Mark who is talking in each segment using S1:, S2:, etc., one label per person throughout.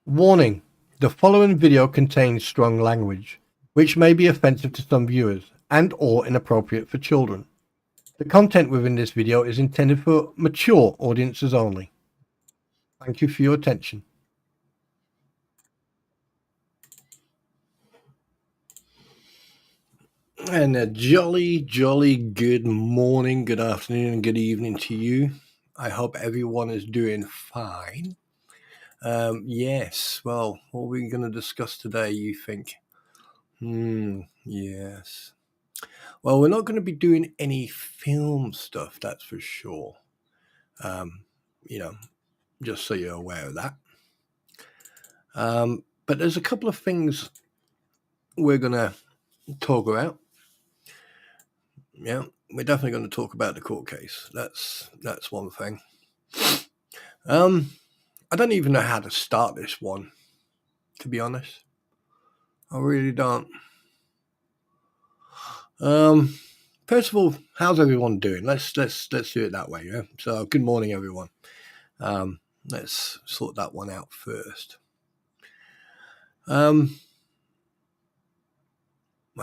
S1: Warning: the following video contains strong language, which may be offensive to some viewers and/or inappropriate for children. The content within this video is intended for mature audiences only. Thank you for your attention. And a jolly good morning, good afternoon, and good evening to you. I hope everyone is doing fine. Yes, well, what are we going to discuss today, you think? Yes. Well, we're not going to be doing any film stuff, that's for sure. Just so you're aware of that. But there's a couple of things we're going to talk about. Yeah, we're definitely going to talk about the court case. That's one thing. I don't even know how to start this one, to be honest. I really don't. First of all, how's everyone doing? Let's do it that way. Yeah. So, good morning, everyone. Let's sort that one out first. I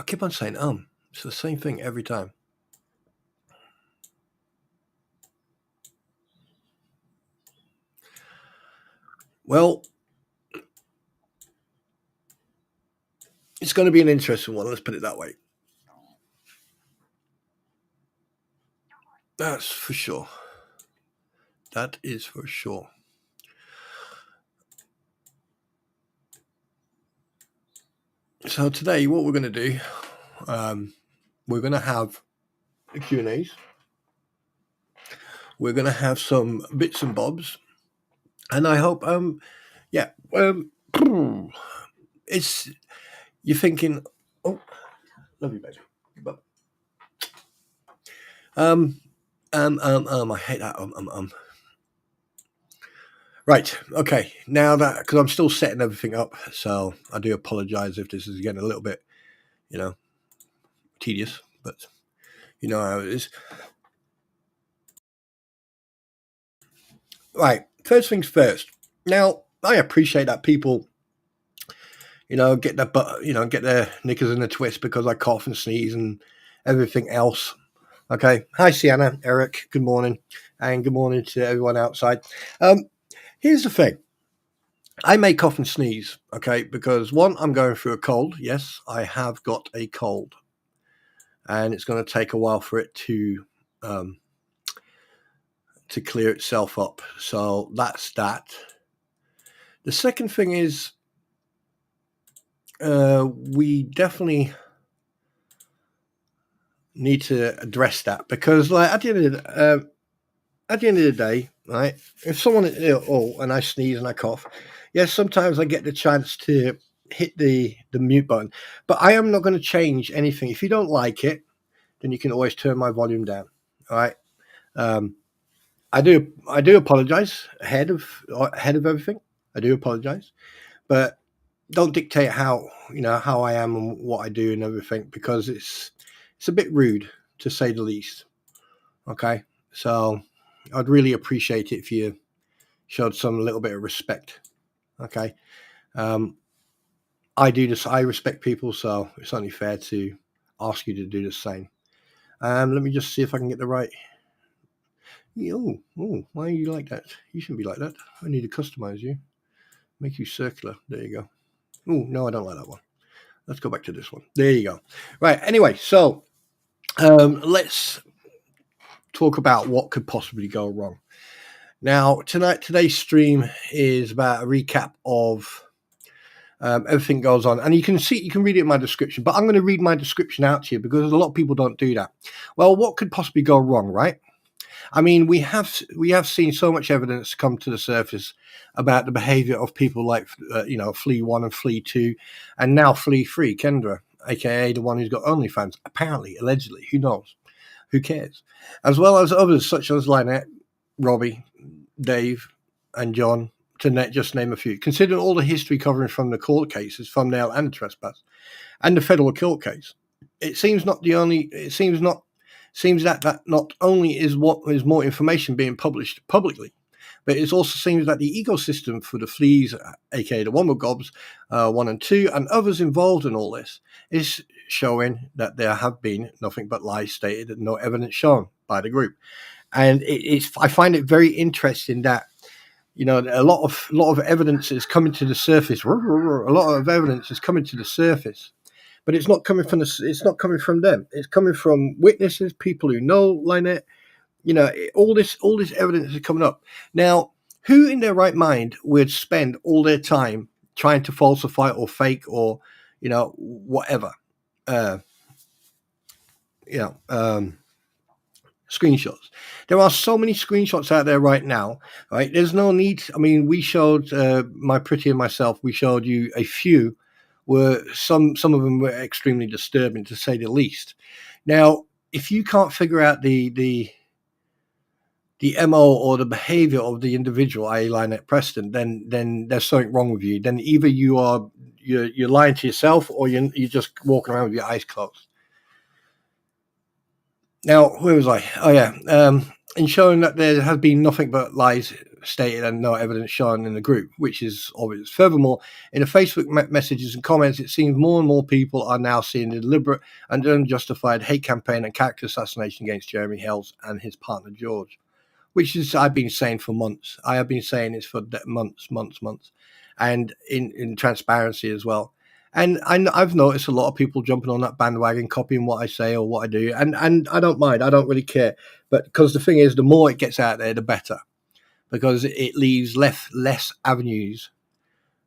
S1: keep on saying it's the same thing every time. Well, it's going to be an interesting one, let's put it that way. That's for sure. That is for sure. So today, what we're going to do, we're going to have Q&As. We're going to have some bits and bobs. And I hope, it's, you're thinking, oh, love you, baby. But, I hate that, Right, okay, now that, because I'm still setting everything up, so I do apologize if this is getting a little bit, tedious, but you know how it is. Right, first things first. Now, I appreciate that people, get their knickers in a twist because I cough and sneeze and everything else. Okay, hi Sienna, Eric, good morning, and good morning to everyone outside. Here's the thing. I may cough and sneeze, okay, because one, I'm going through a cold. Yes, I have got a cold. And it's going to take a while for it to clear itself up. So that's that. The second thing is we definitely need to address that because, like, at the end of the day, right? If someone is ill and I sneeze and I cough, yes, sometimes I get the chance to hit the mute button, but I am not going to change anything. If you don't like it, then you can always turn my volume down. All right. I do apologize ahead of everything. I do apologize, but don't dictate how I am and what I do and everything because it's a bit rude to say the least. Okay, so I'd really appreciate it if you showed some little bit of respect. Okay, I do this. I respect people, so it's only fair to ask you to do the same. Let me just see if I can get the right. Oh, why are you like that? You shouldn't be like that. I need to customize you. Make you circular. There you go. Oh, no, I don't like that one. Let's go back to this one. There you go. Right. Anyway, so let's talk about what could possibly go wrong. Now, today's stream is about a recap of everything goes on. And you can read it in my description, but I'm going to read my description out to you because a lot of people don't do that. Well, what could possibly go wrong, right? I mean, we have seen so much evidence come to the surface about the behavior of people like, Flea 1 and Flea 2, and now Flea 3, Kendra, aka the one who's got OnlyFans, apparently, allegedly, who knows? Who cares? As well as others such as Lynette, Robbie, Dave, and John, to just name a few. Considering all the history covering from the court cases, thumbnail and trespass, and the federal court case, it seems that not only is more information being published publicly, But it also seems that the ecosystem for the fleas, aka the womble gobs 1 and 2, and others involved in all this, is showing that there have been nothing but lies stated and no evidence shown by the group. And I find it very interesting that, you know, a lot of evidence is coming to the surface. A lot of evidence is coming to the surface, but it's not coming from it's not coming from them. It's coming from witnesses, people who know Lynette. You know, all this evidence is coming up. Now, who in their right mind would spend all their time trying to falsify or fake or, you know, whatever, screenshots? There are so many screenshots out there right now, right? There's no need. I mean, we showed my pretty and myself. We showed you a few. Were some of them were extremely disturbing, to say the least. Now, if you can't figure out the MO or the behavior of the individual, i.e. Lynette Preston, then there's something wrong with you. Then either you're lying to yourself, or you're just walking around with your eyes closed. Now, where was I? Oh yeah, in showing that there has been nothing but lies stated and no evidence shown in the group, which is obvious. Furthermore, in the Facebook messages and comments, it seems more and more people are now seeing the deliberate and unjustified hate campaign and character assassination against Jeremy Hells and his partner George, which is I've been saying for months. I have been saying this for months, and in transparency as well. And I've noticed a lot of people jumping on that bandwagon, copying what I say or what I do, and I don't mind. I don't really care. But because the thing is, the more it gets out there, the better, because it leaves less avenues,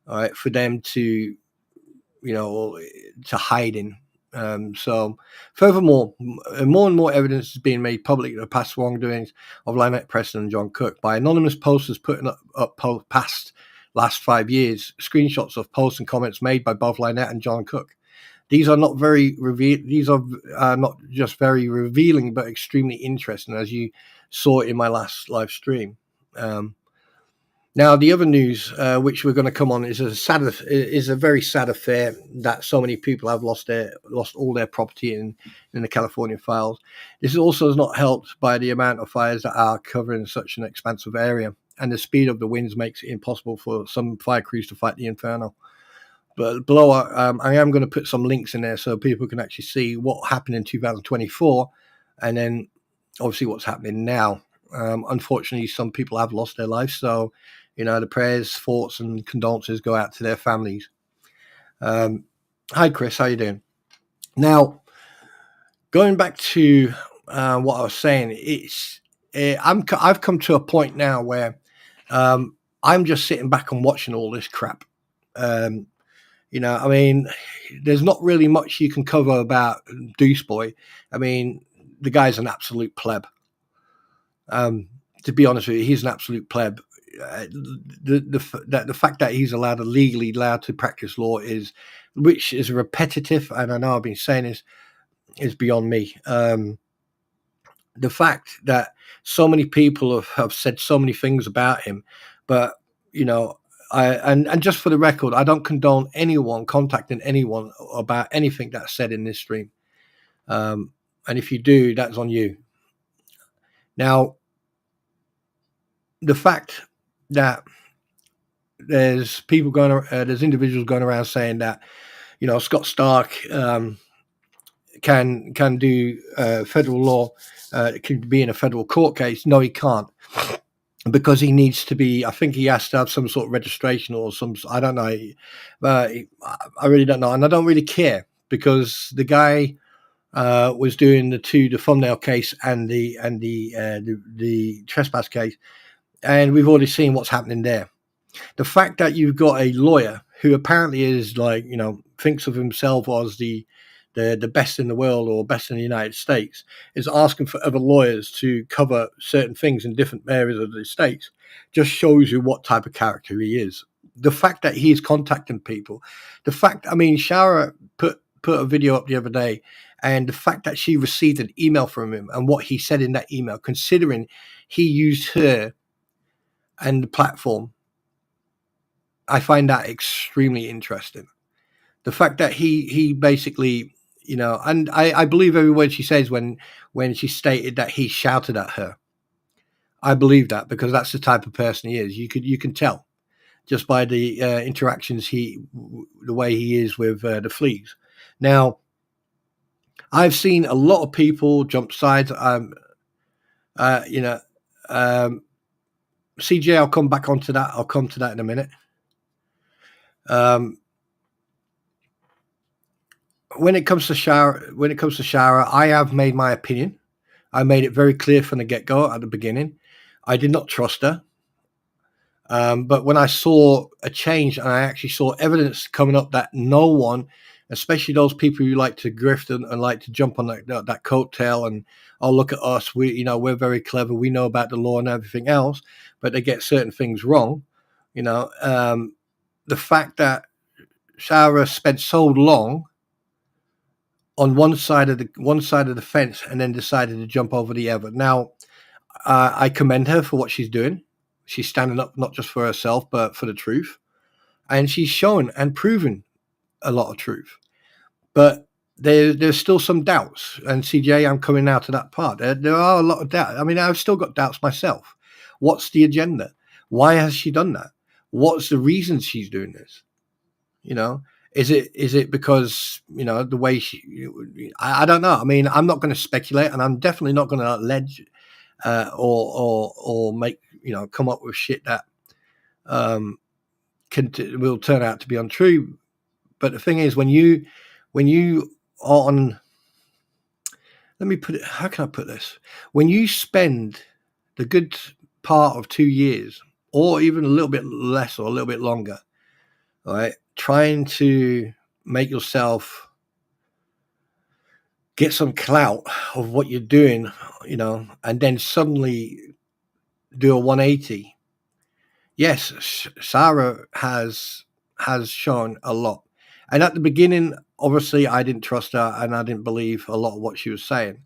S1: all right, for them to, you know, to hide in. So, furthermore, more and more evidence is being made public of the past wrongdoings of Lynette Preston and John Cook by anonymous posters putting up past last 5 years screenshots of posts and comments made by both Lynette and John Cook. These are not very These are not just very revealing, but extremely interesting, as you saw in my last live stream. Now, the other news, which we're going to come on, is a very sad affair that so many people have lost all their property in the California fires. This also is not helped by the amount of fires that are covering such an expansive area, and the speed of the winds makes it impossible for some fire crews to fight the inferno. But below, I am going to put some links in there so people can actually see what happened in 2024, and then obviously what's happening now. Unfortunately, some people have lost their lives, so, you know, the prayers, thoughts, and condolences go out to their families. Hi, Chris, how you doing? Now, going back to what I was saying, I've come to a point now where I'm just sitting back and watching all this crap. You know, I mean, there's not really much you can cover about Deuce Boy. I mean, the guy's an absolute pleb. To be honest with you, he's an absolute pleb. The fact that he's legally allowed to practice law which is repetitive, and I know I've been saying this, is beyond me. The fact that so many people have said so many things about him, but, you know, and just for the record, I don't condone anyone contacting anyone about anything that's said in this stream. And if you do, that's on you. Now, the fact that there's individuals going around saying that, you know, Scott Stark can do federal law, can be in a federal court case. No, he can't, because he needs to be. I think he has to have some sort of registration or some. I don't know. I really don't know, and I don't really care, because the guy was doing the thumbnail case and the trespass case. And we've already seen what's happening there. The fact that you've got a lawyer who apparently is, like, you know, thinks of himself as the best in the world or best in the United States, is asking for other lawyers to cover certain things in different areas of the states, just shows you what type of character he is. The fact that he's contacting people, I mean, Shara put a video up the other day, and the fact that she received an email from him and what he said in that email, considering he used her and the platform, I find that extremely interesting. The fact that he basically, you know, and I believe every word she says when she stated that he shouted at her. I believe that because that's the type of person he is. You can tell just by the interactions the way he is with the fleas. Now, I've seen a lot of people jump sides. You know, CJ, I'll come back onto that. I'll come to that in a minute. When it comes to shower, I have made my opinion. I made it very clear from the get-go at the beginning. I did not trust her. But when I saw a change and I actually saw evidence coming up that no one, especially those people who like to grift and like to jump on that coattail and, oh, look at us, we're very clever, we know about the law and everything else, but they get certain things wrong. The fact that Sarah spent so long on one side of the fence and then decided to jump over the other. Now, I commend her for what she's doing. She's standing up not just for herself, but for the truth. And she's shown and proven a lot of truth. But there's still some doubts. And CJ, I'm coming now to that part. There are a lot of doubts. I mean, I've still got doubts myself. What's the agenda? Why has she done that? What's the reason she's doing this? Is it because, the way I don't know. I mean, I'm not going to speculate, and I'm definitely not going to allege or make, come up with shit that will turn out to be untrue. But the thing is, when you are on, let me put it, how can I put this? When you spend the good part of 2 years, or even a little bit less or a little bit longer, right, trying to make yourself get some clout of what you're doing, and then suddenly do a 180. Yes, Sarah has shown a lot. And at the beginning, obviously, I didn't trust her and I didn't believe a lot of what she was saying.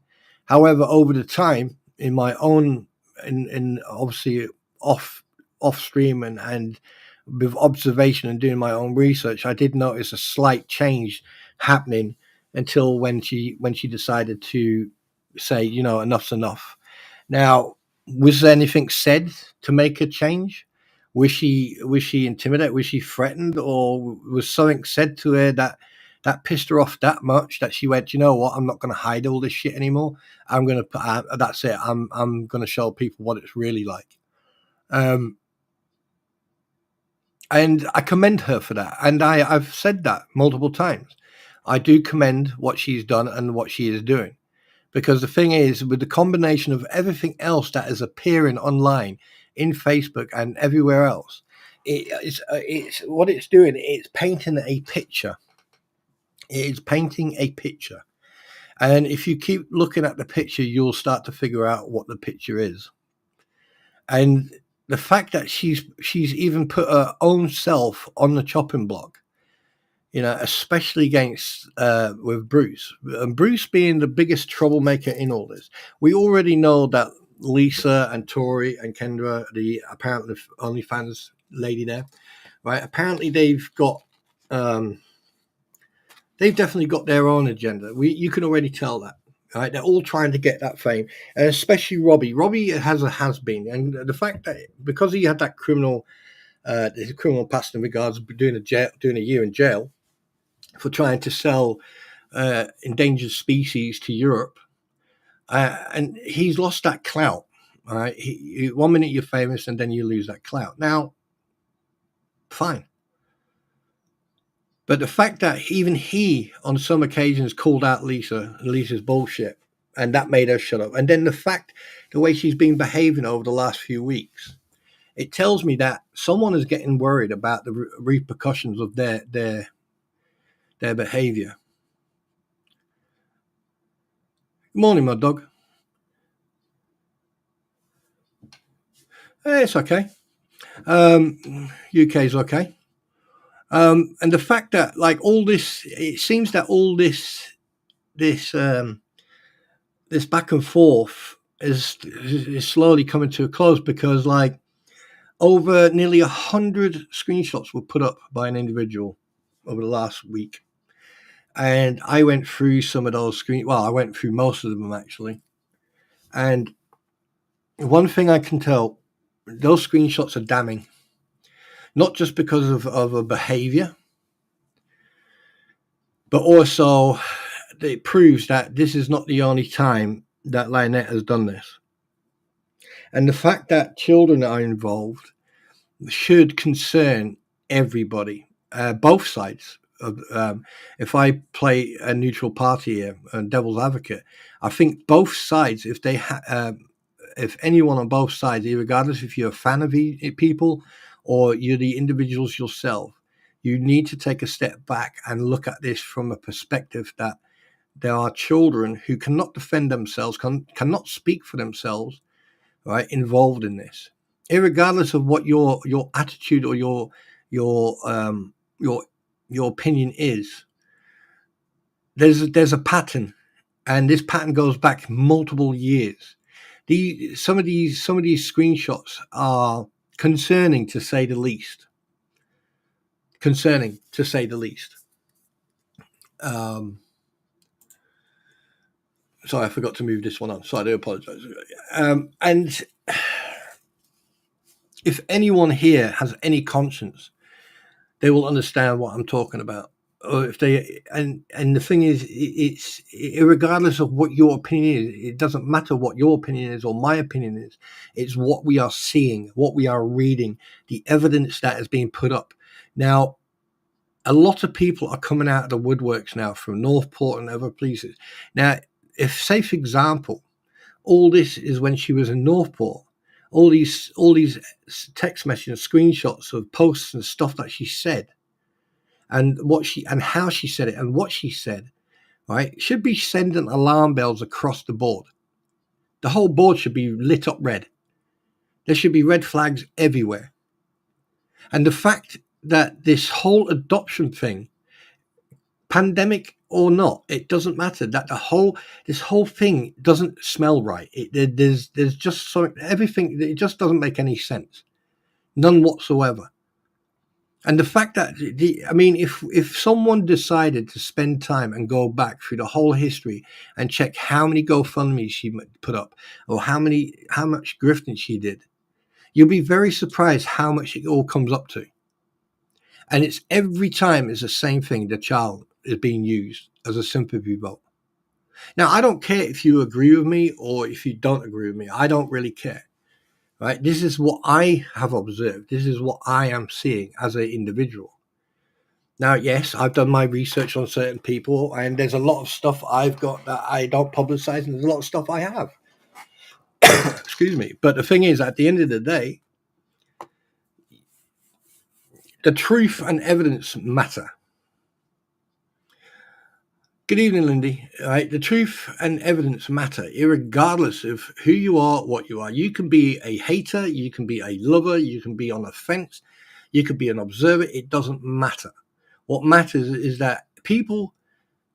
S1: However, over the time, in my own, in obviously off stream and with observation and doing my own research, I did notice a slight change happening until when she decided to say, enough's enough. Now, was there anything said to make a change? Was she intimidated? Was she threatened, or was something said to her that pissed her off that much that she went, you know what? I'm not going to hide all this shit anymore. I'm going to that's it. I'm going to show people what it's really like. And I commend her for that. And I've said that multiple times. I do commend what she's done and what she is doing. Because the thing is, with the combination of everything else that is appearing online, in Facebook and everywhere else, it's what it's doing. It's painting a picture. It is painting a picture. And if you keep looking at the picture, you'll start to figure out what the picture is. And the fact that she's even put her own self on the chopping block, especially against with Bruce, and Bruce being the biggest troublemaker in all this. We already know that Lisa and Tori and Kendra, the apparently OnlyFans lady there, right? Apparently they've definitely got their own agenda. You can already tell that. Right, they're all trying to get that fame, and especially Robbie. Robbie has been, and the fact that because he had that criminal past in regards to doing a year in jail for trying to sell endangered species to Europe, and he's lost that clout. All right, 1 minute you're famous, and then you lose that clout. Now, fine. But the fact that even he, on some occasions, called out Lisa's bullshit, and that made her shut up. And then the way she's been behaving over the last few weeks, it tells me that someone is getting worried about the repercussions of their behavior. Good morning, my dog. It's okay. UK's okay. And the fact that all this, it seems that all this back and forth is slowly coming to a close, because over nearly 100 screenshots were put up by an individual over the last week. And I went through some of those I went through most of them actually. And one thing I can tell, those screenshots are damning. Not just because of a behavior, but also it proves that this is not the only time that Lynette has done this. And the fact that children are involved should concern everybody, both sides. If I play a neutral party here, a devil's advocate, I think both sides, if anyone on both sides, regardless if you're a fan of people or you're the individuals yourself, you need to take a step back and look at this from a perspective that there are children who cannot defend themselves, cannot speak for themselves, right, involved in this, irregardless of what your attitude or your opinion is. There's a pattern, and this pattern goes back multiple years. Some of these screenshots are concerning, to say the least. Concerning, to say the least. Sorry, I forgot to move this one on, so I do apologize. And if anyone here has any conscience, they will understand what I'm talking about. Or if they, and the thing is, it's regardless of what your opinion is, it doesn't matter what your opinion is or my opinion is. It's what we are seeing, what we are reading, the evidence that is being put up. Now, a lot of people are coming out of the woodworks now from Northport and other places. Now, if, say, for example, all this is when she was in Northport, all these text messages, screenshots of posts and stuff that she said, and what she and how she said it and what she said, right, should be sending alarm bells across the board. The whole board should be lit up red. There should be red flags everywhere. And the fact that this whole adoption thing, pandemic or not, it doesn't matter, that this whole thing doesn't smell right. There's just everything, it just doesn't make any sense, none whatsoever. And the fact that if someone decided to spend time and go back through the whole history and check how many GoFundMes she put up or how much grifting she did, you'll be very surprised how much it all comes up to. And it's every time it's the same thing. The child is being used as a sympathy vote. Now, I don't care if you agree with me or if you don't agree with me. I don't really care, right? This is what I have observed. This is what I am seeing as an individual. Now, yes, I've done my research on certain people, and there's a lot of stuff I've got that I don't publicize, and there's a lot of stuff I have. Excuse me. But the thing is, at the end of the day, the truth and evidence matter. Good evening, Lindy. Right, the truth and evidence matter, regardless of who you are, what you are. You can be a hater, you can be a lover, you can be on the fence, you could be an observer. It doesn't matter. What matters is that people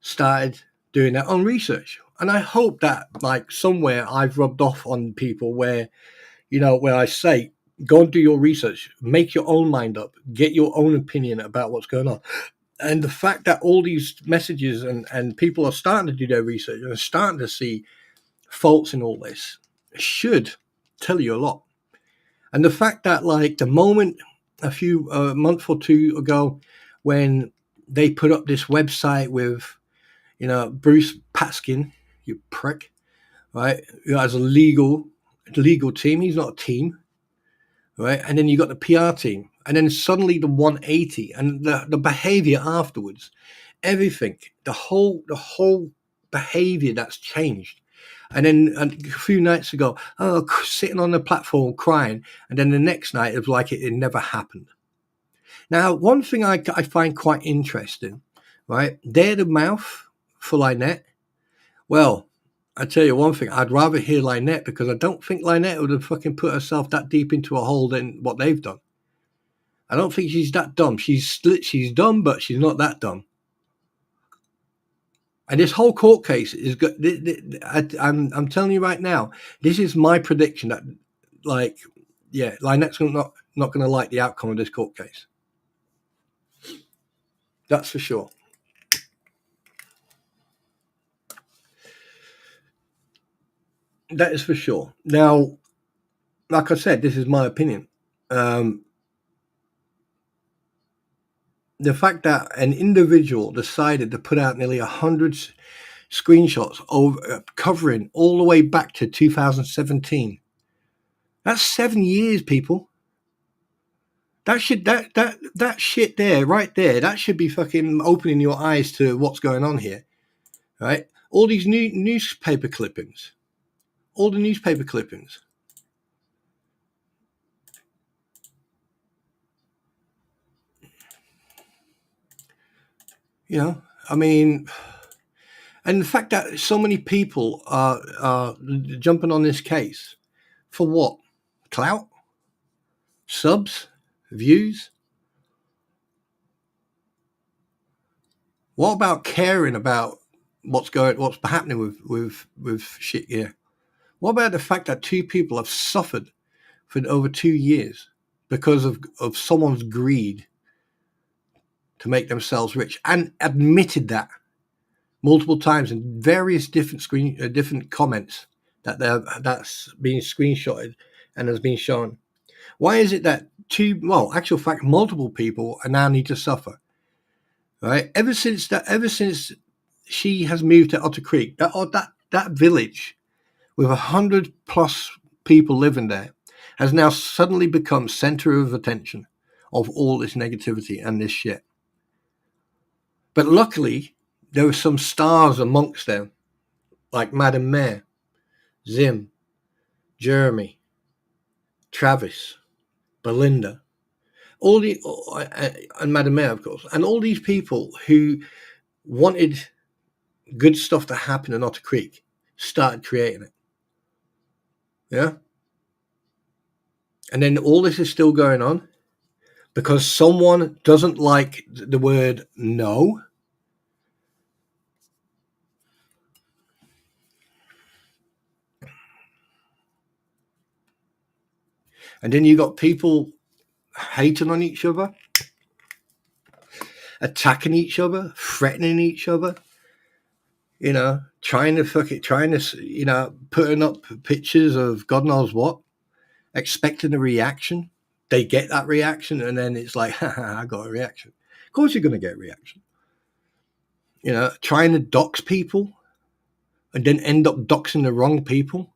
S1: started doing their own research. And I hope that, like, somewhere I've rubbed off on people where I say, go and do your research, make your own mind up, get your own opinion about what's going on. And the fact that all these messages and people are starting to do their research and are starting to see faults in all this should tell you a lot. And the fact that, like, the moment a month or two ago, when they put up this website with, Bruce Paskin, you prick, right, who has a legal team. He's not a team, right? And then you got the PR team, and then suddenly the 180 and the behavior afterwards, everything, the whole behavior that's changed. And then a few nights ago, sitting on the platform crying, and then the next night it was like it never happened. Now, one thing I find quite interesting, right? They're the mouth for Lynette. Well, I tell you one thing, I'd rather hear Lynette, because I don't think Lynette would have fucking put herself that deep into a hole than what they've done. I don't think she's that dumb. She's dumb, but she's not that dumb. And this whole court case is good. I'm telling you right now, this is my prediction that, like, yeah, Lynette's not going to like the outcome of this court case. That's for sure. That is for sure. Now, like I said, this is my opinion. The fact that an individual decided to put out nearly 100 screenshots over covering all the way back to 2017. That's 7 years, people. That shit there, right there, that should be fucking opening your eyes to what's going on here, right? All these new newspaper clippings, all the newspaper clippings. You know, I mean, and the fact that so many people are jumping on this case for what? Clout, subs, views. What about caring about what's happening with shit here? What about the fact that two people have suffered for over 2 years because of someone's greed to make themselves rich, and admitted that multiple times in various different comments that's been screenshotted and has been shown? Why is it that actual fact, multiple people are now need to suffer? Right? Ever since she has moved to Otter Creek, that village with 100+ people living there has now suddenly become center of attention of all this negativity and this shit. But luckily, there were some stars amongst them, like Madam Mayor, Zim, Jeremy, Travis, Belinda, and Madam Mayor, of course, and all these people who wanted good stuff to happen in Otter Creek started creating it. Yeah. And then all this is still going on because someone doesn't like the word no. And then you got people hating on each other, attacking each other, threatening each other, trying to, putting up pictures of God knows what, expecting a reaction. They get that reaction, and then it's like, I got a reaction. Of course you're going to get a reaction. Trying to dox people and then end up doxing the wrong people.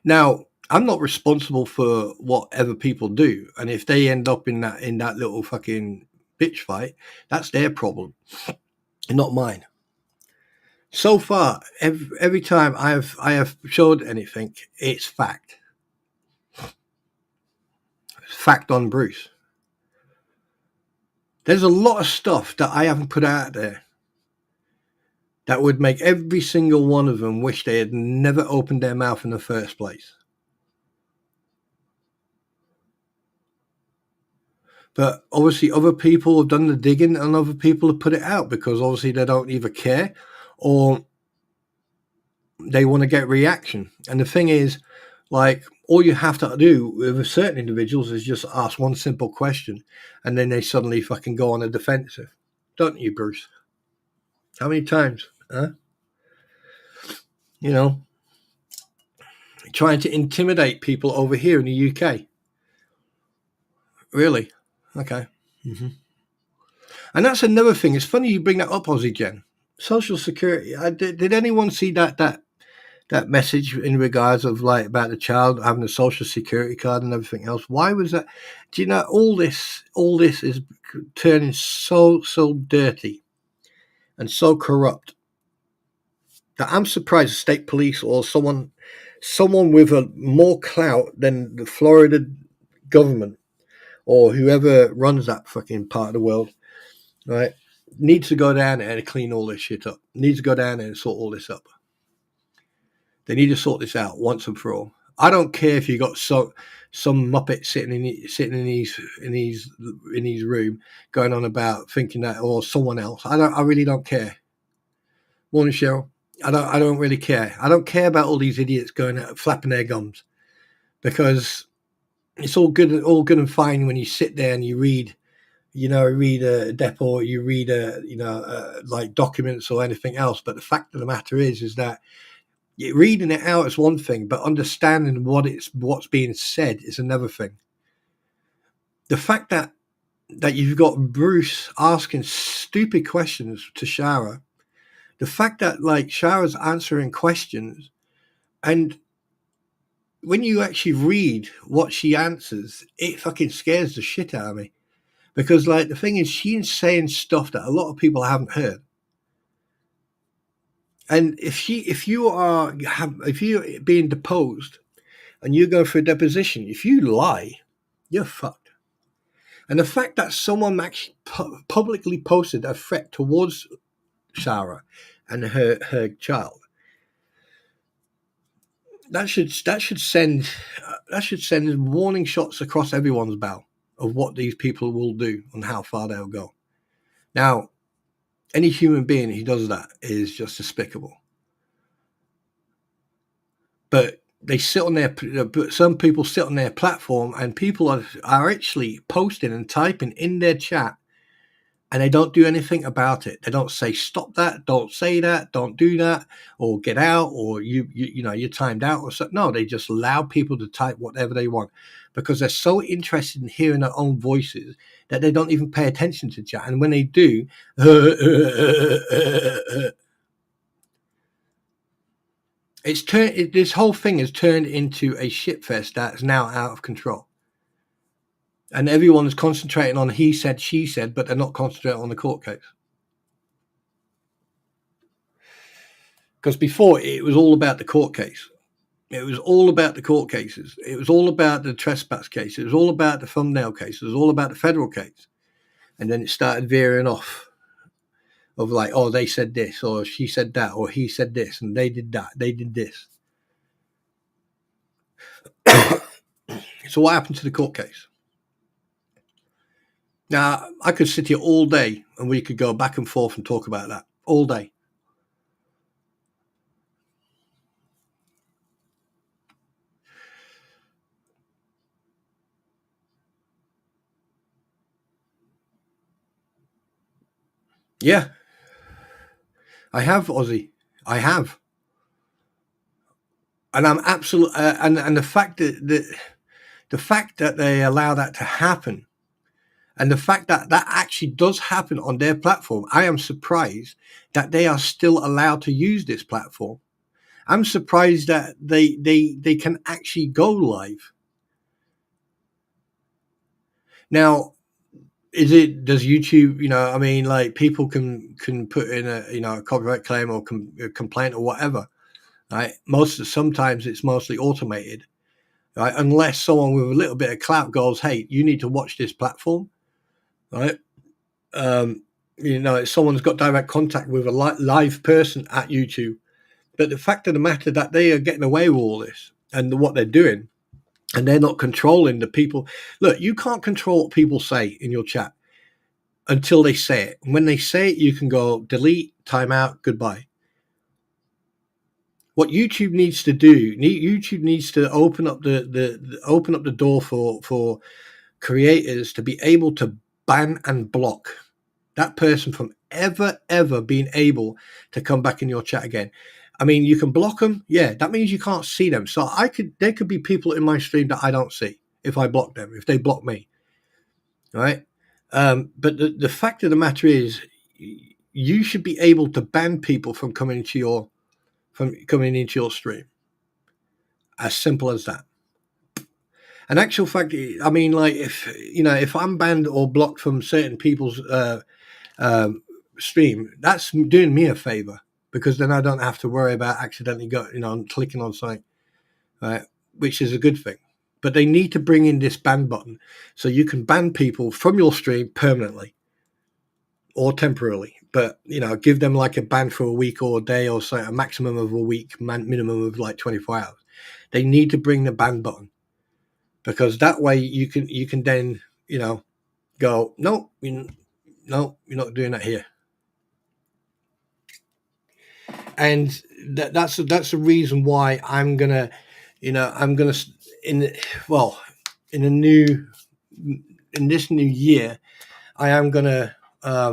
S1: Now, I'm not responsible for whatever people do, and if they end up in that little fucking bitch fight, that's their problem, not mine. So far, every time I have showed anything, it's fact. Fact on Bruce. There's a lot of stuff that I haven't put out there that would make every single one of them wish they had never opened their mouth in the first place. But obviously other people have done the digging and other people have put it out because obviously they don't either care or they want to get reaction. And the thing is, like, all you have to do with certain individuals is just ask one simple question and then they suddenly fucking go on a defensive. Don't you, Bruce? How many times? Huh? Trying to intimidate people over here in the UK. Really? Okay. Mm-hmm. And that's another thing. It's funny you bring that up, Aussie Jen. Social Security. Did anyone see that message in regards of like about the child having a Social Security card and everything else? Why was that? Do you know all this is turning so dirty and so corrupt that I'm surprised the state police or someone with a more clout than the Florida government or whoever runs that fucking part of the world, right, needs to go down there and clean all this shit up. Needs to go down there and sort all this up. They need to sort this out once and for all. I don't care if you got some muppet sitting in his room going on about thinking that, or someone else. I really don't care. Morning, Cheryl. I don't really care. I don't care about all these idiots going out flapping their gums, because it's all good and fine when you sit there and you read a depot, you read like documents or anything else. But the fact of the matter is that Reading it out is one thing, but understanding what's being said is another thing. The fact that you've got Bruce asking stupid questions to Shara, the fact that like Shara's answering questions, and when you actually read what she answers, it fucking scares the shit out of me. Because like the thing is, she's saying stuff that a lot of people haven't heard. And if you're being deposed and you go for a deposition, if you lie, you're fucked. And the fact that someone actually publicly posted a threat towards Shara and her child, that should send warning shots across everyone's bow of what these people will do and how far they'll go. Now, any human being who does that is just despicable. But they sit on some people sit on their platform, and people are actually posting and typing in their chat, and they don't do anything about it. They don't say, stop that, don't say that, don't do that, or get out, or you're timed out or something. No, they just allow people to type whatever they want because they're so interested in hearing their own voices that they don't even pay attention to chat. And when they do, this whole thing has turned into a shitfest that's now out of control. And everyone is concentrating on he said, she said, but they're not concentrating on the court case. Because before, it was all about the court case. It was all about the court cases. It was all about the trespass case. It was all about the thumbnail case. It was all about the federal case. And then it started veering off of like, oh, they said this, or she said that, or he said this, and they did that, they did this. So what happened to the court case? Now, I could sit here all day and we could go back and forth and talk about that all day. Yeah, I have, Ozzy. I have. And I'm absolutely, and the fact that they allow that to happen, and the fact that actually does happen on their platform, I am surprised that they are still allowed to use this platform. I'm surprised that they can actually go live. Now, does YouTube, I mean, like people can put in a copyright claim or a complaint or whatever, right? Sometimes it's mostly automated, right? Unless someone with a little bit of clout goes, hey, you need to watch this platform, right? If someone's got direct contact with a live person at YouTube. But the fact of the matter that they are getting away with all this and what they're doing, and they're not controlling the people. Look, you can't control what people say in your chat until they say it. When they say it, you can go delete, timeout, goodbye. What YouTube needs to do, YouTube needs to open up the door for creators to be able to ban and block that person from ever being able to come back in your chat again. I mean, you can block them. Yeah, that means you can't see them. So there could be people in my stream that I don't see if I block them, if they block me, right? But the fact of the matter is, you should be able to ban people from coming into your stream. As simple as that. An actual fact, I mean, like if I'm banned or blocked from certain people's stream, that's doing me a favor. Because then I don't have to worry about accidentally clicking on something, right? Which is a good thing. But they need to bring in this ban button so you can ban people from your stream permanently or temporarily. But, give them like a ban for a week or a day or so, a maximum of a week, minimum of like 24 hours. They need to bring the ban button because that way you can then, go, no, you're not doing that here. And that's the reason why I'm gonna in this new year, I am gonna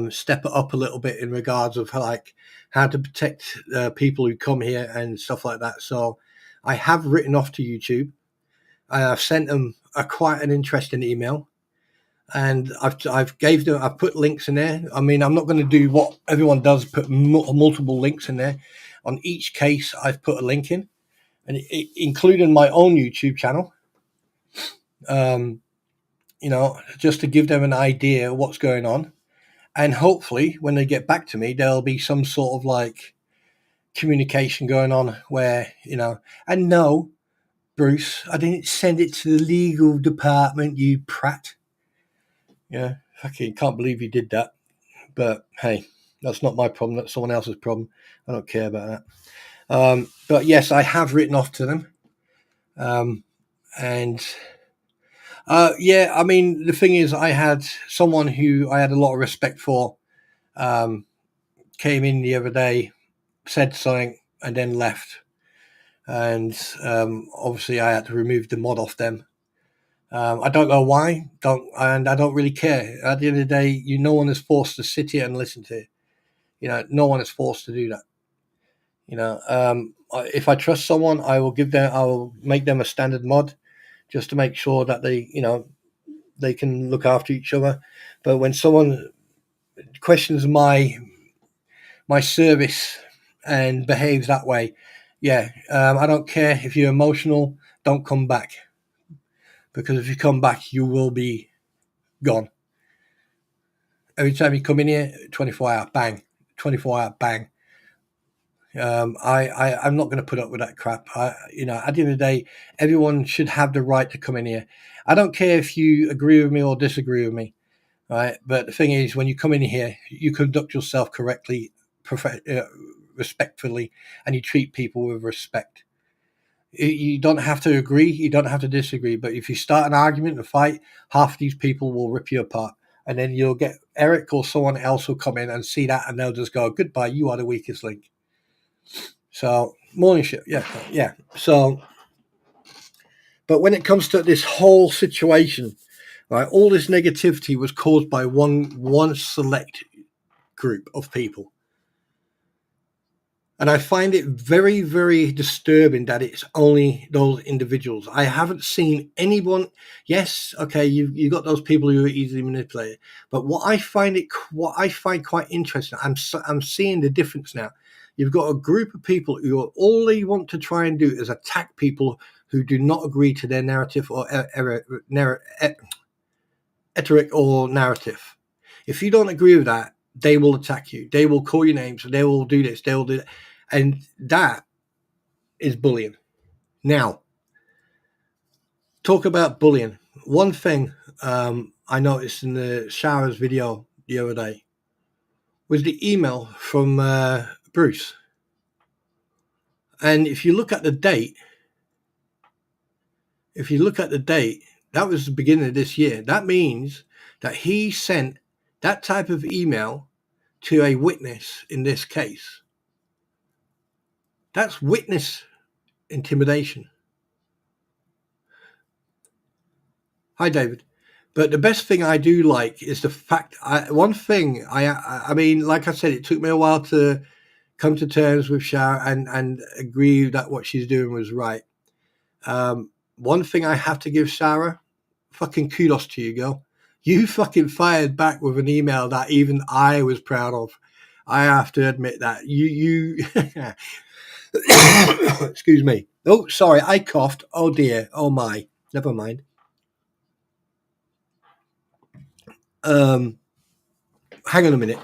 S1: step it up a little bit in regards of like how to protect people who come here and stuff like that. So I have written off to YouTube. I've sent them quite an interesting email, and I've put links in there. I mean, I'm not going to do what everyone does, put multiple links in there. On each case, I've put a link in, and including my own YouTube channel. Just to give them an idea of what's going on. And hopefully when they get back to me, there'll be some sort of like communication going on where, and no, Bruce, I didn't send it to the legal department, you prat. Yeah, fucking can't believe you did that. But hey, that's not my problem. That's someone else's problem. I don't care about that. But yes, I have written off to them. I mean, the thing is, I had someone who I had a lot of respect for came in the other day, said something, and then left. And obviously, I had to remove the mod off them. I don't know why, and I don't really care. At the end of the day, no one is forced to sit here and listen to it. No one is forced to do that. If I trust someone, I will make them a standard mod, just to make sure that they can look after each other. But when someone questions my service and behaves that way, I don't care if you're emotional, don't come back. Because if you come back, you will be gone. Every time you come in here, 24-hour bang, 24-hour bang. I'm not going to put up with that crap. At the end of the day, everyone should have the right to come in here. I don't care if you agree with me or disagree with me, right? But the thing is, when you come in here, you conduct yourself correctly, respectfully, and you treat people with respect. You don't have to agree, you don't have to disagree, but if you start an argument, a fight, half these people will rip you apart. And then you'll get Eric or someone else will come in and see that, and they'll just go, goodbye, you are the weakest link. So, morning shift, yeah. So, but when it comes to this whole situation, right, all this negativity was caused by one select group of people. And I find it very, very disturbing that it's only those individuals. I haven't seen anyone. Yes, okay, you got those people who are easily manipulated. But what I find quite interesting, I'm seeing the difference now. You've got a group of people who all they want to try and do is attack people who do not agree to their narrative or rhetoric or narrative. If you don't agree with that, they will attack you. They will call you names. They will do this. They will do that. And that is bullying. Now, talk about bullying. One thing I noticed in the showers video the other day was the email from Bruce. And if you look at the date, that was the beginning of this year. That means that he sent that type of email to a witness in this case. That's witness intimidation. Hi, David. But the best thing I do like is the fact. I mean, like I said, it took me a while to come to terms with Shara and agree that what she's doing was right. One thing I have to give Shara, fucking kudos to you, girl. You fucking fired back with an email that even I was proud of. I have to admit that. You excuse me. Oh, sorry, I coughed. Oh dear. Oh my. Never mind. Hang on a minute.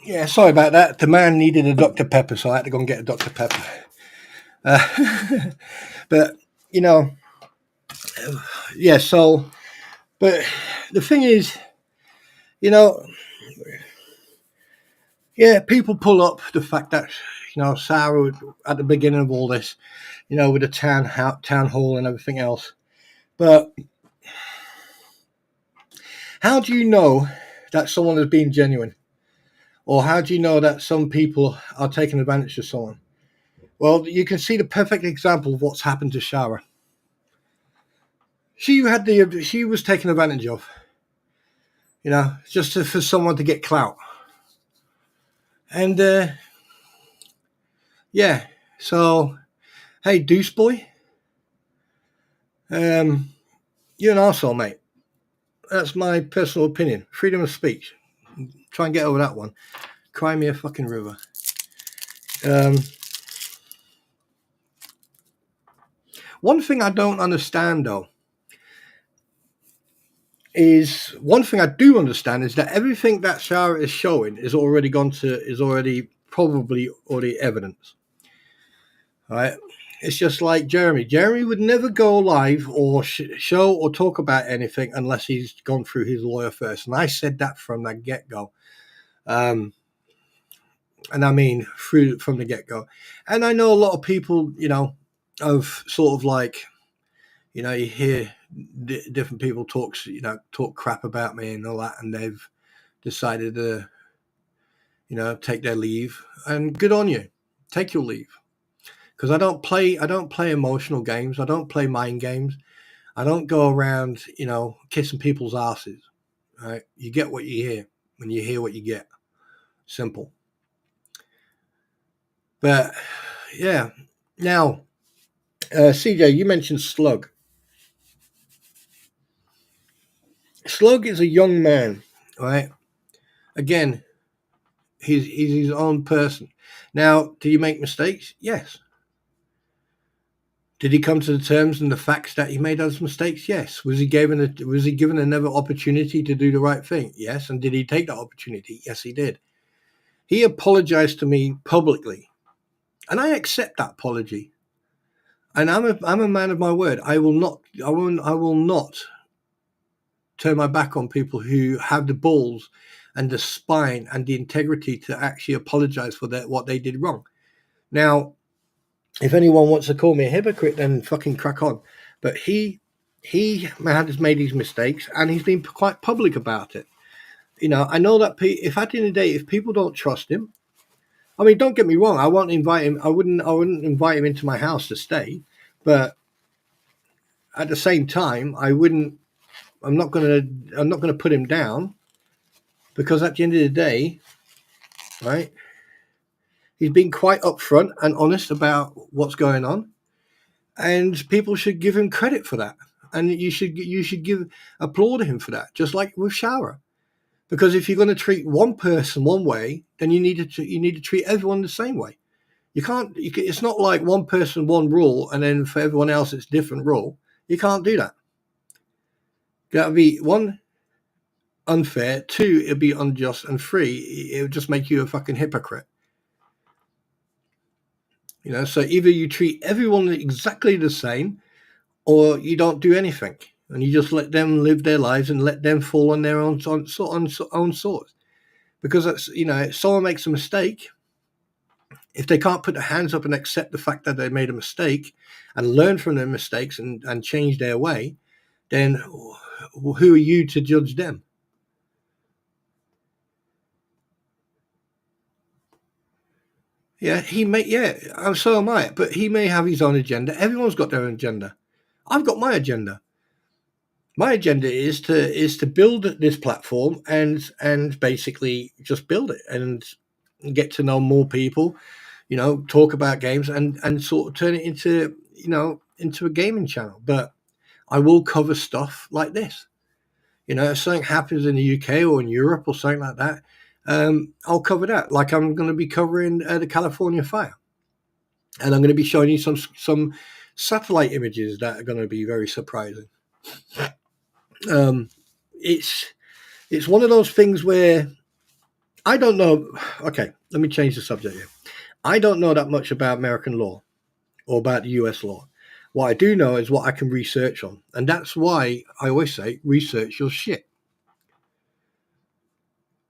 S1: Yeah, sorry about that. The man needed a Dr. Pepper, so I had to go and get a Dr. Pepper. But, yeah, so, but the thing is, Yeah, people pull up the fact that, Sarah, at the beginning of all this, with the town hall and everything else. But how do you know that someone is being genuine? Or how do you know that some people are taking advantage of someone? Well, you can see the perfect example of what's happened to Shara. She was taken advantage of, just for someone to get clout. And yeah, so hey, Deuce Boy, you're an arsehole, mate. That's my personal opinion. Freedom of speech. Try and get over that one. Cry me a fucking river. One thing I don't understand, though, is one thing I do understand is that everything that Shara is showing is probably already evidence. Right? It's just like Jeremy. Jeremy would never go live or show or talk about anything unless he's gone through his lawyer first. And I said that from the get-go. And I mean, from the get-go. And I know a lot of people, of sort of like, you hear different people talk crap about me and all that, and they've decided to, take their leave. And good on you. Take your leave. Because I don't play emotional games. I don't play mind games. I don't go around, kissing people's asses. Right? You get what you hear when you hear what you get. Simple. But yeah. Now, CJ, you mentioned Slug. Slug is a young man, right? Again, he's his own person. Now, do you make mistakes? Yes. Did he come to the terms and the facts that he made those mistakes? Yes. Was he given another opportunity to do the right thing? Yes. And did he take that opportunity? Yes, he did. He apologized to me publicly, and I accept that apology. And I'm a man of my word. I will not turn my back on people who have the balls and the spine and the integrity to actually apologize for what they did wrong. Now, if anyone wants to call me a hypocrite, then fucking crack on. But he has made these mistakes, and he's been quite public about it. I know that if at the end of the day, if people don't trust him, I mean, don't get me wrong, I won't invite him. I wouldn't invite him into my house to stay, but at the same time, I'm not gonna put him down, because at the end of the day, right? He's been quite upfront and honest about what's going on, and people should give him credit for that. And you should applaud him for that, just like with Shower. Because if you're going to treat one person one way, then you need to treat everyone the same way. It's not like one person, one rule, and then for everyone else it's different rule. You can't do that. That would be one, unfair. Two, it'd be unjust, and three, it would just make you a fucking hypocrite. So either you treat everyone exactly the same, or you don't do anything, and you just let them live their lives and let them fall on their own sword. Because that's, if someone makes a mistake, if they can't put their hands up and accept the fact that they made a mistake and learn from their mistakes and change their way, then who are you to judge them? Yeah, so am I. But he may have his own agenda. Everyone's got their own agenda. I've got my agenda. My agenda is to build this platform and basically just build it and get to know more people, talk about games and sort of turn it into a gaming channel. But I will cover stuff like this. If something happens in the UK or in Europe or something like that, I'll cover that. Like I'm going to be covering the California fire, and I'm going to be showing you some satellite images that are going to be very surprising. It's one of those things where I don't know. Okay, let me change the subject here. I don't know that much about American law or about the US law. What I do know is what I can research on. And that's why I always say, research your shit.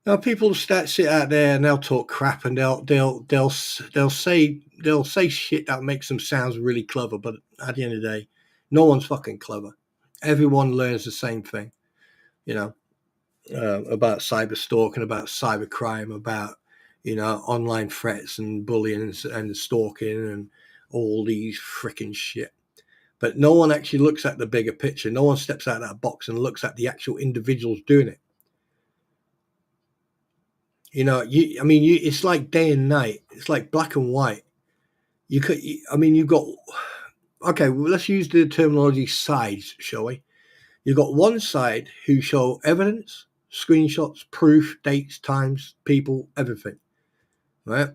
S1: Now people sit out there and they'll talk crap and they'll say shit that makes them sound really clever, but at the end of the day, no one's fucking clever. Everyone learns the same thing, you know, about cyber stalking, about cyber crime, about online threats and bullying and stalking and all these freaking shit. But no one actually looks at the bigger picture. No one steps out of that box and looks at the actual individuals doing it. It's like day and night. It's like black and white. You've got, okay, well, let's use the terminology sides, shall we? You've got one side who show evidence, screenshots, proof, dates, times, people, everything, right?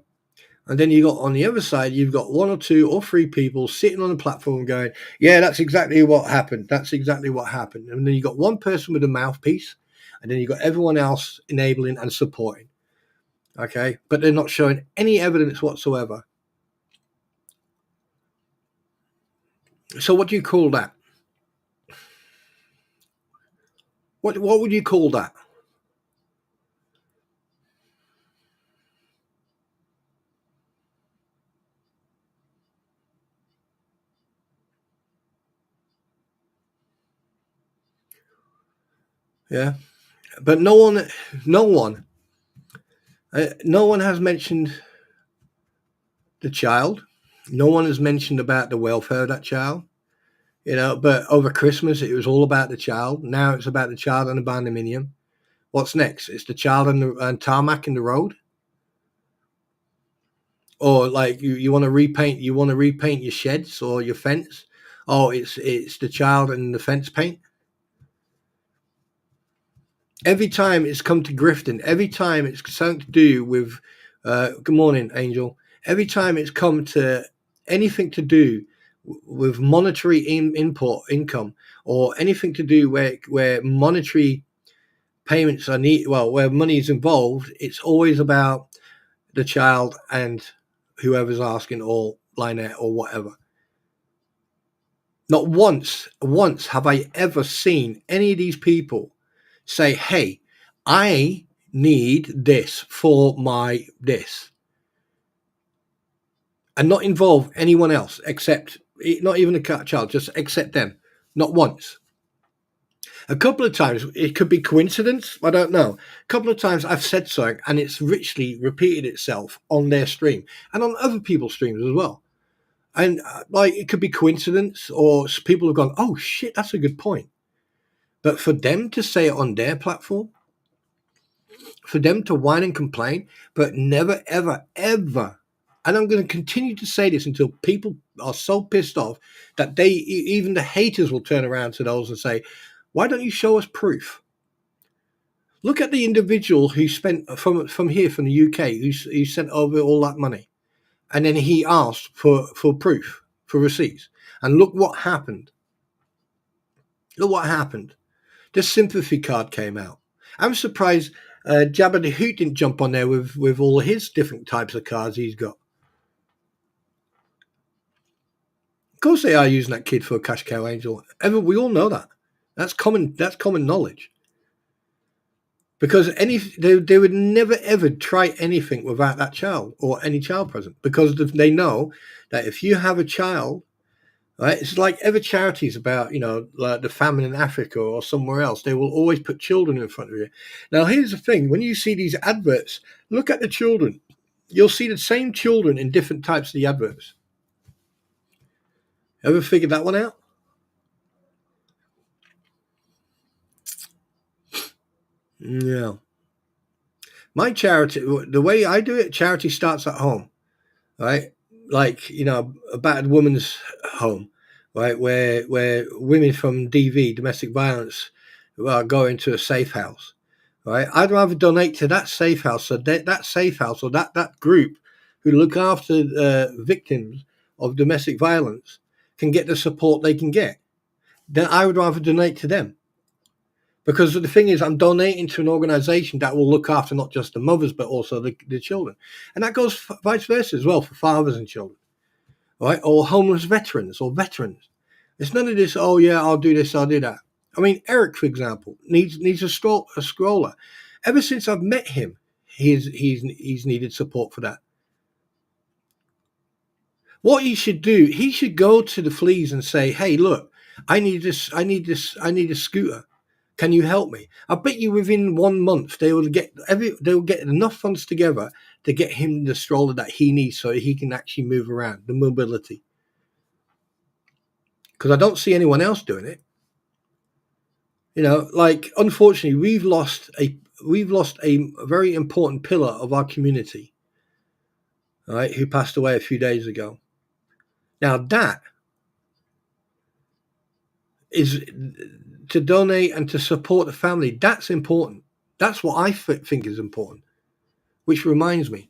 S1: And then you got on the other side, you've got one or two or three people sitting on the platform going, yeah, that's exactly what happened. That's exactly what happened. And then you got one person with a mouthpiece, and then you got everyone else enabling and supporting. Okay, but they're not showing any evidence whatsoever. So what do you call that? What would you call that? Yeah, but no one has mentioned the child. No one has mentioned about the welfare of that child. But over Christmas it was all about the child. Now it's about the child and the barndominium. What's next? It's the child and tarmac in the road. Or like you want to repaint your sheds or your fence. Oh, it's the child and the fence paint. Every time it's come to grifting, every time it's something to do with good morning, Angel. Every time it's come to anything to do with monetary income, or anything to do where monetary payments are where money is involved, it's always about the child and whoever's asking, or Lynette or whatever. Not once have I ever seen any of these people say, hey, I need this for my this, and not involve anyone else except, not even a child, just except them. Not once. A couple of times, it could be coincidence, I don't know. A couple of times I've said something and it's richly repeated itself on their stream and on other people's streams as well. And like, it could be coincidence, or people have gone, oh shit, that's a good point. But for them to say it on their platform, for them to whine and complain, but never, ever, ever, and I'm going to continue to say this until people are so pissed off that even the haters will turn around to those and say, why don't you show us proof? Look at the individual who spent from here, from the UK, who sent over all that money. And then he asked for proof, for receipts. And look what happened. Look what happened. The sympathy card came out. I'm surprised Jabba the Hoot didn't jump on there with all his different types of cards he's got. Of course they are using that kid for a cash cow, Angel. We all know that. That's common knowledge. Because they would never ever try anything without that child or any child present, because they know that if you have a child, right, it's like ever charities about, like the famine in Africa or somewhere else, they will always put children in front of you. Now, here's the thing. When you see these adverts, look at the children. You'll see the same children in different types of the adverts. Ever figured that one out? Yeah. My charity, the way I do it, charity starts at home, right? Like, a battered woman's home, right? Where women from DV, domestic violence, go into a safe house, right? I'd rather donate to that safe house, so that safe house, or that group who look after victims of domestic violence can get the support they can get. Then I would rather donate to them. Because the thing is, I'm donating to an organization that will look after not just the mothers, but also the children. And that goes vice versa as well for fathers and children, right? Or homeless veterans or veterans. It's none of this, oh, yeah, I'll do this, I'll do that. I mean, Eric, for example, needs a scroller. Ever since I've met him, he's needed support for that. What he should do, he should go to the fleas and say, hey, look, I need a scooter. Can you help me? I bet you within 1 month they'll get enough funds together to get him the stroller that he needs so he can actually move around, the mobility. Because I don't see anyone else doing it. You know, like, unfortunately, we've lost a very important pillar of our community, right, who passed away a few days ago. Now that is to donate and to support the family. That's important. That's what I think is important. Which reminds me,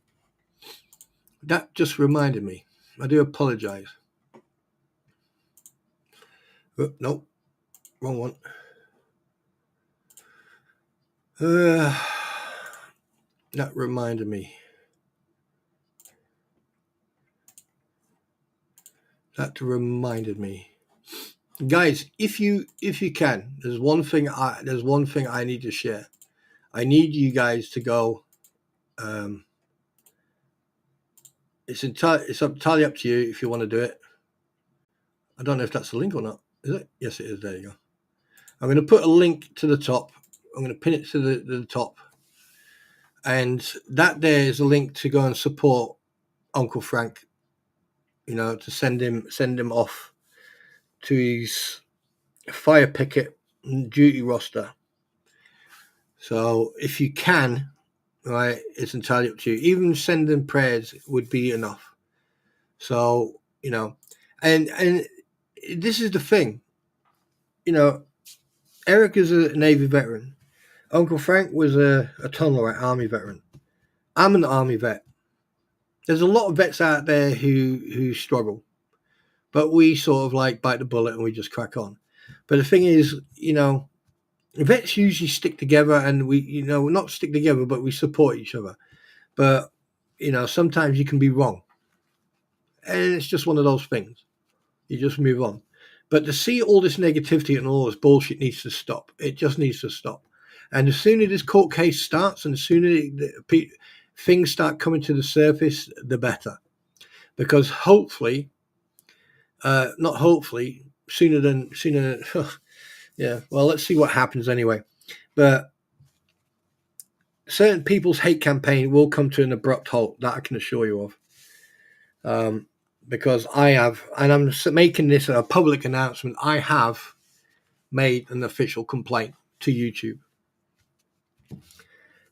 S1: that just reminded me. I do apologize. Nope, wrong one. That reminded me. Guys, if you can, there's one thing I need to share. I need you guys to go. It's entirely up to you if you want to do it. I don't know if that's a link or not. Is it? Yes, it is. There you go. I'm going to put a link to the top. I'm going to pin it to the top. And that there is a link to go and support Uncle Frank, you know, to send him off to his fire picket duty roster. So if you can, right, it's entirely up to you. Even sending prayers would be enough. So, you know, and this is the thing, you know, Eric is a Navy veteran. Uncle Frank was a tunneler, Army veteran. I'm an Army vet. There's a lot of vets out there who struggle, but we sort of like bite the bullet and we just crack on. But the thing is, you know, vets usually stick together, and we, you know, not stick together, but we support each other. But, you know, sometimes you can be wrong. And it's just one of those things. You just move on. But to see all this negativity and all this bullshit needs to stop. It just needs to stop. And the sooner this court case starts and the sooner things start coming to the surface, the better. Because hopefully, not hopefully, sooner than, yeah, well, let's see what happens anyway. But certain people's hate campaign will come to an abrupt halt, that I can assure you of. Because I have, and I'm making this a public announcement, I have made an official complaint to YouTube.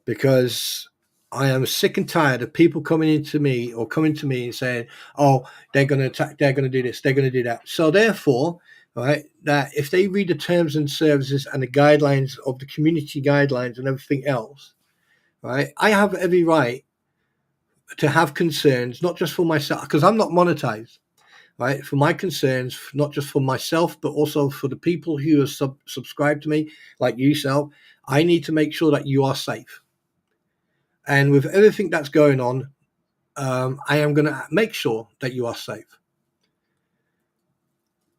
S1: Because I am sick and tired of people coming to me and saying, oh, they're going to attack, they're going to do this, they're going to do that. So therefore, right, that if they read the terms and services and the guidelines of the community guidelines and everything else, right, I have every right to have concerns, not just for myself, because I'm not monetized, right, for my concerns, not just for myself, but also for the people who are subscribed to me, like yourself. I need to make sure that you are safe. And with everything that's going on, I am going to make sure that you are safe.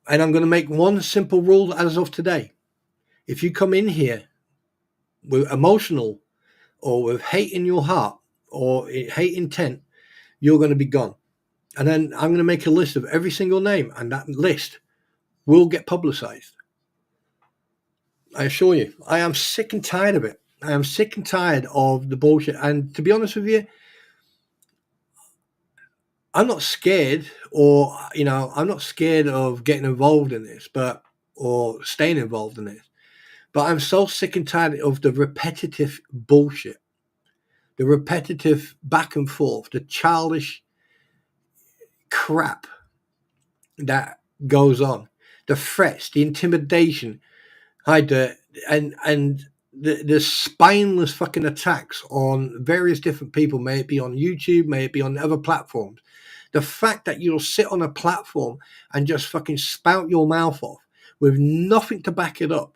S1: And I'm going to make one simple rule as of today. If you come in here with emotional or with hate in your heart or hate intent, you're going to be gone. And then I'm going to make a list of every single name, and that list will get publicized. I assure you, I am sick and tired of it. I am sick and tired of the bullshit. And to be honest with you, I'm not scared, or, you know, I'm not scared of getting involved in this, or staying involved in this. But I'm so sick and tired of the repetitive bullshit, the repetitive back and forth, the childish crap that goes on, the threats, the intimidation, and the spineless fucking attacks on various different people, may it be on YouTube, may it be on other platforms. The fact that you'll sit on a platform and just fucking spout your mouth off with nothing to back it up,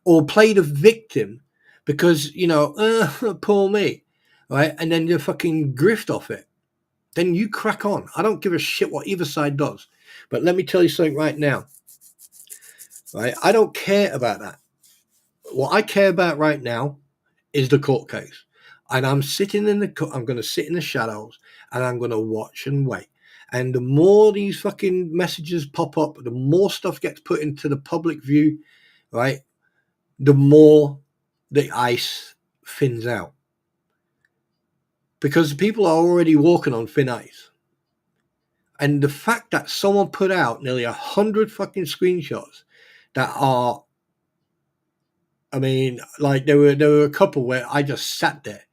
S1: or play the victim because, you know, poor me, right? And then you fucking grift off it. Then you crack on. I don't give a shit what either side does. But let me tell you something right now, right? I don't care about that. What I care about right now is the court case. And I'm going to sit in the shadows and I'm going to watch and wait. And the more these fucking messages pop up, the more stuff gets put into the public view, right? The more the ice thins out. Because people are already walking on thin ice. And the fact that someone put out nearly 100 fucking screenshots that are, I mean, like there were a couple where I just sat there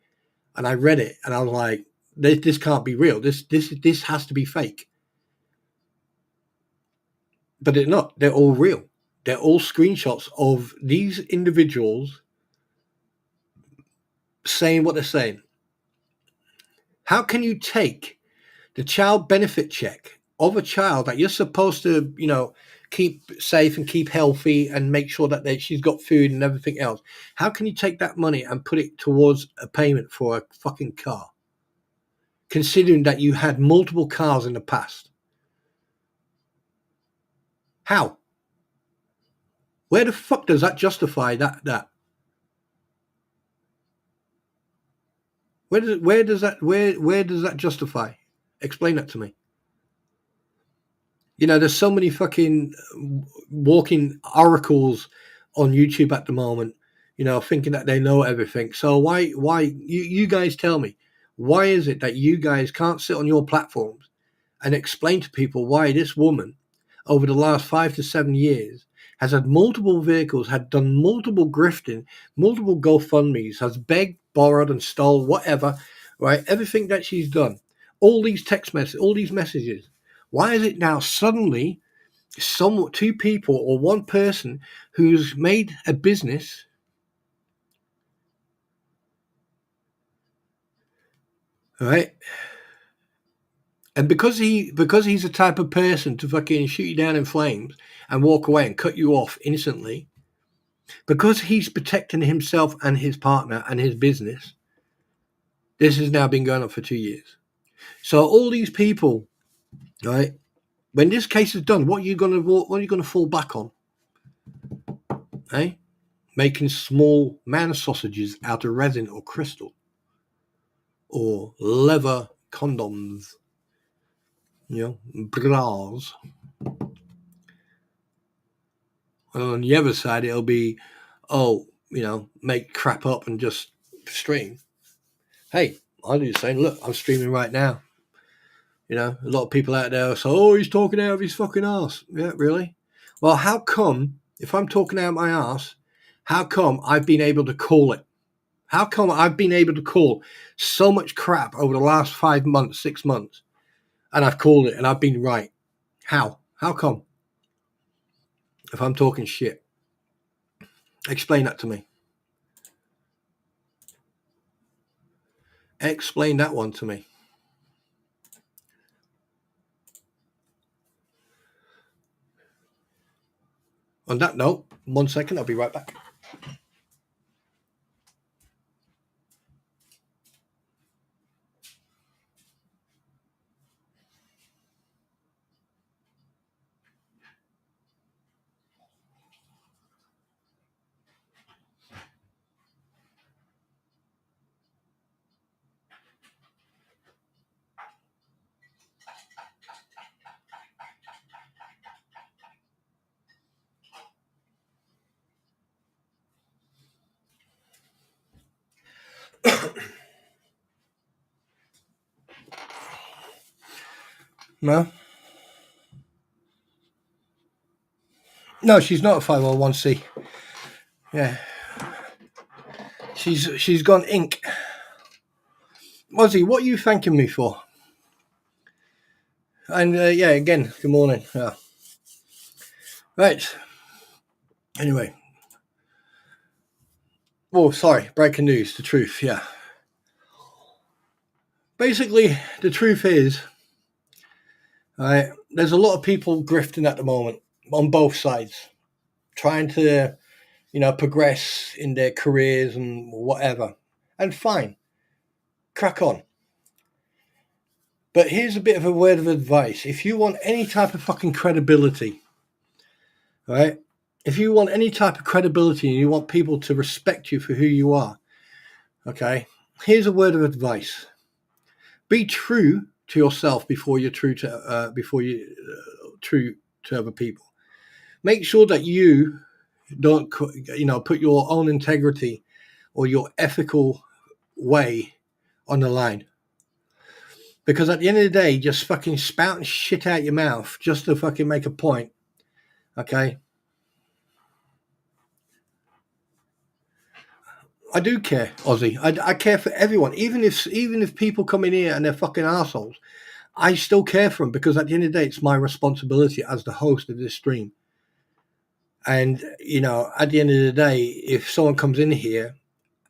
S1: and I read it and I was like, this can't be real. This has to be fake. But they're not. They're all real. They're all screenshots of these individuals saying what they're saying. How can you take the child benefit check of a child that you're supposed to, keep safe and keep healthy and make sure that she's got food and everything else? How can you take that money and put it towards a payment for a fucking car? Considering that you had multiple cars in the past. How? Where the fuck does that justify that? Where does that justify? Explain that to me. There's so many fucking walking oracles on YouTube at the moment, thinking that they know everything. So why you guys tell me, why is it that you guys can't sit on your platforms and explain to people why this woman over the last 5 to 7 years has had multiple vehicles, had done multiple grifting, multiple GoFundMes, has begged, borrowed and stole, whatever, right? Everything that she's done, all these text messages, all these messages. Why is it now suddenly two people or one person who's made a business, right? And because he's the type of person to fucking shoot you down in flames and walk away and cut you off instantly, because he's protecting himself and his partner and his business, this has now been going on for 2 years. So all these people, right? When this case is done, what are you gonna fall back on? Eh? Making small man sausages out of resin or crystal, or leather condoms, bras. And on the other side, it'll be, make crap up and just stream. Hey, I do the same. Look, I'm streaming right now. A lot of people out there say, oh, he's talking out of his fucking ass. Yeah, really? Well, how come, if I'm talking out my ass, how come I've been able to call it? How come I've been able to call so much crap over the last 5 months, 6 months, and I've called it and I've been right? How? How come? If I'm talking shit. Explain that to me. Explain that one to me. On that note, 1 second, I'll be right back. No, she's not a 501c. Yeah. She's gone ink. Ozzy, what are you thanking me for? And again, good morning. Yeah. Right. Anyway. Oh, sorry. Breaking news. The truth. Yeah. Basically, the truth is, right, there's a lot of people grifting at the moment on both sides, trying to, progress in their careers and whatever. And fine. Crack on. But here's a bit of a word of advice. If you want any type of fucking credibility, right, if you want any type of credibility and you want people to respect you for who you are, okay, here's a word of advice: be true to yourself before you're true to true to other people. Make sure that you don't, put your own integrity or your ethical way on the line. Because at the end of the day, just fucking spouting shit out your mouth just to fucking make a point, okay? I do care, Ozzy. I care for everyone. Even if people come in here and they're fucking assholes, I still care for them, because at the end of the day, it's my responsibility as the host of this stream. And, at the end of the day, if someone comes in here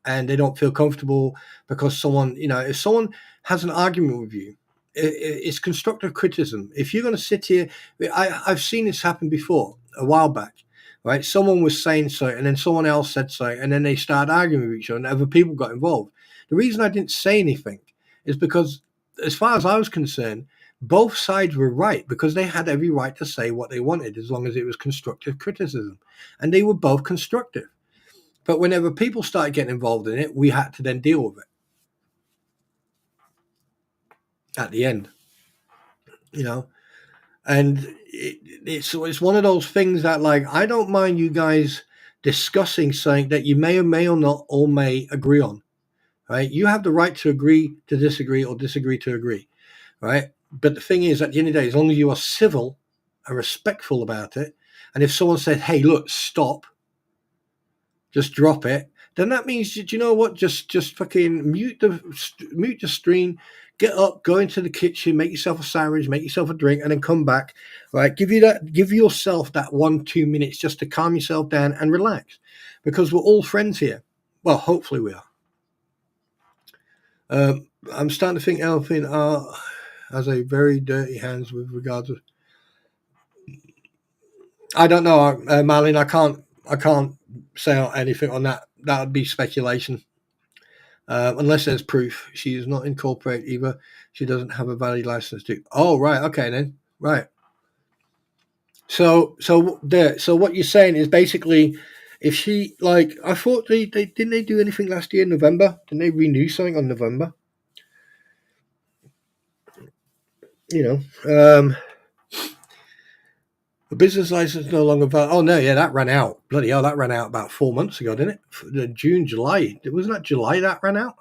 S1: and they don't feel comfortable because someone, if someone has an argument with you, it's constructive criticism. If you're going to sit here, I've seen this happen before a while back, right? Someone was saying so, and then someone else said so, and then they started arguing with each other, and other people got involved. The reason I didn't say anything is because, as far as I was concerned, both sides were right, because they had every right to say what they wanted as long as it was constructive criticism, and they were both constructive. But whenever people started getting involved in it, we had to then deal with it at the end, and it's one of those things that, like, I don't mind you guys discussing something that you may or may or not all may agree on, right? You have the right to agree to disagree, or disagree to agree, right? But the thing is, at the end of the day, as long as you are civil and respectful about it, and if someone said, hey, look, stop, just drop it, then that means, do you know what? Just fucking mute the stream, get up, go into the kitchen, make yourself a sandwich, make yourself a drink, and then come back. Right? Give yourself that 1-2 minutes just to calm yourself down and relax, because we're all friends here. Well, hopefully we are. I'm starting to think Elfin has a very dirty hands with regards to. I don't know, Marlene. I can't say anything on that. That would be speculation. Unless there's proof. She is not incorporated either. She doesn't have a valid license to. Oh, right. Okay, then. Right. So what you're saying is basically, if she, like, I thought they didn't they do anything last year in November? Didn't they renew something on November? The business license no longer valid. Oh no, yeah, that ran out. Bloody hell, that ran out about 4 months ago, didn't it? June, July. Wasn't that July that ran out?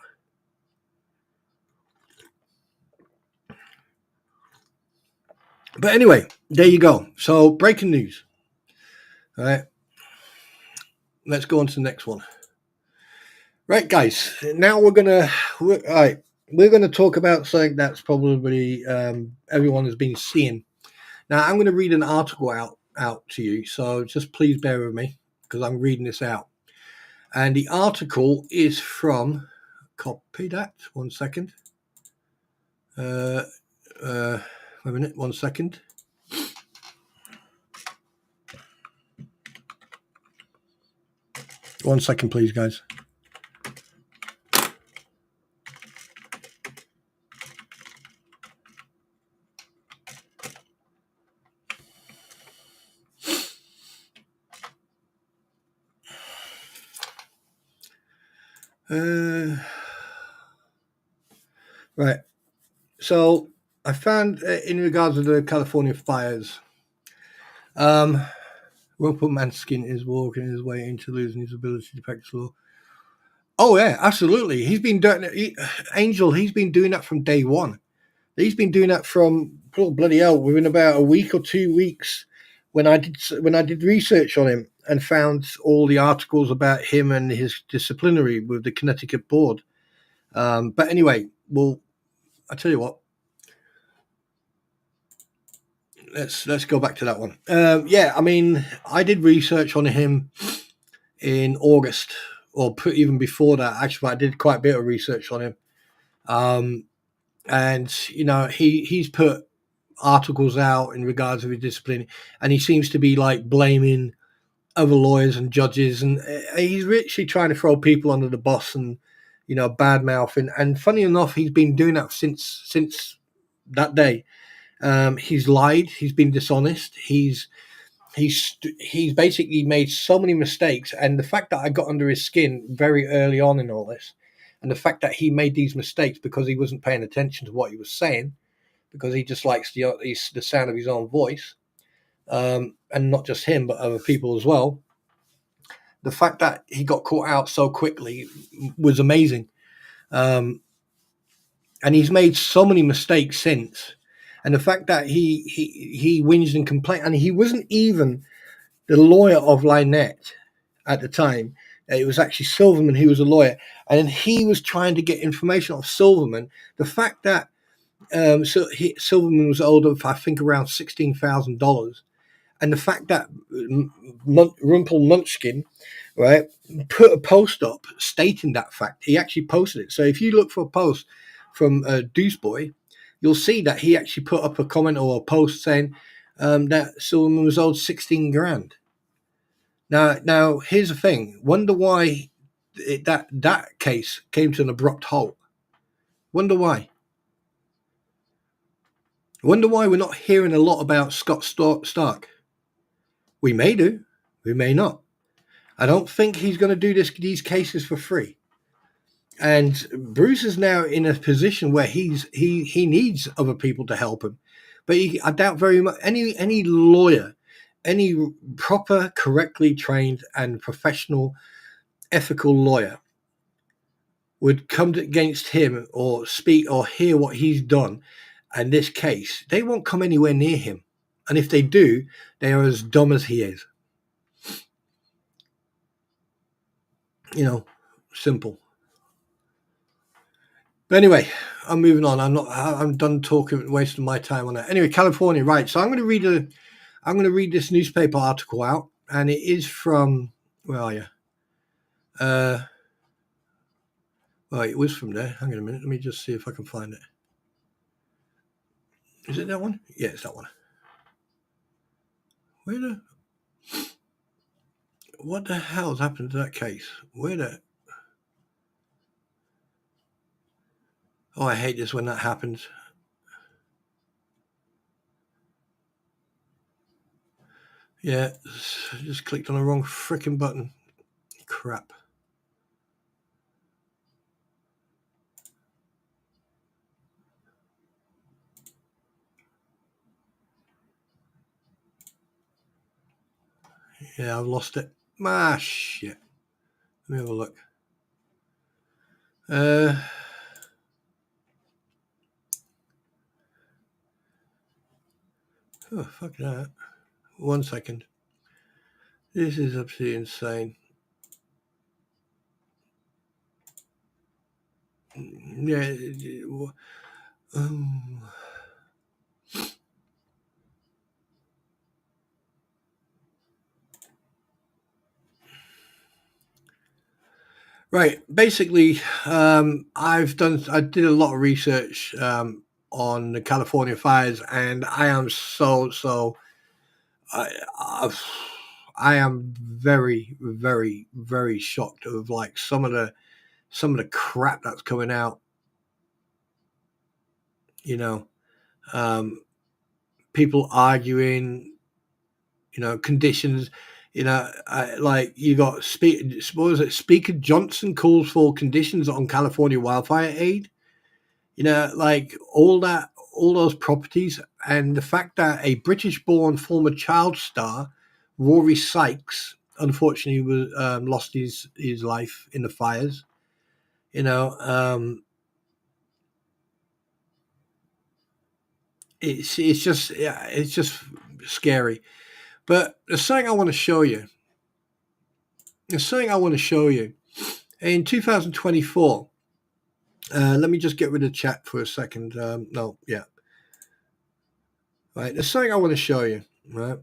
S1: But anyway, there you go. So, breaking news. All right. Let's go on to the next one. Right, guys. Now we're gonna talk about something that's probably everyone has been seeing. Now, I'm going to read an article out to you, so just please bear with me, because I'm reading this out. And the article is from. Copy that. 1 second. Wait a minute. 1 second. One second, please, guys. Right. So I found, in regards to the California fires, Rupert Manskin is walking his way into losing his ability to practice law. Oh yeah, absolutely. He's been doing it, Angel. He's been doing that from day one. He's been doing that from, oh, bloody hell, within about a week or 2 weeks. When I did research on him and found all the articles about him and his disciplinary with the Connecticut board. But anyway, well, I tell you what. Let's go back to that one. Yeah, I mean, I did research on him in August, or even before that. Actually, I did quite a bit of research on him. And he's put articles out in regards to his discipline, and he seems to be like blaming other lawyers and judges, and he's literally trying to throw people under the bus and bad mouthing. And funny enough, he's been doing that since that day. He's lied. He's been dishonest. He's he's basically made so many mistakes, and the fact that I got under his skin very early on in all this, and the fact that he made these mistakes because he wasn't paying attention to what he was saying, because he just likes the sound of his own voice, and not just him but other people as well. The fact that he got caught out so quickly was amazing, and he's made so many mistakes since. And the fact that he whinged and complained, and he wasn't even the lawyer of Lynette at the time. It was actually Silverman who was a lawyer, and he was trying to get information off Silverman. The fact that Silverman was owed, I think, around $16,000, and the fact that Rumpel Munchkin, right, put a post up stating that fact. He actually posted it. So if you look for a post from Deuceboy, you'll see that he actually put up a comment or a post saying that Silverman was owed 16 grand. Now, here's the thing. Wonder why that case came to an abrupt halt. Wonder why. Wonder why we're not hearing a lot about Scott Stark. We may do. We may not. I don't think he's going to do these cases for free. And Bruce is now in a position where he needs other people to help him. But I doubt very much any lawyer, any proper, correctly trained and professional, ethical lawyer would come against him or speak or hear what he's done in this case. They won't come anywhere near him. And if they do, they are as dumb as he is. You know, simple. But anyway, I'm moving on. I'm done talking, wasting my time on that. Anyway, California, right? So I'm going to read this newspaper article out, and it is from, where are you? Well, it was from there. Hang on a minute. Let me just see if I can find it. Is it that one? Yeah, it's that one. What the hell's happened to that case? Oh, I hate this when that happens. Yeah, just clicked on the wrong freaking button. Crap. Yeah, I've lost it. Ah, shit. Let me have a look. Oh, fuck that. 1 second. This is absolutely insane. Yeah. Right. Basically, I did a lot of research on the California fires, and I am I am very, very, very shocked of like some of the crap that's coming out. You know, people arguing, conditions. Like you got Speaker Johnson calls for conditions on California wildfire aid. Like all those properties, and the fact that a British-born former child star, Rory Sykes, unfortunately was lost his life in the fires. It's just scary. But there's something I want to show you. In 2024. Let me just get rid of chat for a second. No, yeah. Right, there's something I want to show you. Right,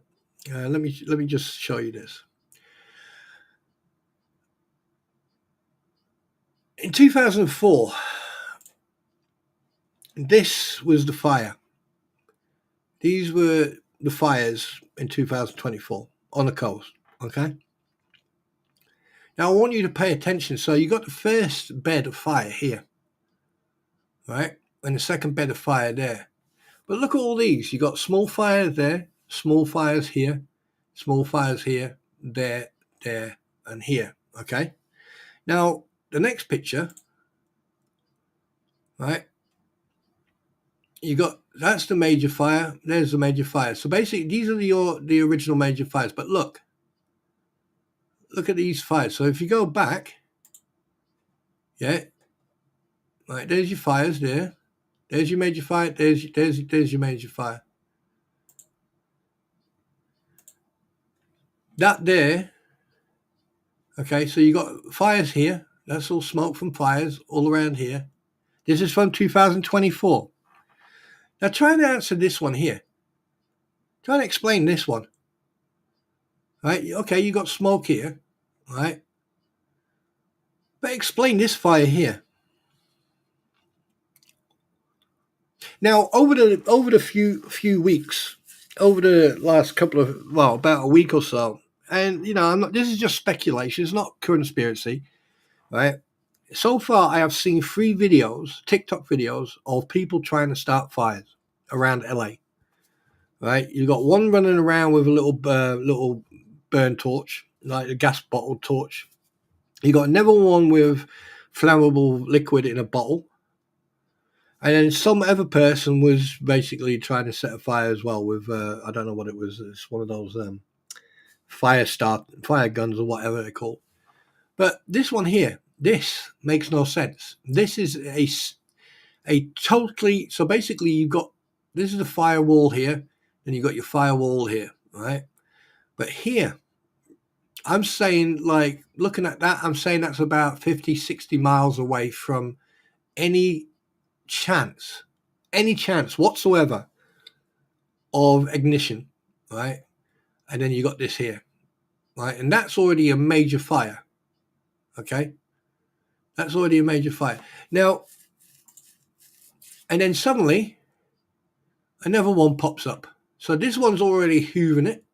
S1: let me just show you this. In 2004, this was the fire. These were the fires in 2024 on the coast. Okay. Now I want you to pay attention. So you got the first bed of fire here, right, and the second bed of fire there. But look at all these. You got small fires there, small fires here, small fires here, there, and here. Okay. Now the next picture, right? You got, that's the major fire. There's the major fire. So basically, these are the original major fires. But look at these fires. So if you go back, yeah, right. There's your fires there. There's your major fire. There's your major fire. That there. Okay, so you got fires here. That's all smoke from fires all around here. This is from 2024. Now try and answer this one here. Try and explain this one. Right? Okay, you got smoke here, right? But explain this fire here. Now, over the few weeks, over the last couple of, well, about a week or so, and I'm not. This is just speculation. It's not conspiracy, right? So far, I have seen 3 videos, TikTok videos, of people trying to start fires around LA. Right? You got one running around with a little burn torch, like a gas bottle torch. You got another one with flammable liquid in a bottle. And then some other person was basically trying to set a fire as well with, I don't know what it was. It's one of those fire guns or whatever they're called. But this one here, this makes no sense. This is a totally, so basically you've got, this is the firewall here, and you've got your firewall here, right? But here, I'm saying, like, looking at that, I'm saying that's about 50, 60 miles away from any chance whatsoever of ignition, right? And then you got this here, right? And that's already a major fire, okay? That's already a major fire. Now, and then suddenly, another one pops up. So this one's already hoovering it.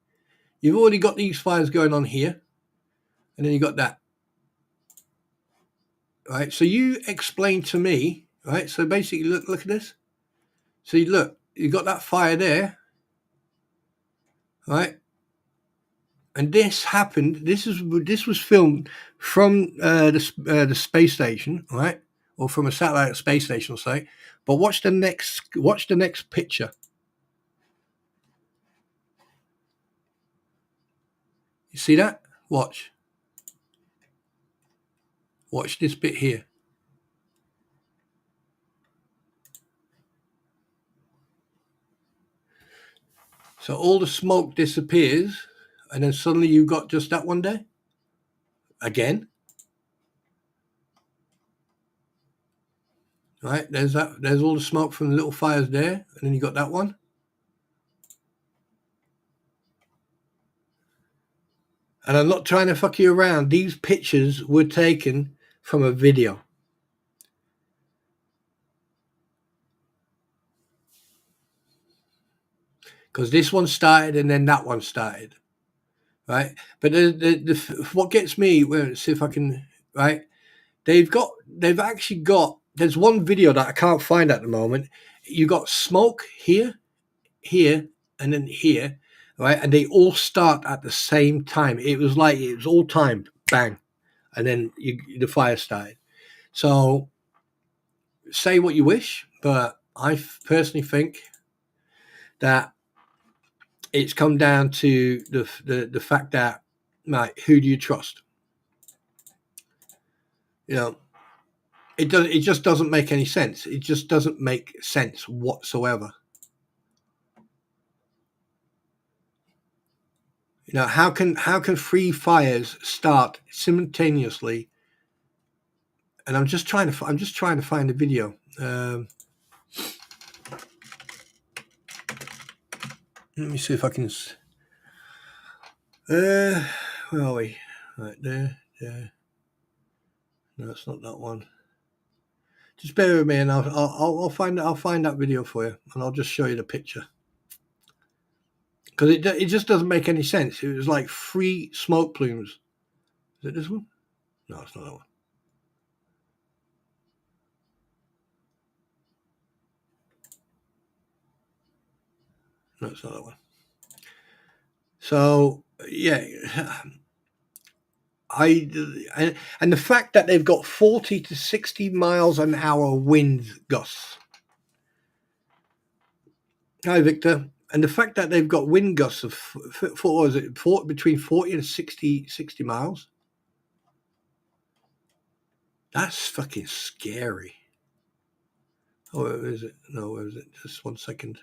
S1: You've already got these fires going on here, and then you got that, right? So you explain to me, right? So basically, look at this. So you got that fire there, right? And this happened. This was filmed from the space station, right, or from a satellite space station, I'll say. But watch the next picture. You see that? Watch this bit here. So all the smoke disappears, and then suddenly you've got just that one there again. Right, there's all the smoke from the little fires there, and then you got that one. And I'm not trying to fuck you around. These pictures were taken from a video. Because this one started and then that one started. Right? But what gets me, let's see if I can, right? They've actually got, there's one video that I can't find at the moment. You got smoke here, and then here, right? And they all start at the same time. It was all timed, bang, and then the fire started. So say what you wish, but I personally think that it's come down to the fact that, right, who do you trust? It just doesn't make any sense. It just doesn't make sense whatsoever. How can 3 fires start simultaneously? And I'm just trying to find the video. Let me see if I can. Where are we? Right there. No, it's not that one. Just bear with me, and I'll find that video for you, and I'll just show you the picture. Because it just doesn't make any sense. It was like 3 smoke plumes. Is it this one? No, it's not that one. No, it's not that one. So yeah, and the fact that they've got 40 to 60 miles an hour wind gusts. Hi, Victor. And the fact that they've got wind gusts of between 40 and 60 miles. That's fucking scary. Oh, where is it? No, where is it? Just 1 second.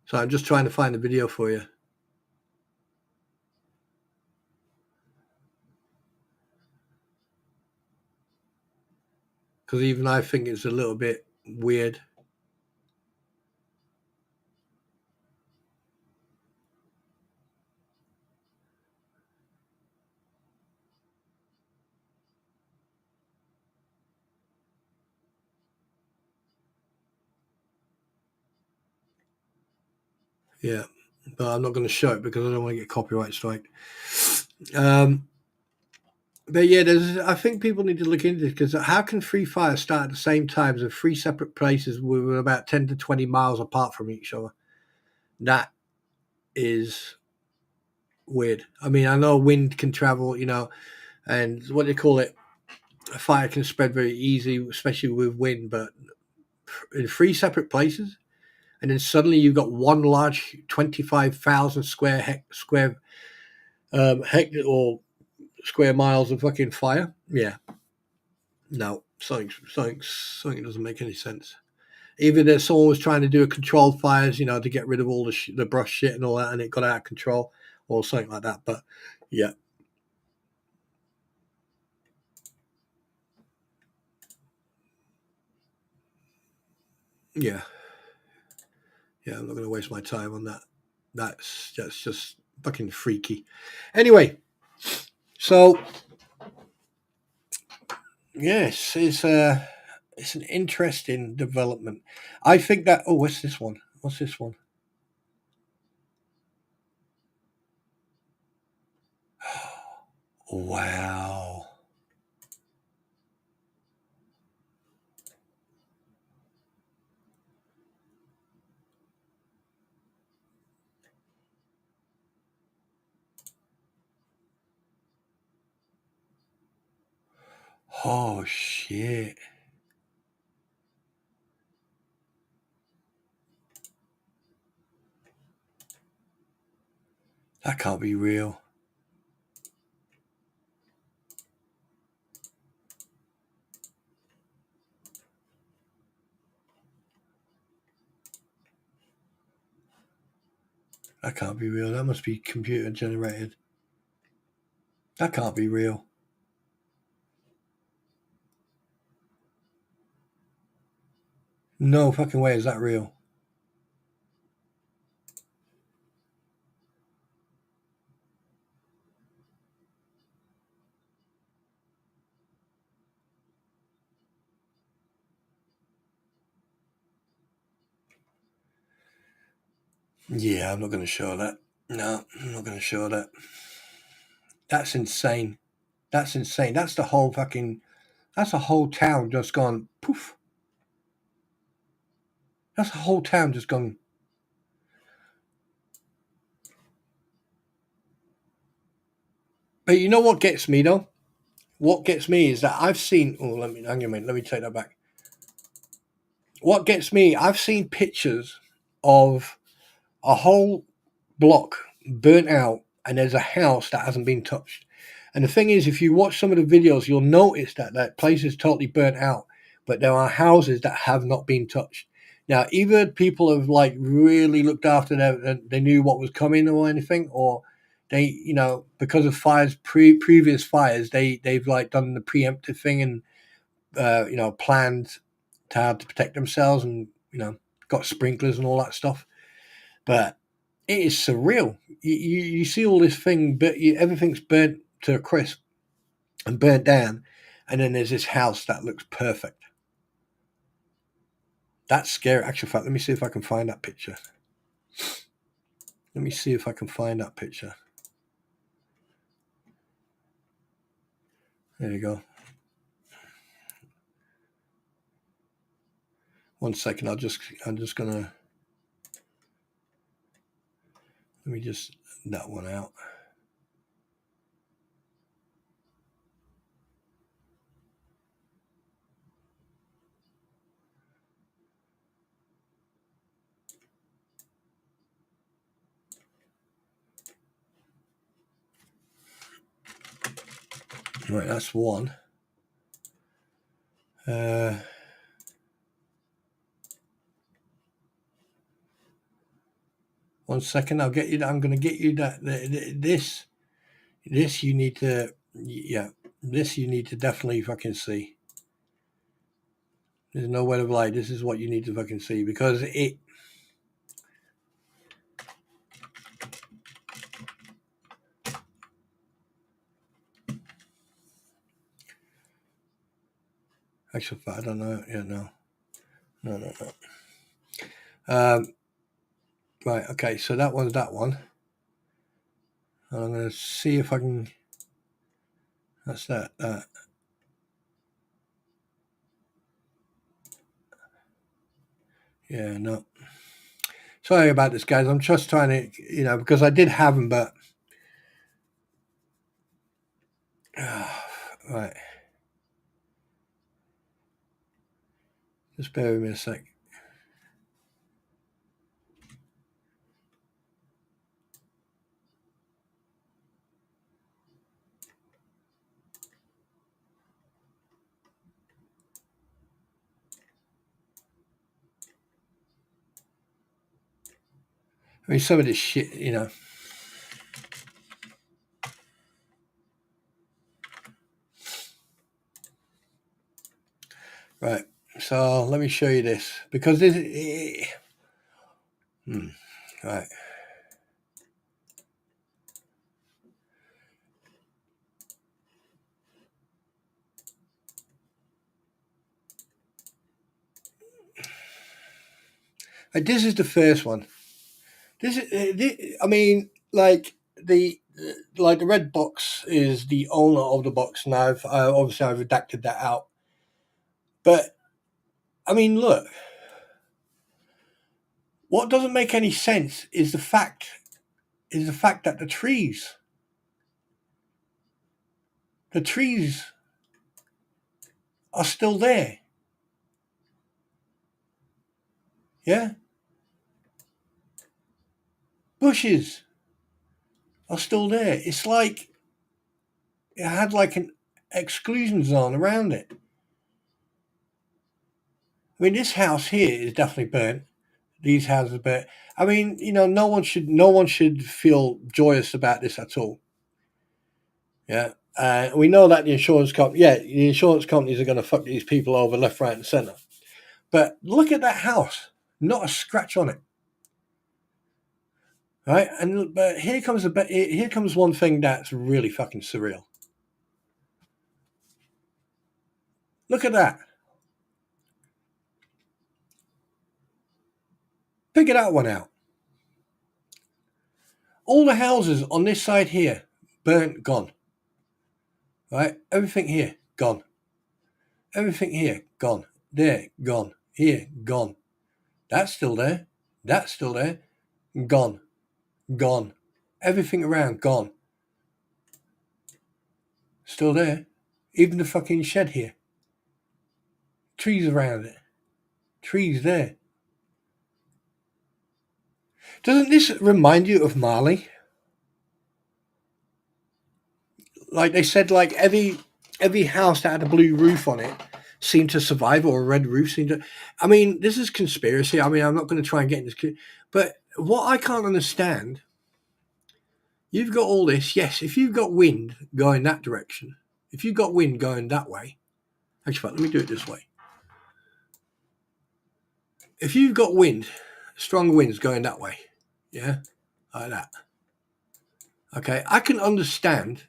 S1: So I'm just trying to find the video for you. Because even I think it's a little bit weird. Yeah, but I'm not going to show it because I don't want to get copyright strike. But yeah, I think people need to look into this because how can three fires start at the same time as three separate places with about 10 to 20 miles apart from each other? That is weird. I mean, I know wind can travel, and what do you call it? A fire can spread very easy, especially with wind, but in three separate places, and then suddenly you've got one large 25,000 square hectare or square miles of fucking fire. Yeah, no, something doesn't make any sense. Either there's someone was trying to do a controlled fires, to get rid of all the brush shit and all that, and it got out of control, or something like that. But yeah, yeah, yeah. I'm not going to waste my time on that. That's just fucking freaky. Anyway, so yes, it's an interesting development. I think that. Oh, what's this one? What's this one? Wow. Oh shit. That can't be real. That can't be real. That must be computer generated. That can't be real. No fucking way is that real. Yeah, I'm not going to show that. No, I'm not going to show that. That's insane. That's insane. That's the whole fucking. That's a whole town just gone poof. That's a whole town just gone. But you know what gets me though? What gets me is that I've seen. Oh, hang on a minute. Let me take that back. What gets me? I've seen pictures of a whole block burnt out, and there's a house that hasn't been touched. And the thing is, if you watch some of the videos, you'll notice that that place is totally burnt out, but there are houses that have not been touched. Now, either people have like really looked after them, they knew what was coming or anything, or they, because of fires, previous fires, they've like done the preemptive thing and planned to how to protect themselves and got sprinklers and all that stuff. But it is surreal. You see all this thing, but everything's burnt to a crisp and burnt down, and then there's this house that looks perfect. That's scary. Actual fact, let me see if I can find that picture. Let me see if I can find that picture. There you go. 1 second. I'm just gonna. Let me just that one out. Right, that's one. 1 second, I'll get you that. I'm going to get you that. This you need to, yeah, this you need to definitely fucking see. There's no way of lie. This is what you need to fucking see, because it. Actually, I don't know. Yeah, no. Right, okay, so that one's that one. And I'm going to see if I can. That's that. Yeah, no. Sorry about this, guys. I'm just trying to, because I did have them, but. Right. Just bear with me a sec. I mean, some of this shit. Right. So let me show you this, because this. Right. This is the first one. This is. I mean, like the red box is the owner of the box, and obviously I've redacted that out. But I mean, look. What doesn't make any sense is the fact that the trees are still there. Yeah? Bushes are still there. It's like it had like an exclusion zone around it. I mean, this house here is definitely burnt. These houses are burnt. I mean, no one should feel joyous about this at all. Yeah. We know that the insurance companies are going to fuck these people over left, right, and center. But look at that house. Not a scratch on it. Right, but here comes one thing that's really fucking surreal. Look at that. Figure that one out. All the houses on this side here, burnt, gone. Right, everything here, gone. Everything here, gone. There, gone. Here, gone. That's still there. That's still there. Gone. Gone. Everything around, gone. Still there. Even the fucking shed here. Trees around it. Trees there. Doesn't this remind you of Marley? Like they said, like every house that had a blue roof on it seemed to survive, or a red roof seemed to. I mean, this is conspiracy. I mean, I'm not going to try and get into this, but what I can't understand, you've got all this. Yes, if you've got wind going that direction, if you've got wind going that way, actually, let me do it this way. If you've got wind, strong winds going that way, yeah, like that. Okay, I can understand,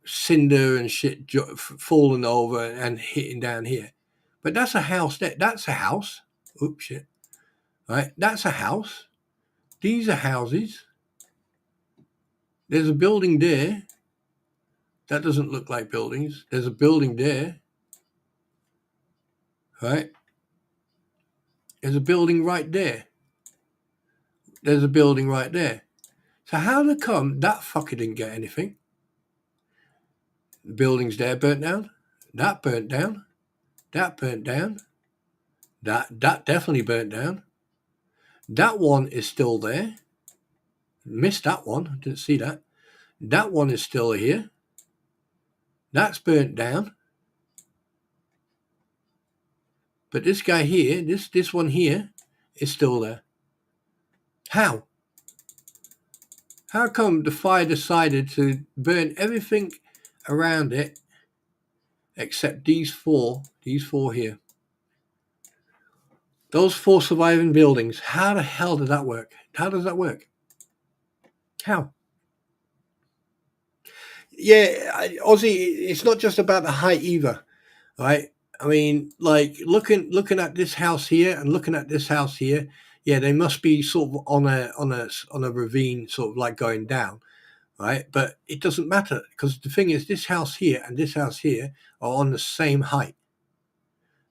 S1: cinder and shit falling over and hitting down here. But that's a house. That's a house. Oops, shit. Right? That's a house. These are houses. There's a building there. That doesn't look like buildings. There's a building there. Right? There's a building right there. there's a building right there. So how the come that fucker didn't get anything? The building's there burnt down. That burnt down. That burnt down. That definitely burnt down. That one is still there. Missed that one. Didn't see that. That one is still here. That's burnt down. But this guy here, this one here, is still there. How? How come the fire decided to burn everything around it except these four here? Those 4 surviving buildings. How the hell did that work? How does that work? How? Yeah, Ozzy, it's not just about the height either, right? I mean, like looking at this house here and looking at this house here, yeah, they must be sort of on a ravine, sort of like going down, right? But it doesn't matter because the thing is, this house here and this house here are on the same height,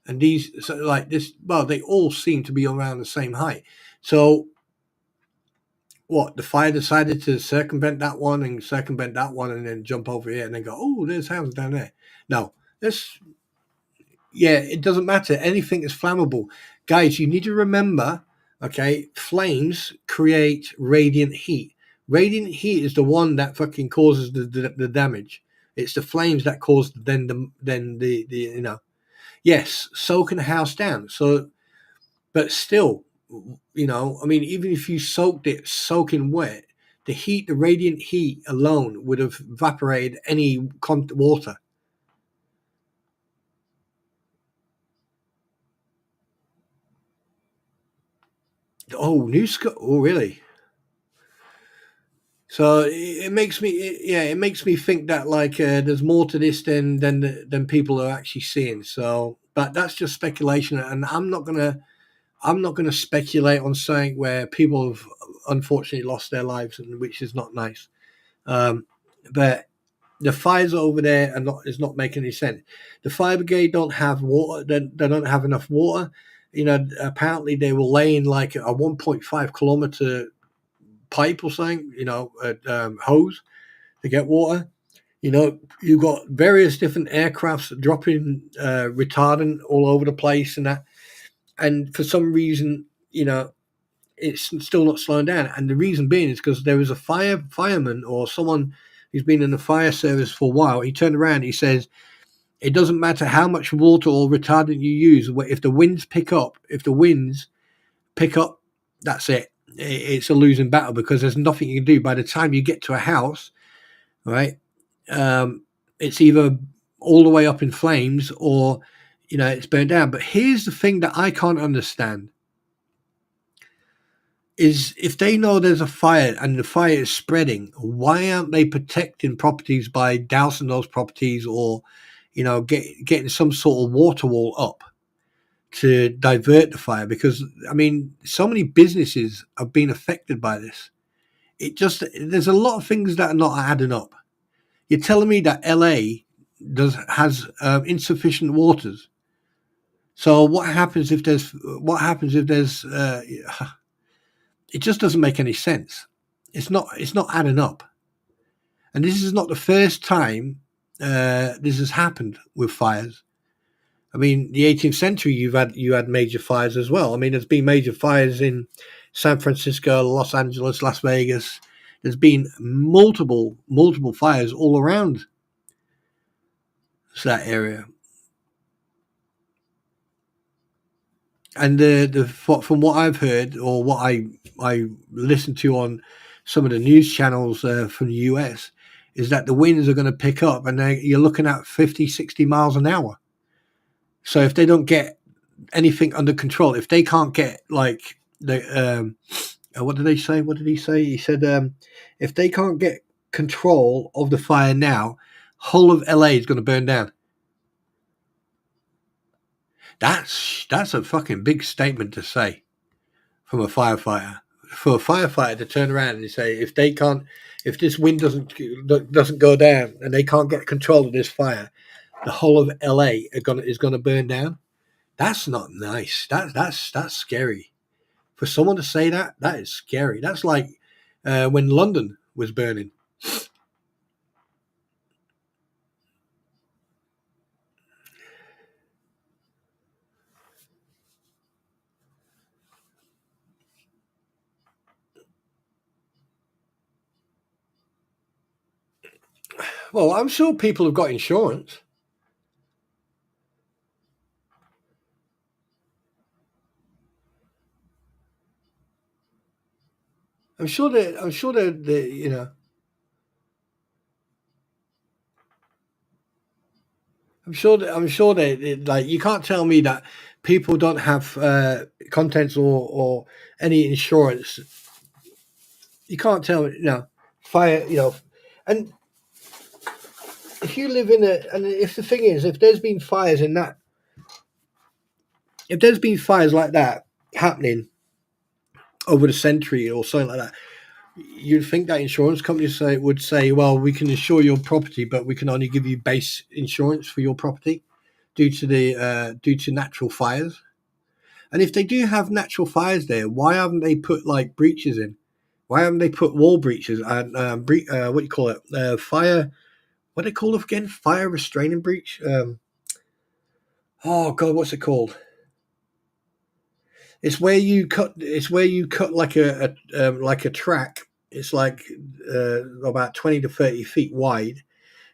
S1: and these, so like this, well, they all seem to be around the same height. So what? The fire decided to circumvent that one and circumvent that one, and then jump over here and then go, oh, there's houses down there. No, this. Yeah, it doesn't matter. Anything is flammable. Guys, you need to remember, okay, flames create radiant heat. Radiant heat is the one that fucking causes the damage. It's the flames that cause the yes, so can a house down. So, but still, I mean, even if you soaked it soaking wet, the heat, the radiant heat alone would have evaporated any water. Oh, New Scott. Oh, really? So it makes me, it makes me think that like there's more to this than people are actually seeing. So, but that's just speculation, and I'm not gonna speculate on something where people have unfortunately lost their lives, and which is not nice. But the fires over there are not is not making any sense. The fire brigade don't have water. They don't have enough water. Apparently they were laying like a 1.5 kilometer pipe or something, hose to get water. You've got various different aircrafts dropping retardant all over the place and that. And for some reason, it's still not slowing down. And the reason being is because there was a fireman or someone who's been in the fire service for a while. He turned around, he says, it doesn't matter how much water or retardant you use. If the winds pick up, that's it. It's a losing battle because there's nothing you can do. By the time you get to a house, right, it's either all the way up in flames or, it's burned down. But here's the thing that I can't understand is if they know there's a fire and the fire is spreading, why aren't they protecting properties by dousing those properties or, getting some sort of water wall up to divert the fire? Because I mean, so many businesses have been affected by this. There's a lot of things that are not adding up. You're telling me that LA has insufficient waters. So what happens if there's? It just doesn't make any sense. It's not adding up. And this is not the first time this has happened with fires. I mean, the 18th century, you had major fires as well. I mean, there's been major fires in San Francisco, Los Angeles, Las Vegas. There's been multiple fires all around that area. And from what I've heard or what I listened to on some of the news channels from the US, is that the winds are going to pick up and you're looking at 50, 60 miles an hour. So if they don't get anything under control, if they can't get like the what did they say? What did he say? He said if they can't get control of the fire now, whole of LA is going to burn down. That's a fucking big statement to say from a firefighter. For a firefighter to turn around and say, if this wind doesn't go down and they can't get control of this fire, the whole of LA is going to burn down. That's not nice. That's scary. For someone to say that, that is scary. That's like when London was burning. Well, I'm sure people have got insurance. I'm sure that you know. I'm sure that like you can't tell me that people don't have contents or any insurance. You can't tell me, fire, and if you live in and if the thing is, if there's been fires in that, if there's been fires like that happening over the century or something like that, you'd think that insurance companies would say, well, we can insure your property, but we can only give you base insurance for your property due to natural fires. And if they do have natural fires there, why haven't they put like breaches in? Why haven't they put wall breaches and what do you call it? Fire. What do they call it again? Fire restraining breach. Oh God, what's it called? It's where you cut. It's where you cut like a track. It's like about 20 to 30 feet wide.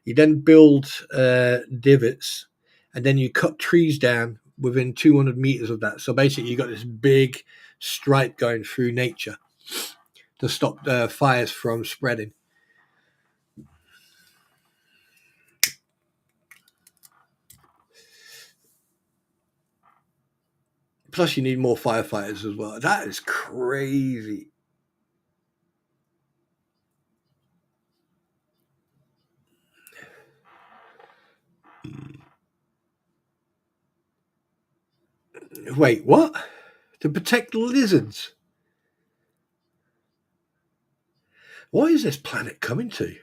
S1: You then build divots, and then you cut trees down within 200 meters of that. So basically, you got this big stripe going through nature to stop fires from spreading. Plus, you need more firefighters as well. That is crazy. Wait, what? To protect lizards? What is this planet coming to?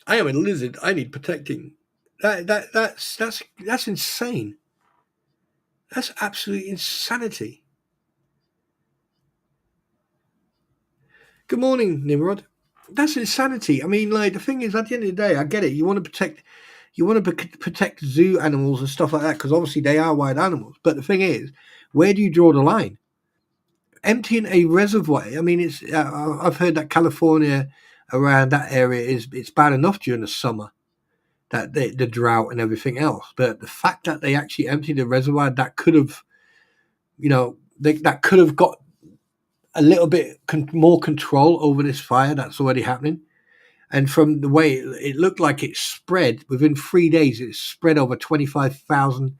S1: I am a lizard. I need protecting. That's insane. That's absolute insanity. Good morning, Nimrod. That's insanity. I mean, like the thing is, at the end of the day, I get it. You want to protect zoo animals and stuff like that because obviously they are wild animals. But the thing is, where do you draw the line? Emptying a reservoir. I mean, it's. I've heard that California, around that area, it's bad enough during the summer, that the drought and everything else. But the fact that they actually emptied the reservoir, that could have, that could have got a little bit more control over this fire that's already happening. And from the way it looked like it spread within 3 days, it spread over 25,000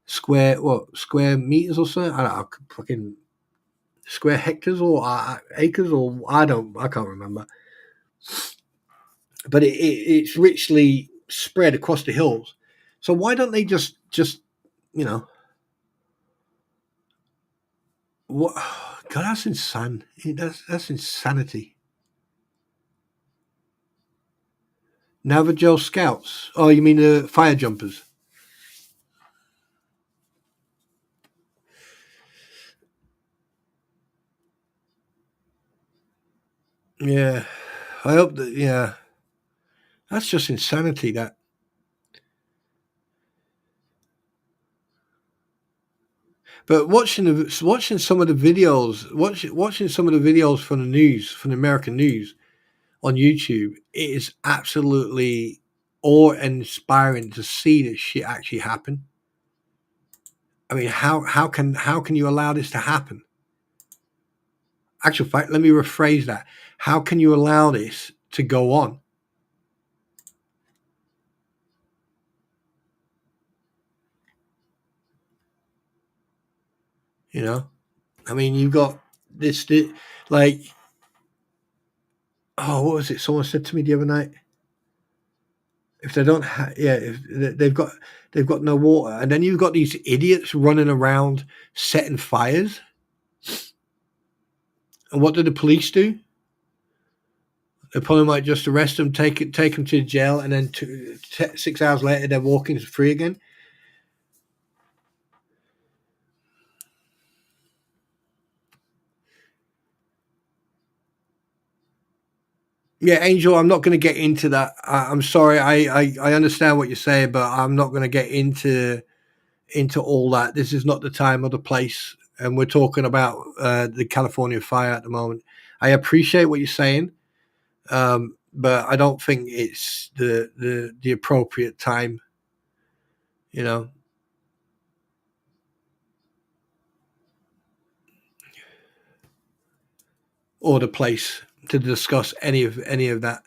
S1: square meters or so. I don't know, fucking square hectares or acres or I can't remember. But it's richly spread across the hills. So why don't they just what? God, that's insane. That's insanity. Navajo Scouts. Oh, you mean the fire jumpers? Yeah. I hope that. Yeah. That's just insanity. That. But watching some of the videos, watching some of the videos from the news, from the American news on YouTube, it is absolutely awe-inspiring to see this shit actually happen. I mean, how can you allow this to happen? Actual fact, let me rephrase that. How can you allow this to go on? I mean, you've got this like, oh, what was it? Someone said to me the other night, if they don't if they've got no water, and then you've got these idiots running around setting fires. And what do the police do? They probably might just arrest them, take them to jail, and then 6 hours later they're walking free again. Yeah, Angel, I'm not going to get into that. I'm sorry. I understand what you're saying, but I'm not going to get into all that. This is not the time or the place, and we're talking about the California fire at the moment. I appreciate what you're saying, but I don't think it's the appropriate time. You know, or the place to discuss any of that.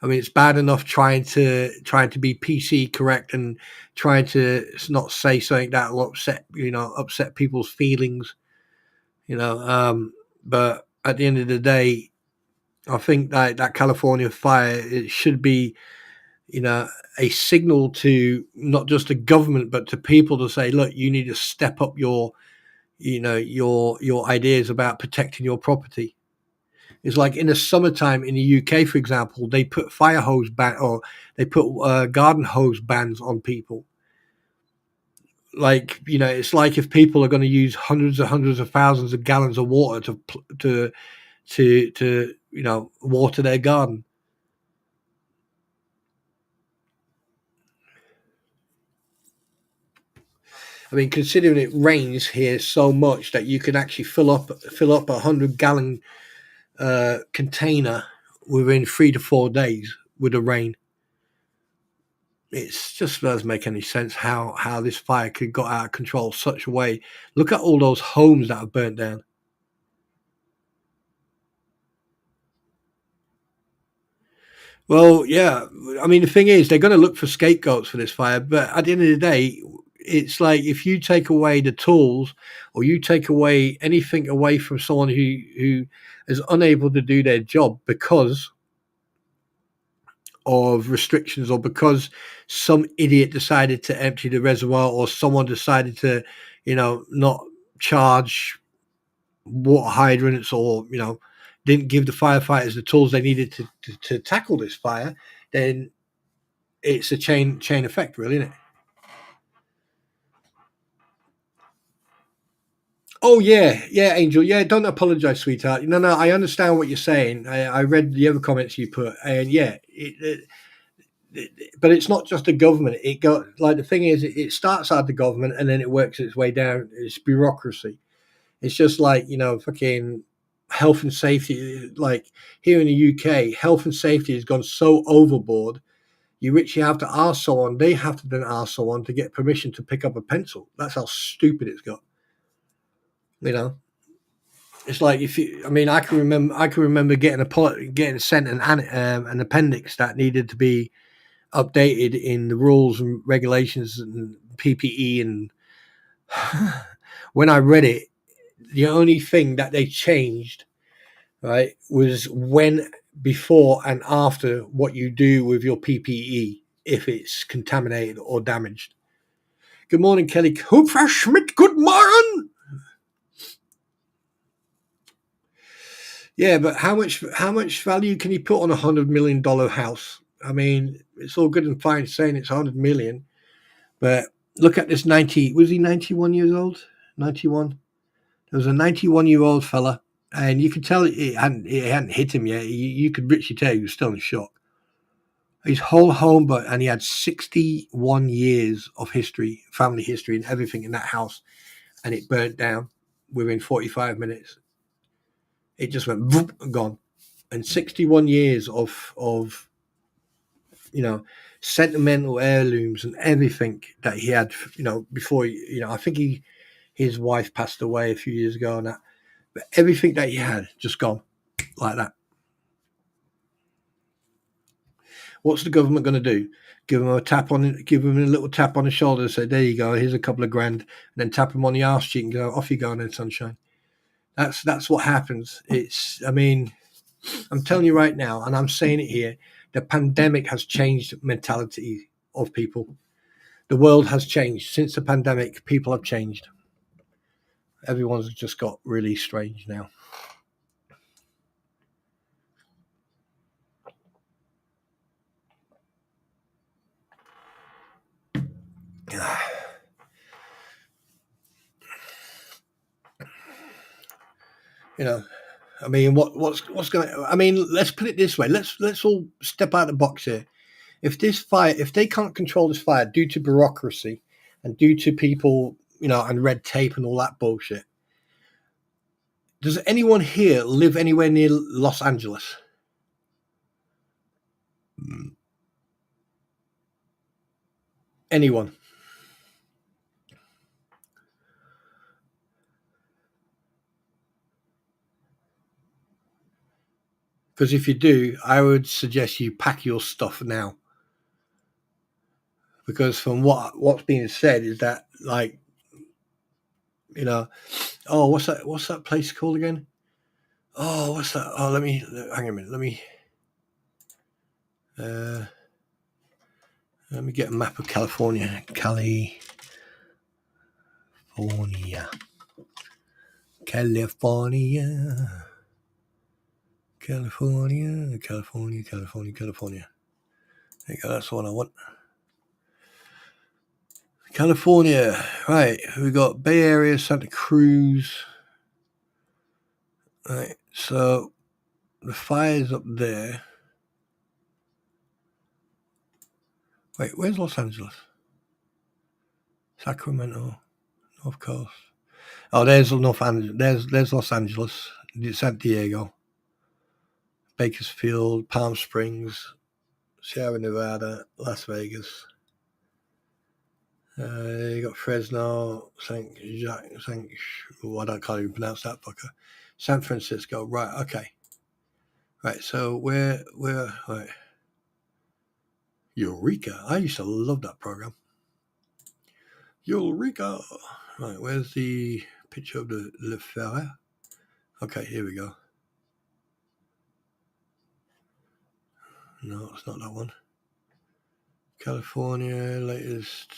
S1: I mean, it's bad enough trying to be PC correct and trying to not say something that will upset people's feelings. You know, but at the end of the day, I think that California fire, it should be, you know, a signal to not just the government but to people to say, look, you need to step up your ideas about protecting your property. It's like in the summertime in the UK, for example, they put fire hose ban or they put garden hose bans on people. Like, it's like if people are going to use hundreds of thousands of gallons of water to water their garden. I mean, considering it rains here so much that you can actually fill up 100-gallon container within 3 to 4 days with the rain. It just doesn't make any sense how this fire could got out of control such a way. Look at all those homes that have burnt down. Well, yeah. I mean, the thing is, they're going to look for scapegoats for this fire, but at the end of the day, it's like if you take away the tools or you take away anything away from someone who is unable to do their job because of restrictions or because some idiot decided to empty the reservoir or someone decided to, not charge water hydrants or, didn't give the firefighters the tools they needed to tackle this fire, then it's a chain effect, really, isn't it? Oh yeah, Angel. Yeah, don't apologize, sweetheart. No, I understand what you're saying. I read the other comments you put, and yeah, but it's not just the government. It got like the thing is, it starts at the government and then it works its way down. It's bureaucracy. It's just like fucking health and safety. Like here in the UK, health and safety has gone so overboard. You literally have to ask someone. They have to then ask someone to get permission to pick up a pencil. That's how stupid it's got. You know, it's like if you. I mean, I can remember getting sent an appendix that needed to be updated in the rules and regulations and PPE. And when I read it, the only thing that they changed, right, was when, before, and after what you do with your PPE if it's contaminated or damaged. Good morning, Kelly Cooper Schmidt. Good morning. Yeah, but how much value can you put on $100 million house? I mean, it's all good and fine saying it's 100 million, but look at this 90. Was he 91 years old? 91. There was a 91-year-old fella, and you could tell it hadn't hit him yet. You could literally tell he was still in shock. His whole home, and he had 61 years of history, family history, and everything in that house, and it burnt down within 45 minutes. It just went boom, gone. And 61 years of you know sentimental heirlooms and everything that he had, before, I think his wife passed away a few years ago, and that, but everything that he had just gone like that. What's the government going to do? Give him a little tap on the shoulder and say, there you go, here's a couple of grand, and then tap him on the arse cheek and go, off you go then, sunshine. That's what happens. I mean, I'm telling you right now, and I'm saying it here, the pandemic has changed mentality of people. The world has changed. Since the pandemic, people have changed. Everyone's just got really strange now. you know, I mean, what's going to? I mean, let's put it this way. Let's all step out of the box here. If they can't control this fire due to bureaucracy and due to people, and red tape and all that bullshit, does anyone here live anywhere near Los Angeles? Anyone? Because if you do, I would suggest you pack your stuff now. Because from what's being said is that, like, oh, what's that place called again? Oh, what's that? Oh, hang on a minute. Let me get a map of California. California. There you go, that's the one I want. California. Right, we got Bay Area, Santa Cruz. Right, so the fire's up there. Wait, where's Los Angeles? Sacramento, North Coast. Oh, there's North Angeles. There's Los Angeles, San Diego, Bakersfield, Palm Springs, Sierra Nevada, Las Vegas. You got Fresno, I can't even pronounce that fucker. San Francisco. Right, okay. Right, so where right. Eureka. I used to love that program. Eureka. Right, where's the picture of the fire? Okay, here we go. No, it's not that one. California, latest.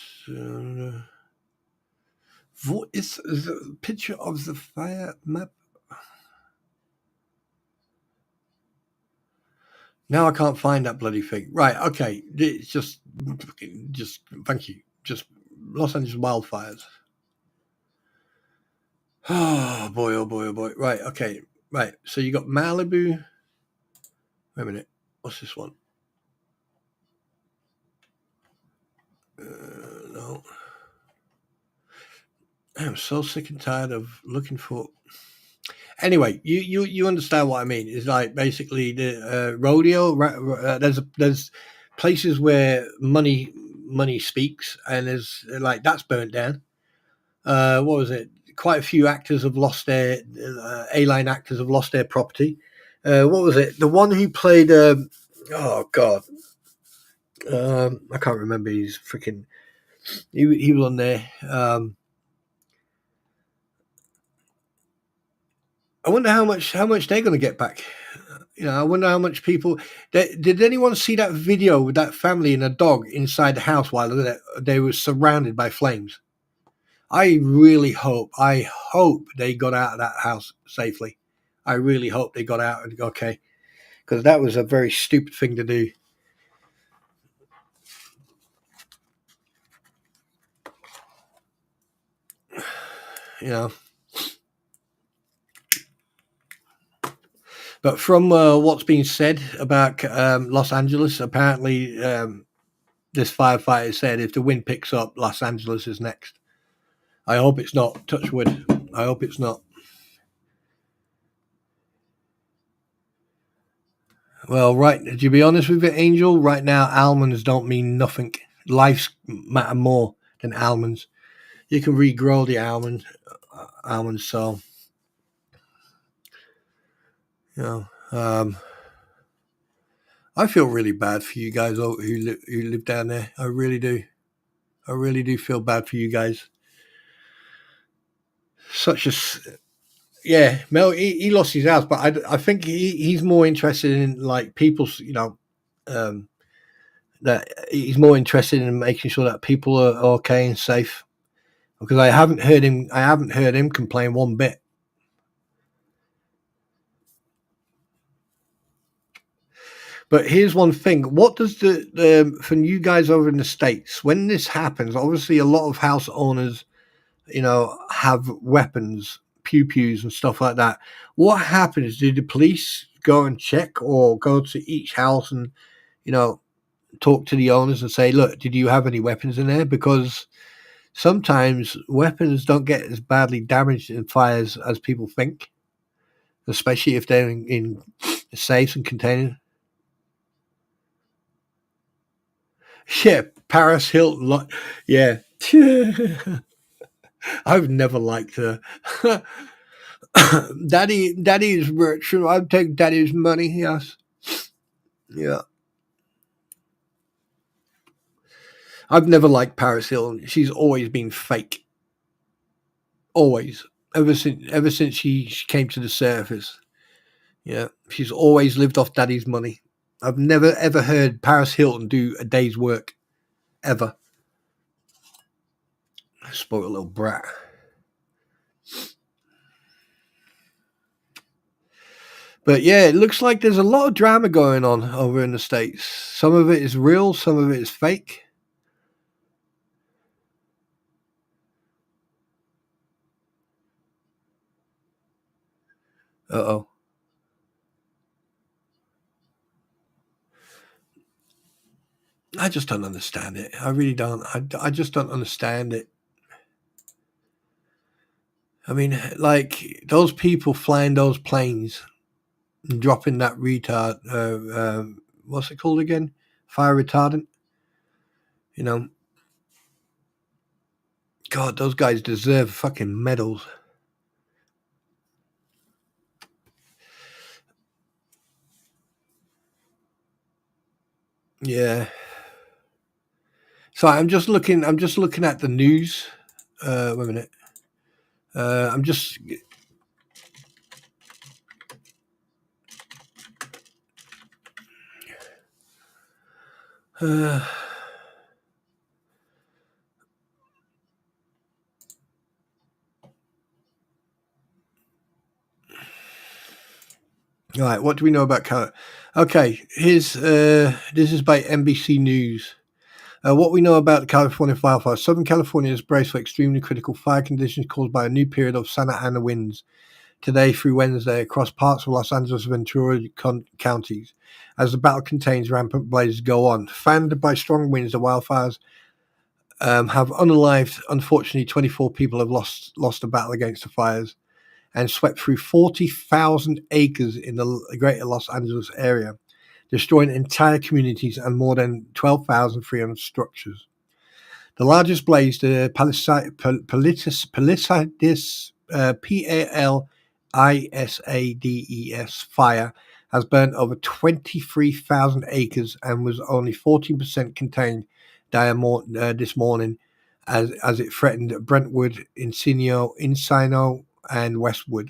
S1: What is the picture of the fire map? Now I can't find that bloody thing. Right, okay. It's just thank you. Just Los Angeles wildfires. Oh boy, oh boy, oh boy. Right, okay. Right. So you got Malibu. Wait a minute. What's this one? No. I'm so sick and tired of looking for. Anyway, you understand what I mean. It's like basically the rodeo. There's places where money speaks, and there's like that's burnt down. What was it? Quite a few actors have lost their A-line actors have lost their property. What was it? The one who played? Oh God, I can't remember. He's freaking. He was on there. I wonder how much they're going to get back. I wonder how much people. Did anyone see that video with that family and a dog inside the house while they were surrounded by flames? I really hope they got out of that house safely. I really hope they got out and okay, because that was a very stupid thing to do. But from what's been said about Los Angeles, apparently this firefighter said if the wind picks up, Los Angeles is next. I hope it's not. Touch wood. I hope it's not. Well, right, to be honest with you, Angel, right now almonds don't mean nothing. Lives matter more than almonds. You can regrow the almonds, so I feel really bad for you guys who live down there. I really do. I really do feel bad for you guys. Mel, he lost his house, but I think he's more interested in like people's, that he's more interested in making sure that people are okay and safe. Because I haven't heard him complain one bit. But here's one thing: what does from you guys over in the States, when this happens? Obviously, a lot of house owners, have weapons, pew-pews and stuff like that. What happens? Did the police go and check or go to each house and, talk to the owners and say, look, did you have any weapons in there? Because sometimes weapons don't get as badly damaged in fires as people think, especially if they're in safes and containers. Yeah, Paris Hilton. Yeah. I've never liked her. Daddy's rich, and I'd take daddy's money, yes. Yeah. I've never liked Paris Hilton. She's always been fake. Always. Ever since she came to the surface. Yeah. She's always lived off daddy's money. I've never ever heard Paris Hilton do a day's work. Ever. Spoiled little brat. But yeah, it looks like there's a lot of drama going on over in the States. Some of it is real, some of it is fake. Uh-oh. I just don't understand it. I really don't. I just don't understand it. I mean, like, those people flying those planes and dropping that retard, what's it called again? Fire retardant. God, those guys deserve fucking medals. Yeah. So I'm just looking at the news. Wait a minute. I'm just. All right, what do we know about Canada? Okay, this is by NBC News. What we know about the California wildfire. Southern California is braced for extremely critical fire conditions caused by a new period of Santa Ana winds today through Wednesday across parts of Los Angeles and Ventura counties. As the battle contains rampant blazes go on. Fanned by strong winds, the wildfires have unalived. Unfortunately, 24 people have lost the battle against the fires and swept through 40,000 acres in the greater Los Angeles area, destroying entire communities and more than 12,300 structures. The largest blaze, the Palisades fire, has burned over 23,000 acres and was only 14% contained this morning as it threatened Brentwood, Encino, and Westwood.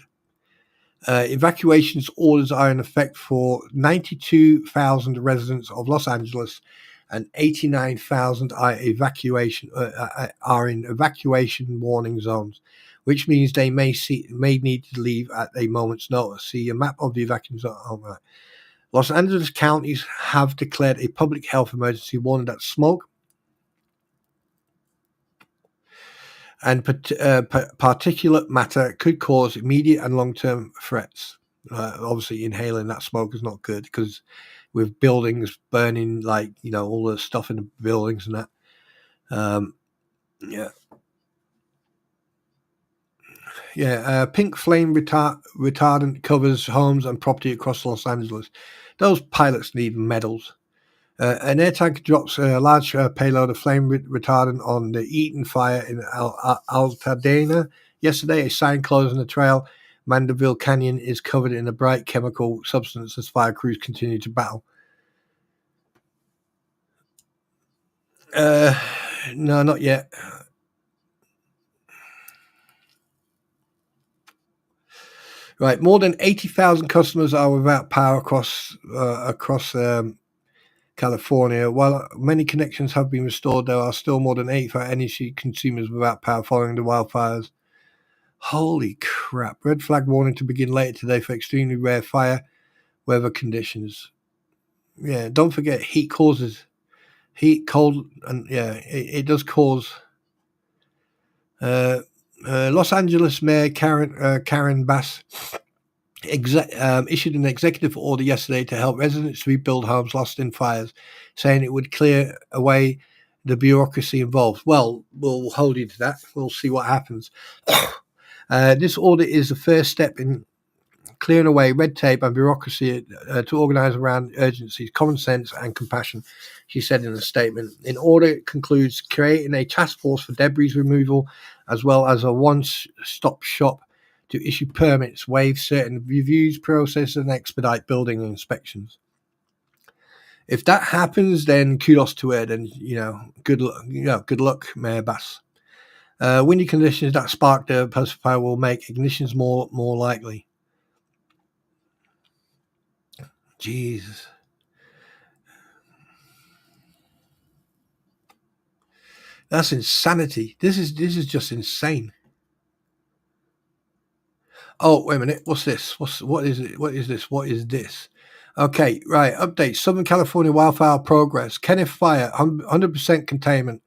S1: Evacuations orders are in effect for 92,000 residents of Los Angeles, and 89,000 are in evacuation warning zones, which means they may need to leave at a moment's notice. See a map of the evacuation zone. Oh, Los Angeles counties have declared a public health emergency, warning that smoke and particulate matter could cause immediate and long-term threats. Obviously, inhaling that smoke is not good because with buildings burning, like, all the stuff in the buildings and that. Pink flame retardant covers homes and property across Los Angeles. Those pilots need medals. An air tanker drops a large payload of flame retardant on the Eaton fire in Altadena yesterday. A sign closing the trail, Mandeville Canyon, is covered in a bright chemical substance as fire crews continue to battle. No, not yet. Right, more than 80,000 customers are without power across California. While many connections have been restored, there are still more than 85 energy consumers without power following the wildfires. Holy crap. Red flag warning to begin later today for extremely rare fire weather conditions. Yeah, don't forget heat causes heat, cold, and it does cause Los Angeles Mayor Karen Bass issued an executive order yesterday to help residents rebuild homes lost in fires, saying it would clear away the bureaucracy involved. Well, we'll hold you to that. We'll see what happens. This order is the first step in clearing away red tape and bureaucracy to organise around urgencies, common sense and compassion, she said in a statement. In order, it concludes creating a task force for debris removal, as well as a one-stop shop to issue permits, waive certain reviews process, and expedite building inspections. If that happens, then kudos to her. Then good luck, Mayor Bass. Windy conditions that spark the fire will make ignitions more likely. Jesus. That's insanity. This is just insane. Oh, wait a minute. What's this? What is it? What is this? What is this? Okay, right. Update. Southern California wildfire progress. Kenneth fire, 100% containment.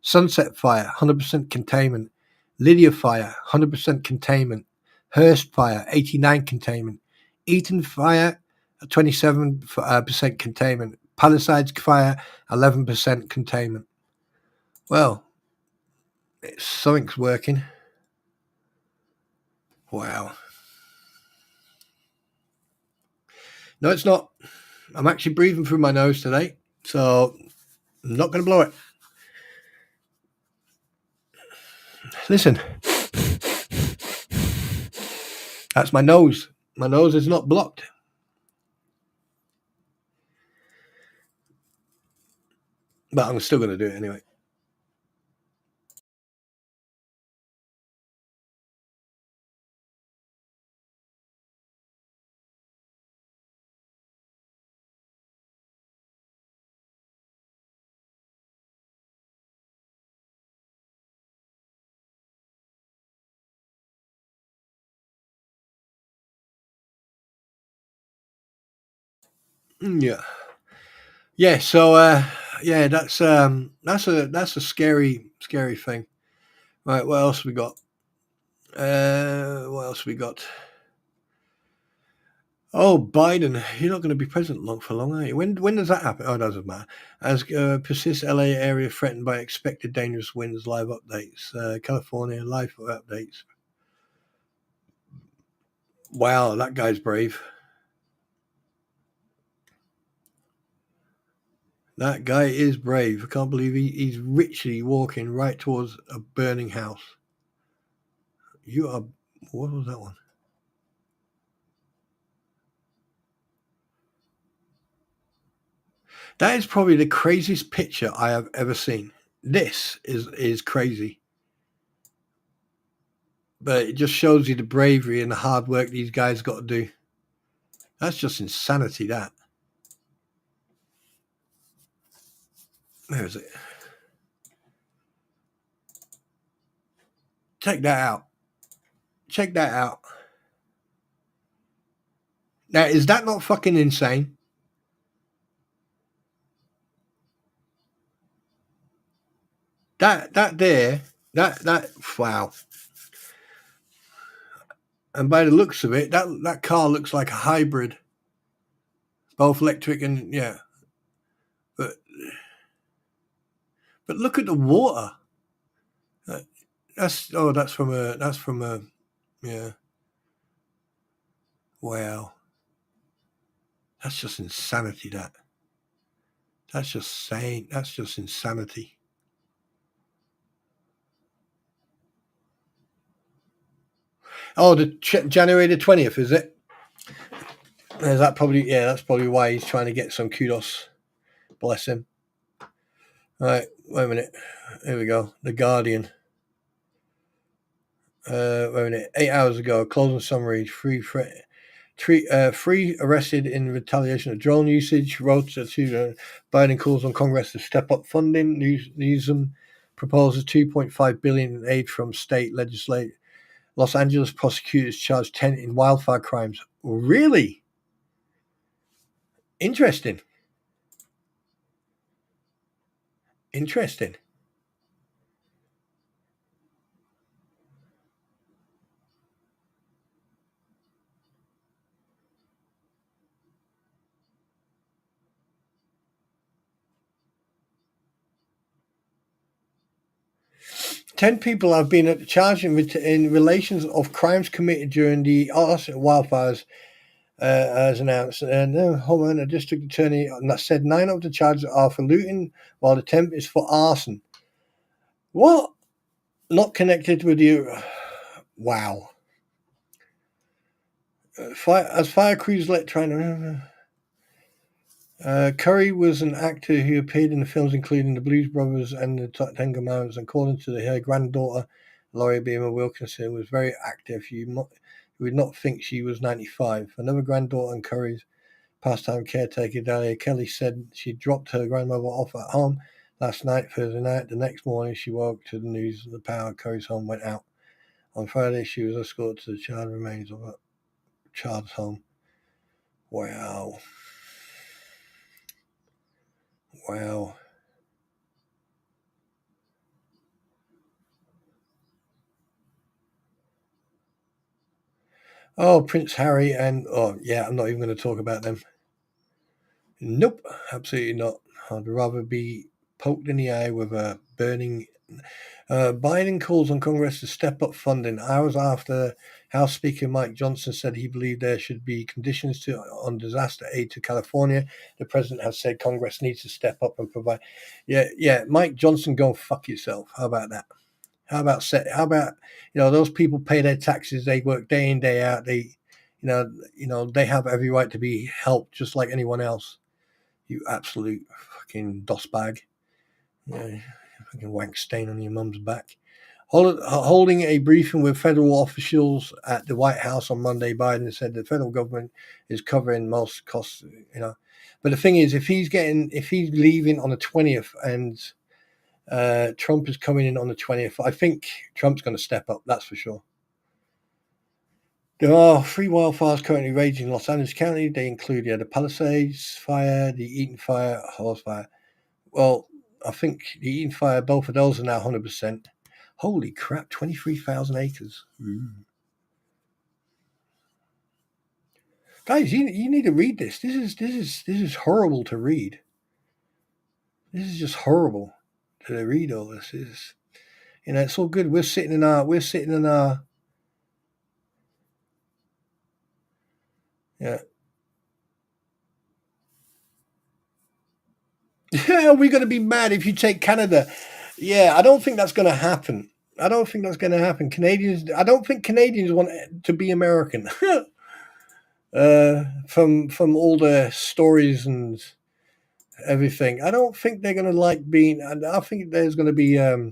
S1: Sunset fire, 100% containment. Lydia fire, 100% containment. Hearst fire, 89 containment. Eaton fire, 27% containment. Palisades fire, 11% containment. Well, something's working. Wow. No, it's not. I'm actually breathing through my nose today, so I'm not going to blow it. Listen, that's my nose. My nose is not blocked. But I'm still going to do it anyway. Yeah. So that's a scary thing. Right. What else we got? Oh, Biden, you're not going to be president for long, are you? When does that happen? Oh, it doesn't matter. As persists LA area threatened by expected dangerous winds, live updates. California, live updates. Wow, that guy's brave. That guy is brave. I can't believe he's literally walking right towards a burning house. What was that one? That is probably the craziest picture I have ever seen. This is crazy. But it just shows you the bravery and the hard work these guys got to do. That's just insanity, that. Where is it? Check that out. Check that out. Now, is that not fucking insane? That wow. And by the looks of it, that car looks like a hybrid. Both electric and yeah. But look at the water. That's from a yeah. Wow. That's just insanity, that. That's just sane. That's just insanity. Oh, the January the 20th, is it? Is that probably, yeah, that's probably why he's trying to get some kudos. Bless him. All right, wait a minute. Here we go. The Guardian. Wait a minute. 8 hours ago, closing summary. Three arrested in retaliation of drone usage. Wrote to Biden calls on Congress to step up funding. Newsom proposes $2.5 billion in aid from state legislature. Los Angeles prosecutors charged 10 in wildfire crimes. Really? Interesting. 10 people have been charged in relations of crimes committed during the wildfires, as announced. And the homeowner district attorney said 9 of the charges are for looting, while the 10th is for arson. What? Not connected with you. Wow. Fire crews let trying to. Curry was an actor who appeared in the films including The Blues Brothers and The Ten Commandments. According to her granddaughter, Laurie Beamer Wilkinson, was very active. You would not think she was 95. Another granddaughter and Curry's pastime caretaker, Dahlia Kelly, said she dropped her grandmother off at home last night, Thursday night. The next morning, she woke to the news that the power at Curry's home went out. On Friday, she was escorted to the child remains of her child's home. Wow. Wow. Oh, Prince Harry and I'm not even going to talk about them. Nope, absolutely not. I'd rather be poked in the eye with a burning. Biden calls on Congress to step up funding. Hours after House Speaker Mike Johnson said he believed there should be conditions on disaster aid to California, the president has said Congress needs to step up and provide. Yeah, Mike Johnson, go and fuck yourself. How about that? How about those people pay their taxes, they work day in, day out, they they have every right to be helped just like anyone else. You absolute fucking doss bag. Fucking wank stain on your mum's back. Holding a briefing with federal officials at the White House on Monday, Biden said the federal government is covering most costs, But the thing is, if he's leaving on the 20th and Trump is coming in on the 20th, I think Trump's going to step up, that's for sure. There are 3 wildfires currently raging in Los Angeles County. They include the Palisades fire, the Eaton fire, Horse fire. Well, I think the Eaton fire, both of those are now 100%. Holy crap, 23,000 acres. Ooh. Guys, you need to read this. This is horrible to read. This is just horrible to read all this. It's all good. We're sitting in our yeah. Yeah, we're going to be mad if you take Canada. Yeah, I don't think that's going to happen. Canadians. I don't think Canadians want to be American. From all the stories and everything, I don't think they're going to like being. I think there's going to be a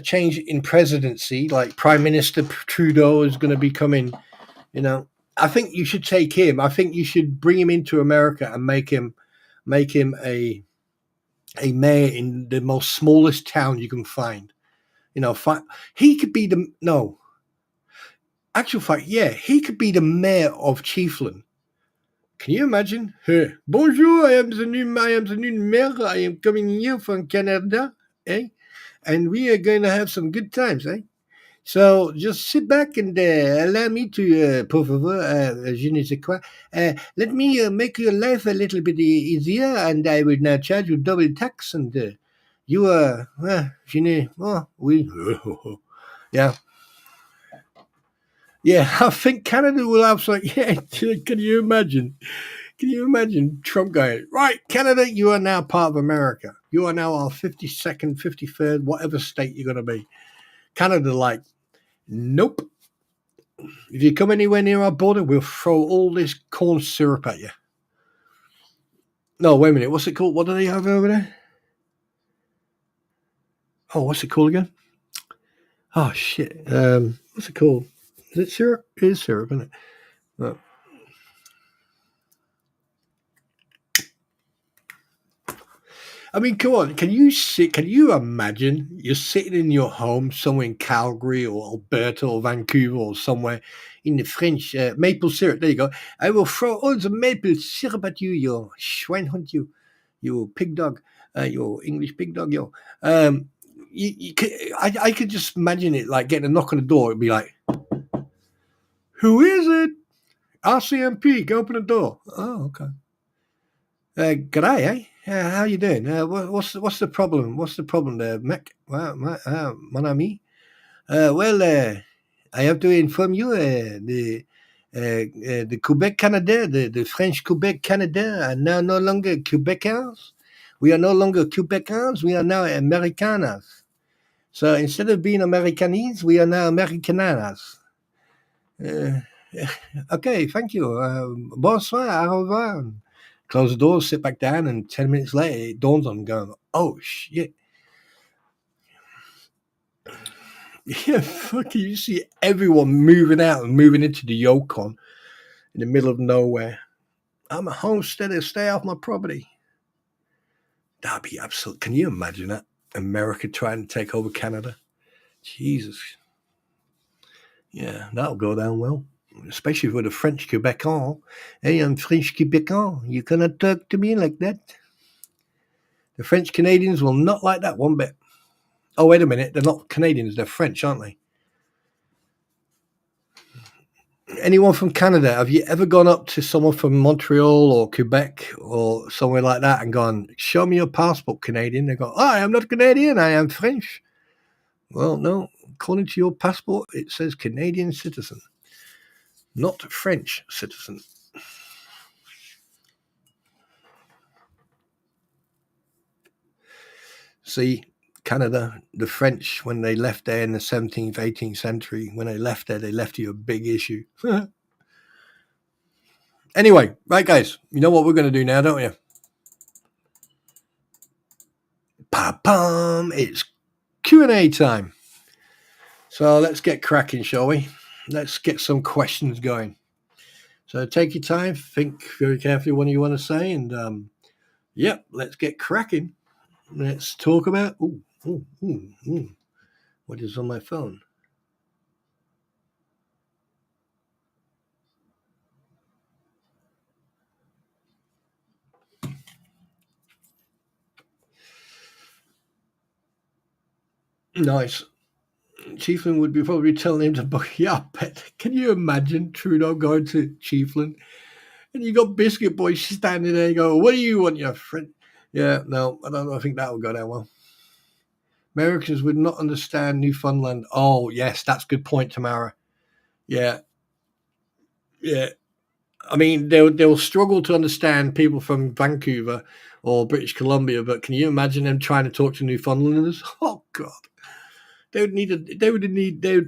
S1: change in presidency. Like Prime Minister Trudeau is going to be coming. I think you should take him. I think you should bring him into America and make him a mayor in the most smallest town you can find. He could be the no. Actual fact, yeah, he could be the mayor of Chiefland. Can you imagine? Hey, bonjour, I am the new mayor. I am coming here from Canada, and we are going to have some good times, So just sit back and allow me to, por favor, je ne sais quoi. Let me make your life a little bit easier, and I will now charge you double tax, and you are, je ne, oui. Yeah. Yeah, I think Canada will have some, yeah, can you imagine? Can you imagine Trump going, right, Canada, you are now part of America. You are now our 52nd, 53rd, whatever state you're going to be. Canada, like, nope. If you come anywhere near our border, we'll throw all this corn syrup at you. No, wait a minute. What's it called? What do they have over there? Oh, what's it called again? Oh, shit. What's it called? Is it syrup? It is syrup, isn't it? No. I mean, come on. Can you imagine you're sitting in your home somewhere in Calgary or Alberta or Vancouver or somewhere in the French maple syrup? There you go. I will throw all the maple syrup at you, you Schweinhund, you pig dog, your English pig dog, yo. I could just imagine it like getting a knock on the door. It'd be like, who is it? RCMP, go open the door. Oh, okay. G'day, Yeah, how you doing? What's the problem? What's the problem there, Mac? Mon ami? I have to inform you the Quebec Canada, the French Quebec Canada are now no longer Quebecers. We are no longer Quebecers. We are now Americanas. So instead of being Americanese, we are now Americananas. Uh, okay, thank you. Bonsoir, au revoir. Close the door, sit back down, and 10 minutes later, it dawns on me going, oh, shit. Yeah, fucking, you see everyone moving out and moving into the Yukon in the middle of nowhere. I'm a homesteader, stay off my property. That'd be absolute. Can you imagine that? America trying to take over Canada? Jesus. Yeah, that'll go down well. Especially for the French Quebecers. Hey, I'm French Quebecers. You cannot talk to me like that. The French Canadians will not like that one bit. Oh, wait a minute. They're not Canadians. They're French, aren't they? Anyone from Canada, have you ever gone up to someone from Montreal or Quebec or somewhere like that and gone, show me your passport, Canadian? They go, oh, I am not Canadian. I am French. Well, no. According to your passport, it says Canadian citizen, not French citizen. See, Canada, the French, when they left there in the 17th, 18th century, when they left there, they left you a big issue. Anyway, right, guys, you know what we're going to do now, don't you? Pa-pum! It's Q&A time. So let's get cracking, shall we? Let's get some questions going. So take your time, think very carefully what you want to say, and let's get cracking. Let's talk about. What is on my phone? Nice. Chiefland would be probably telling him to buy a pet. Can you imagine Trudeau going to Chiefland and you got Biscuit Boy standing there and go, what do you want, your friend? Yeah, no, I don't think that will go down well. Americans would not understand Newfoundland. Oh, yes, that's a good point, Tamara. Yeah. I mean, they'll struggle to understand people from Vancouver or British Columbia, but can you imagine them trying to talk to Newfoundlanders? Oh God, they would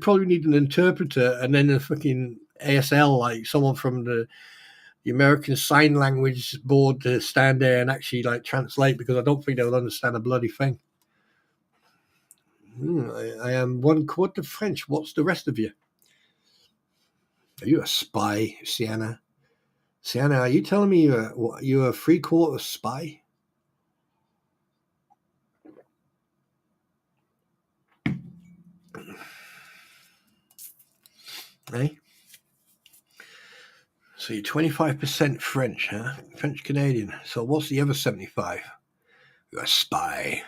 S1: probably need an interpreter and then a fucking ASL, like someone from the American Sign Language Board to stand there and actually like translate, because I don't think they would understand a bloody thing. I am 1/4 French. What's the rest of you? Are you a spy, Sienna? Sienna, are you telling me you're a 3/4 spy? Eh? So you're 25% French, huh? French Canadian. So what's the other 75? You're a spy.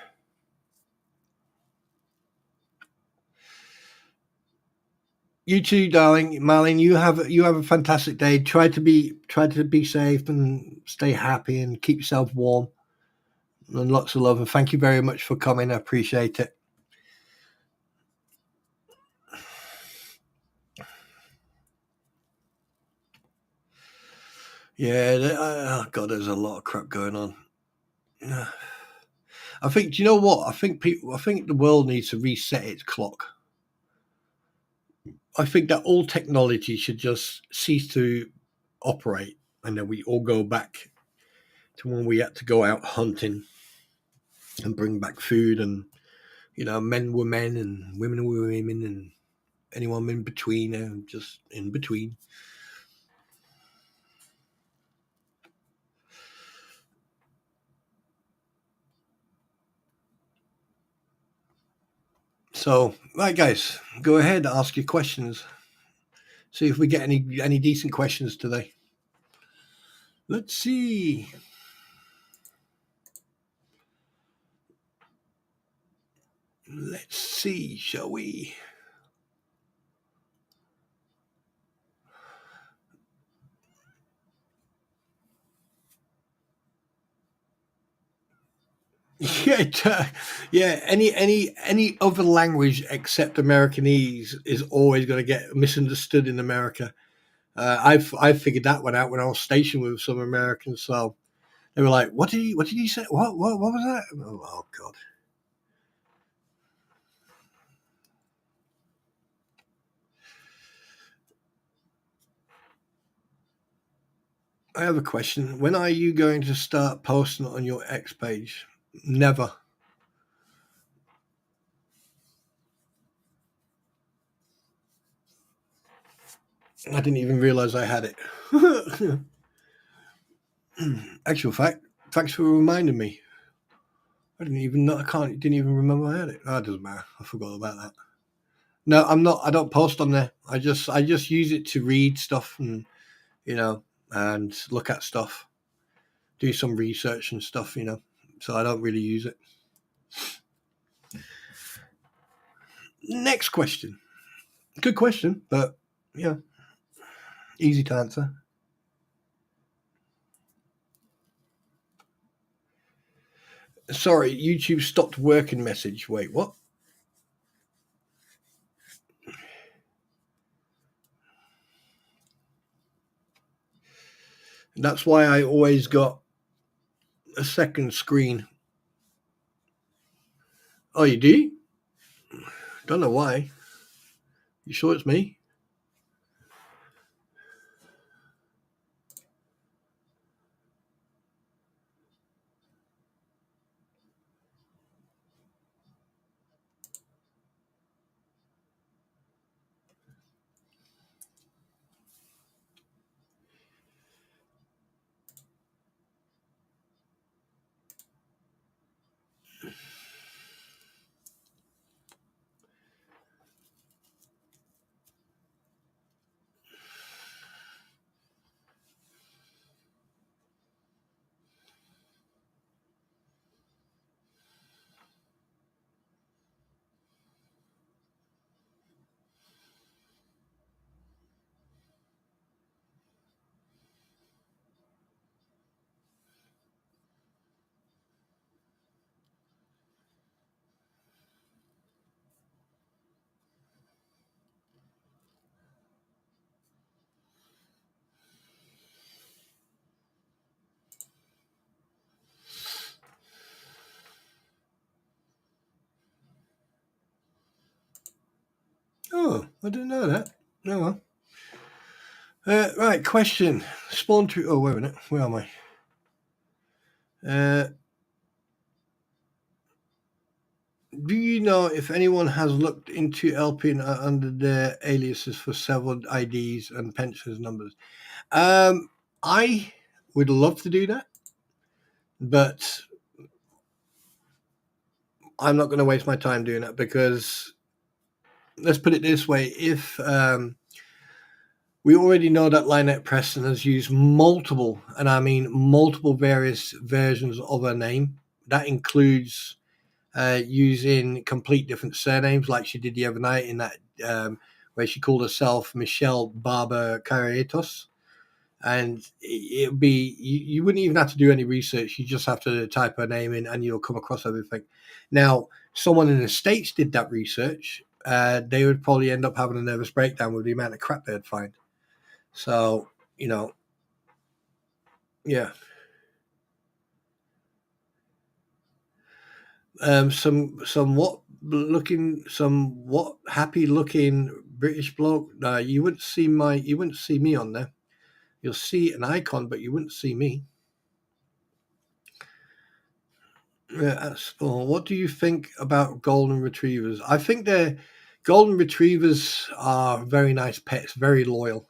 S1: You too, darling. Marlene, you have a fantastic day. Try to be safe and stay happy and keep yourself warm. And lots of love. And thank you very much for coming. I appreciate it. Yeah, oh God, there's a lot of crap going on. I think. Do you know what? I think the world needs to reset its clock. I think that all technology should just cease to operate, and then we all go back to when we had to go out hunting and bring back food, and men were men and women were women, and anyone in between, and just in between. So, right, guys, go ahead, ask your questions. See if we get any decent questions today. Let's see. Let's see, shall we? Yeah, yeah. Any other language except Americanese is always going to get misunderstood in America. I figured that one out when I was stationed with some Americans. So they were like, what did you say? What was that?" Oh God. I have a question. When are you going to start posting on your X page? Never. I didn't even realize I had it. Actual fact. Thanks for reminding me. I didn't even know. Didn't even remember I had it. Oh, it doesn't matter. I forgot about that. No, I'm not. I don't post on there. I just use it to read stuff and and look at stuff, do some research and stuff. So I don't really use it. Next question. Good question, but yeah, easy to answer. Sorry, YouTube stopped working message. Wait, what? That's why I always got a second screen. Oh, you do? Don't know why. You sure it's me? Oh, I didn't know that. No. Well. Right, question. Spawn to. Oh, wait a minute. Where am I? Do you know if anyone has looked into LP under their aliases for several IDs and pensions numbers? I would love to do that, but I'm not going to waste my time doing that because let's put it this way: if we already know that Lynette Preston has used multiple, and I mean multiple, various versions of her name. That includes using complete different surnames, like she did the other night in that where she called herself Michelle Barber Carretos. And it would be you wouldn't even have to do any research. You just have to type her name in, and you'll come across everything. Now, someone in the States did that research. They would probably end up having a nervous breakdown with the amount of crap they'd find. So, yeah. Somewhat happy looking British bloke. You wouldn't see me on there. You'll see an icon, but you wouldn't see me. Yeah, what do you think about golden retrievers? I think golden retrievers are very nice pets, very loyal.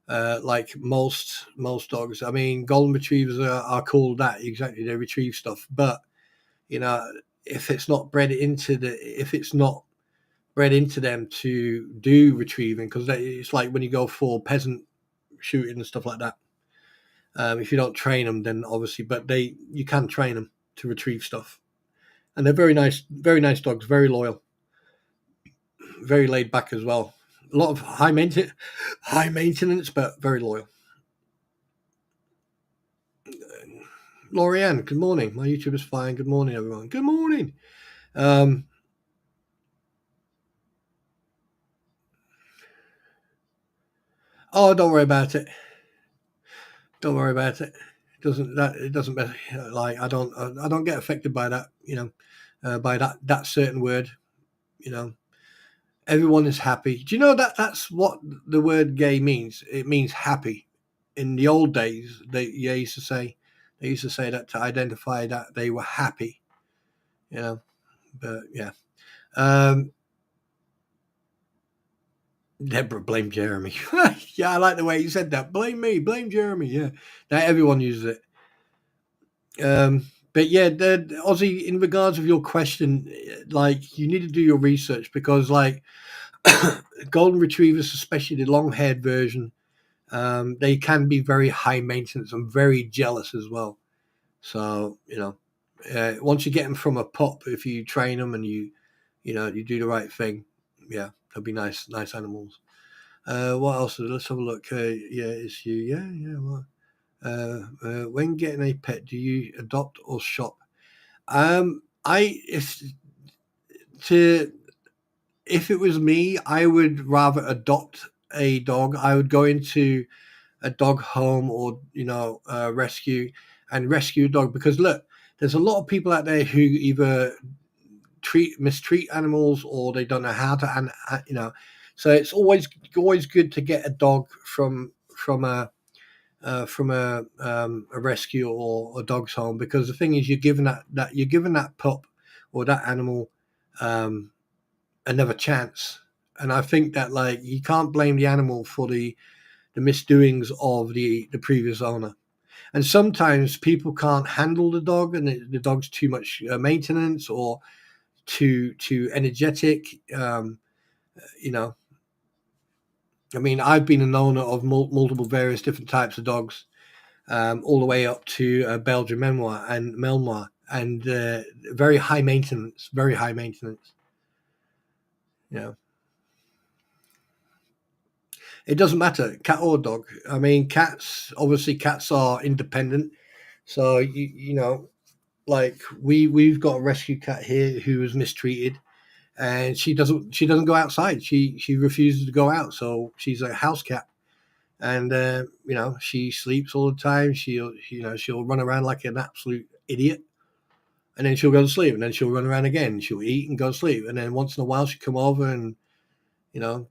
S1: Like most dogs. I mean, golden retrievers are cool. That exactly, they retrieve stuff, but you know, if it's not bred into them to do retrieving, because it's like when you go for peasant shooting and stuff like that. If you don't train them, then obviously, but you can train them to retrieve stuff, and they're very nice dogs, very loyal, very laid back as well. A lot of high maintenance, but very loyal. Lorianne, good morning. My YouTube is fine. Good morning, everyone. Good morning. Oh, don't worry about it. Don't worry about it. It doesn't matter. Like I don't get affected by that. By that certain word. You know, everyone is happy. Do you know that that's what the word gay means? It means happy. In the old days, they used to say that to identify that they were happy. You know, but yeah. Um, Deborah, blame Jeremy. Yeah, I like the way you said that. Blame me, blame Jeremy. Yeah, now everyone uses it. But yeah, Ozzy, in regards of your question, like you need to do your research because, like, golden retrievers, especially the long-haired version, they can be very high maintenance and very jealous as well. So once you get them from a pup, if you train them and you do the right thing, yeah, they'll be nice animals. What else? Let's have a look. Yeah, it's you. Yeah, yeah. Well, when getting a pet, do you adopt or shop? I to if it was me, I would rather adopt a dog. I would go into a dog home or rescue and rescue a dog because look, there's a lot of people out there who either mistreat animals or they don't know how to so it's always good to get a dog from a rescue or a dog's home because the thing is you're giving that pup or that animal um, another chance. And I think that like you can't blame the animal for the misdoings of the previous owner. And sometimes people can't handle the dog, and the dog's too much maintenance or too energetic. You know, I mean, I've been an owner of multiple various different types of dogs, all the way up to Belgian Memoir and Melmoir, and very high maintenance, very high maintenance. You know, it doesn't matter, cat or dog. I mean, cats are independent, so like we've got a rescue cat here who was mistreated, and she doesn't go outside. She refuses to go out, so she's a house cat. And she sleeps all the time. She'll run around like an absolute idiot, and then she'll go to sleep, and then she'll run around again. She'll eat and go to sleep, and then once in a while she'll come over and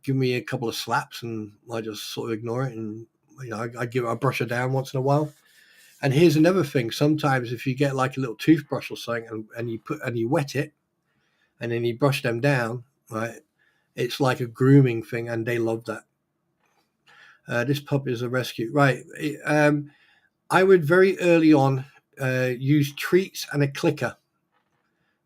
S1: give me a couple of slaps, and I just sort of ignore it, and I brush her down once in a while. And here's another thing: sometimes if you get like a little toothbrush or something, and you wet it, and then you brush them down, right? It's like a grooming thing, and they love that. This pup is a rescue, right? I would very early on use treats and a clicker,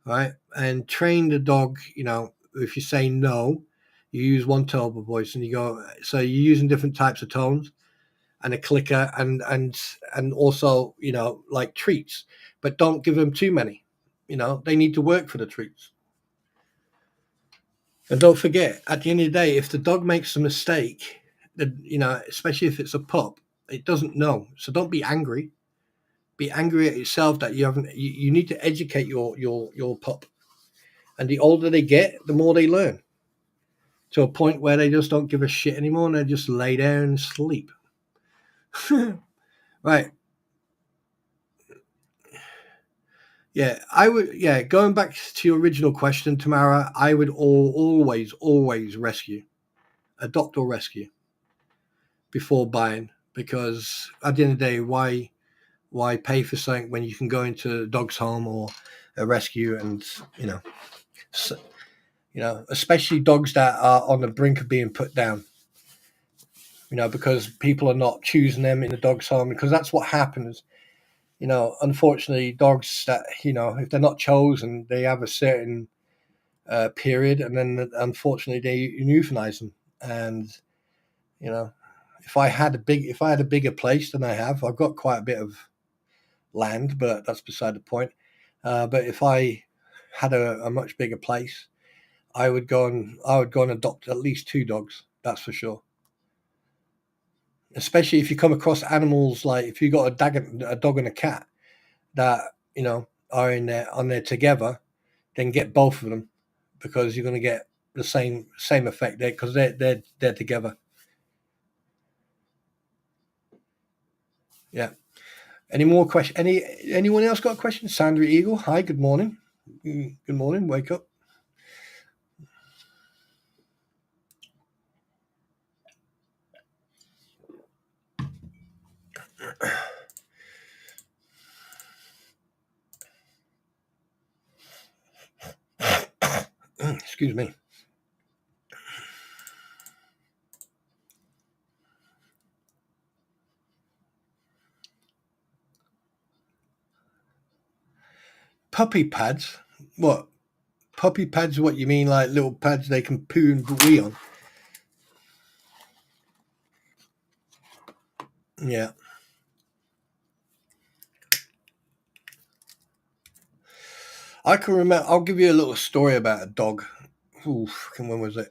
S1: right? And train the dog. If you say no, you use one tone of voice, and you go. So you're using different types of tones, and a clicker, and also like treats, but don't give them too many. They need to work for the treats. And don't forget, at the end of the day, if the dog makes a mistake, especially if it's a pup, it doesn't know. So don't be angry. Be angry at yourself that you haven't. You need to educate your pup. And the older they get, the more they learn. To a point where they just don't give a shit anymore, and they just lay down and sleep. Right. Yeah, I would. Yeah, going back to your original question, Tamara, I would always rescue, adopt or rescue before buying, because at the end of the day, why pay for something when you can go into a dog's home or a rescue and s- especially dogs that are on the brink of being put down. Because people are not choosing them in the dog's home, because that's what happens. Unfortunately, dogs that if they're not chosen, they have a certain period, and then unfortunately they euthanize them. And you know, if I had a bigger place than I have, I've got quite a bit of land, but that's beside the point. But if I had a much bigger place, I would go and adopt at least two dogs. That's for sure. Especially if you come across animals, like if you got a dog and a cat, that are in there on there together, then get both of them, because you're going to get the same effect there, because they're together. Yeah. Any more questions? Anyone else got a question? Sandra Eagle. Hi. Good morning. Good morning. Wake up. Excuse me. Puppy pads? What? Puppy pads? What you mean, like little pads they can poo and wee on? Yeah. I can remember. I'll give you a little story about a dog. Oof, when was it?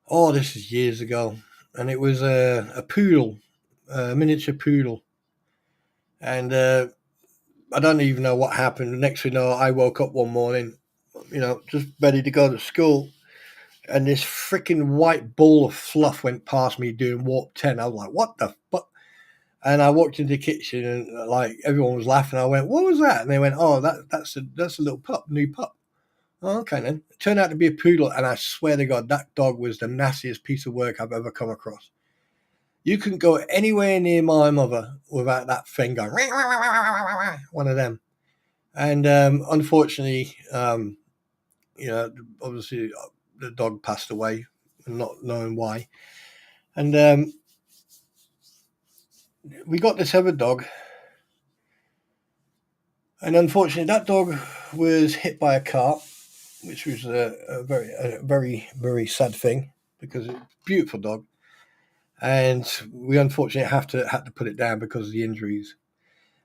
S1: Oh, this is years ago, and it was a poodle, a miniature poodle, and I don't even know what happened. The next thing you know, I woke up one morning, just ready to go to school, and this freaking white ball of fluff went past me doing warp 10. I was like, what the fuck? And I walked into the kitchen, and like everyone was laughing. I went, what was that? And they went, oh, that's a little pup, new pup. Oh, okay then. It turned out to be a poodle, and I swear to God, that dog was the nastiest piece of work I've ever come across. You couldn't go anywhere near my mother without that thing going, one of them. And unfortunately, obviously the dog passed away, not knowing why. And we got this other dog, and unfortunately, that dog was hit by a car, which was a very, very sad thing, because it's a beautiful dog. And we unfortunately had to put it down because of the injuries.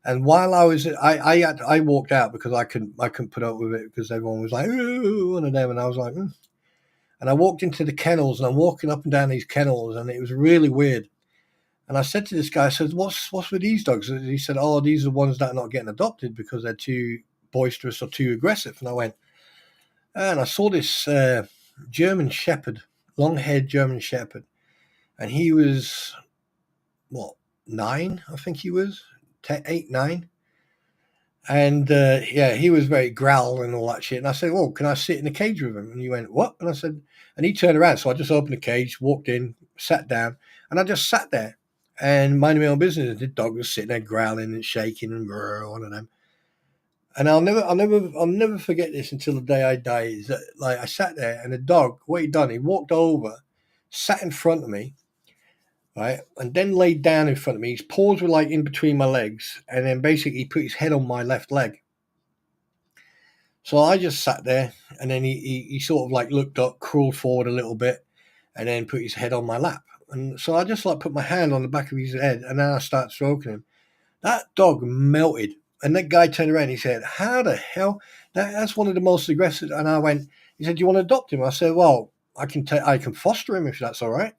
S1: And while I walked out because I couldn't put up with it, because everyone was like, ooh, one of them, and I was like, And I walked into the kennels, and I'm walking up and down these kennels, and it was really weird. And I said to this guy, I said, what's with these dogs? And he said, oh, these are the ones that are not getting adopted because they're too boisterous or too aggressive. And I went, and I saw this German Shepherd, long-haired German Shepherd, and he was, what, 9? I think he was 10, 8, 9. And he was very growl and all that shit. And I said, well, can I sit in the cage with him? And he went, what? And I said, and he turned around. So I just opened the cage, walked in, sat down, and I just sat there and minded my own business. The dog was sitting there growling and shaking and one of them. And I'll never forget this until the day I die. Is that, like, I sat there, and the dog, what he'd done, he walked over, sat in front of me, right, and then laid down in front of me. His paws were like in between my legs, and then basically he put his head on my left leg. So I just sat there, and then he sort of like looked up, crawled forward a little bit, and then put his head on my lap. And so I just like put my hand on the back of his head, and then I started stroking him. That dog melted. And that guy turned around and he said, how the hell? That's one of the most aggressive. And I went, he said, do you want to adopt him? I said, well, I can foster him if that's all right.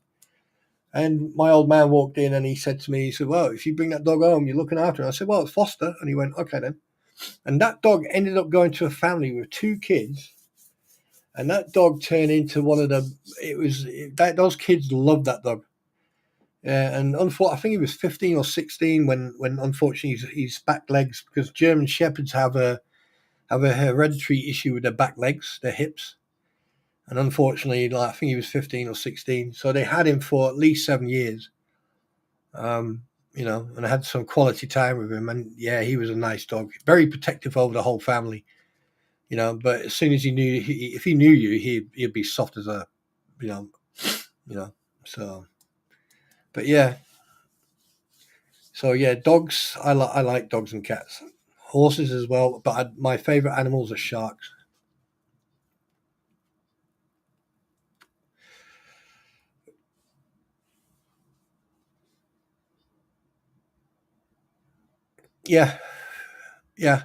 S1: And my old man walked in, and he said to me, he said, well, if you bring that dog home, you're looking after him. I said, well, it's foster. And he went, okay then. And that dog ended up going to a family with 2 kids. And that dog turned into one of those kids loved that dog. And unfortunately, I think he was 15 or 16 when unfortunately his back legs, because German Shepherds have a hereditary issue with their back legs, their hips. And unfortunately, I think he was 15 or 16. So they had him for at least 7 years. And I had some quality time with him. And yeah, he was a nice dog, very protective over the whole family. But as soon as he knew, if he knew you, he'd be soft as a, so. But yeah. So yeah, dogs. I like dogs and cats, horses as well. But my favorite animals are sharks. Yeah, yeah,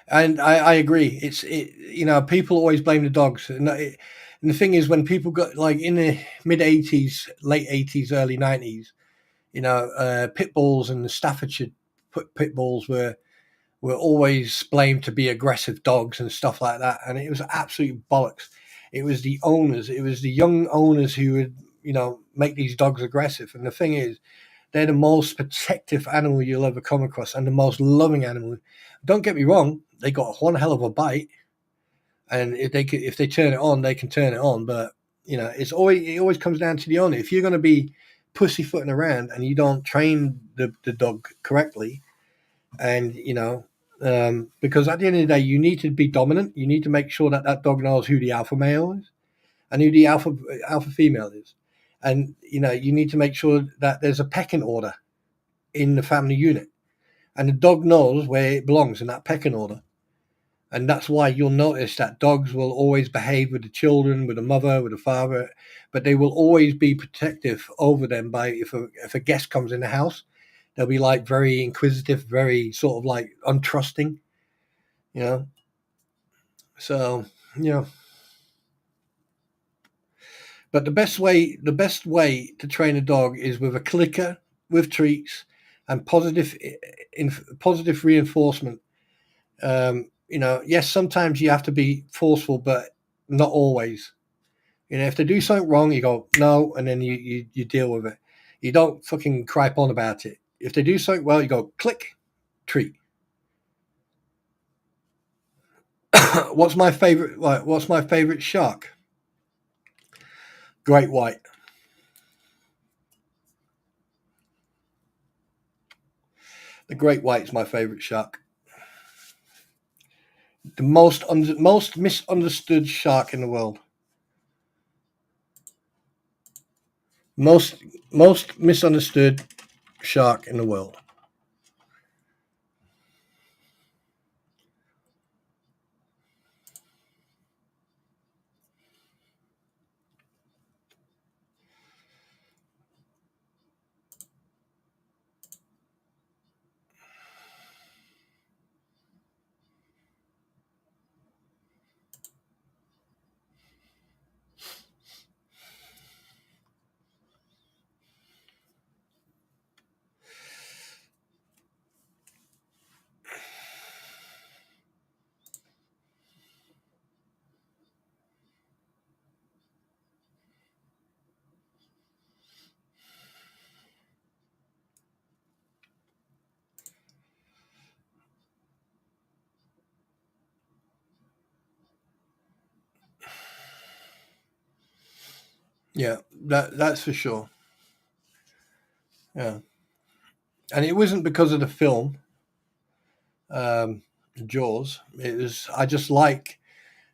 S1: and I agree. People always blame the dogs, and the thing is, when people got like in the mid 80s, late 80s, early 90s, pit bulls and the Staffordshire pit bulls were always blamed to be aggressive dogs and stuff like that, and it was absolute bollocks. It was the owners, it was the young owners who would, make these dogs aggressive. And the thing is, they're the most protective animal you'll ever come across, and the most loving animal. Don't get me wrong; they got one hell of a bite, and if they turn it on, they can turn it on. But it always comes down to the owner. If you're going to be pussyfooting around and you don't train the dog correctly, and because at the end of the day, you need to be dominant. You need to make sure that dog knows who the alpha male is and who the alpha female is, and you need to make sure that there's a pecking order in the family unit, and the dog knows where it belongs in that pecking order. And that's why you'll notice that dogs will always behave with the children, with the mother, with the father, but they will always be protective over them. By if a guest comes in the house, they'll be like very inquisitive, very sort of like untrusting, So, But the best way to train a dog is with a clicker, with treats, and positive reinforcement. Yes, sometimes you have to be forceful, but not always. If they do something wrong, you go no, and then you deal with it. You don't fucking gripe on about it. If they do something well, you go click, treat. What's my favorite shark? Great white. The great white's my favorite shark. The most misunderstood shark in the world. Most misunderstood shark in the world. Yeah, that's for sure. Yeah, and it wasn't because of the film, Jaws. It was I just like,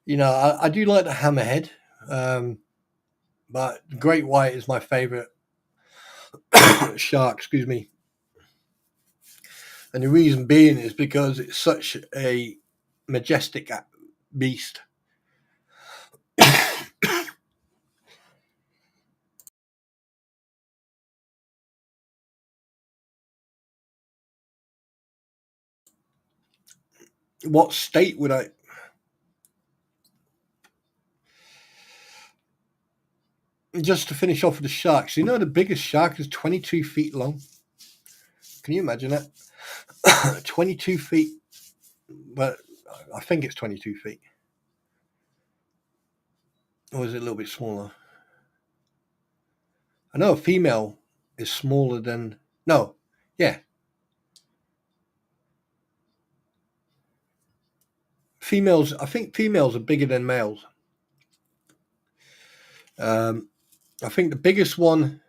S1: I do like the hammerhead, but great white is my favorite shark. Excuse me. And the reason being is because it's such a majestic beast. What state would I? Just to finish off with the sharks, the biggest shark is 22 feet long. Can you imagine that? 22 feet. But I think it's 22 feet. Or is it a little bit smaller? I know a female is smaller than. No. Yeah. I think females are bigger than males. I think the biggest one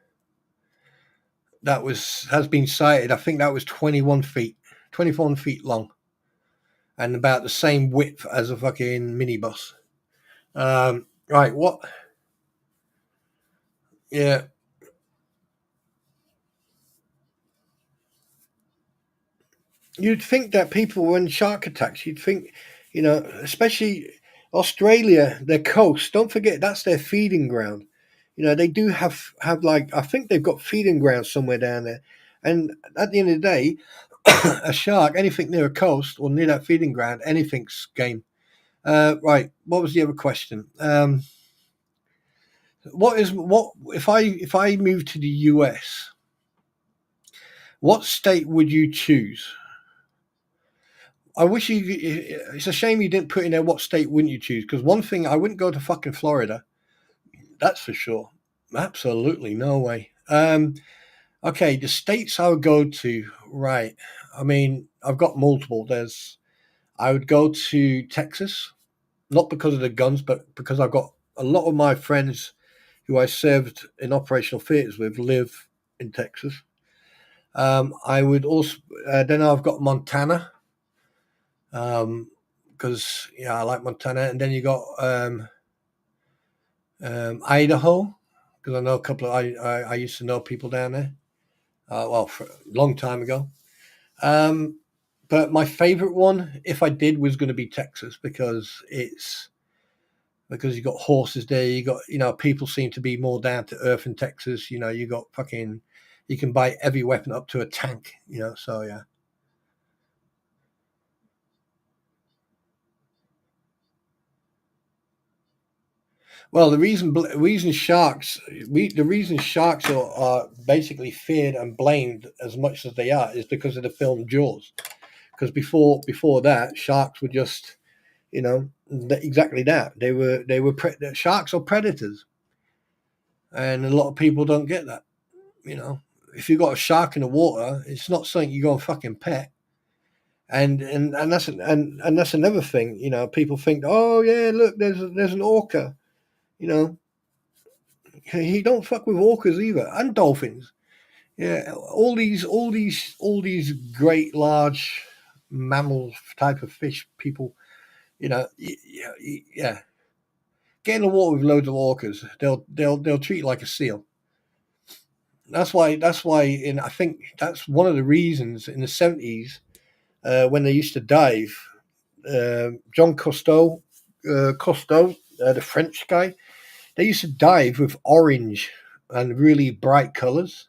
S1: that has been sighted, I think that was 21 feet long, and about the same width as a fucking minibus. Right, what? Yeah. You'd think that people, when shark attacks, you'd think, especially Australia, their coast. Don't forget that's their feeding ground. They do have like, I think they've got feeding grounds somewhere down there. And at the end of the day, a shark, anything near a coast or near that feeding ground, anything's game. Right. What was the other question? What if I move to the US? What state would you choose? I wish you. It's a shame you didn't put in there what state wouldn't you choose? Because one thing, I wouldn't go to fucking Florida. That's for sure. Absolutely no way. Okay, the states I would go to, right? I mean, I've got multiple. I would go to Texas, not because of the guns, but because I've got a lot of my friends who I served in operational theaters with live in Texas. I would also then I've got Montana, because yeah, I like Montana, and then you got Idaho, because I know a couple of I used to know people down there. Well, for a long time ago. Um, but my favorite one, if I did, was going to be Texas because you got horses there. You got people seem to be more down to earth in Texas. You got fucking you can buy every weapon up to a tank. So yeah. Well, the reason sharks are basically feared and blamed as much as they are is because of the film Jaws. Because before that, sharks were just exactly that. Sharks are predators, and a lot of people don't get that. You know, if you've got a shark in the water, it's not something you go and fucking pet. And that's another thing. People think, oh yeah, look, there's an orca. You know, he don't fuck with orcas either, and dolphins. Yeah, all these great large mammals type of fish. People, yeah, get in the water with loads of orcas. They'll treat you like a seal. That's why I think that's one of the reasons in the 70s, when they used to dive. John Cousteau, the French guy, they used to dive with orange and really bright colors.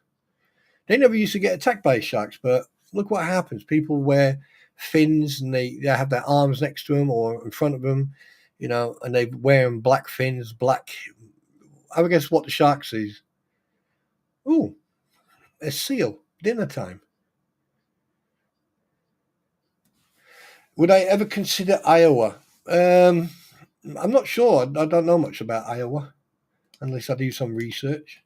S1: They never used to get attacked by sharks, but look what happens. People wear fins and they have their arms next to them or in front of them, and they wear them black fins, black. I guess what the shark sees. Ooh, a seal, dinner time. Would I ever consider Iowa? Um, I'm not sure. I don't know much about Iowa unless I do some research.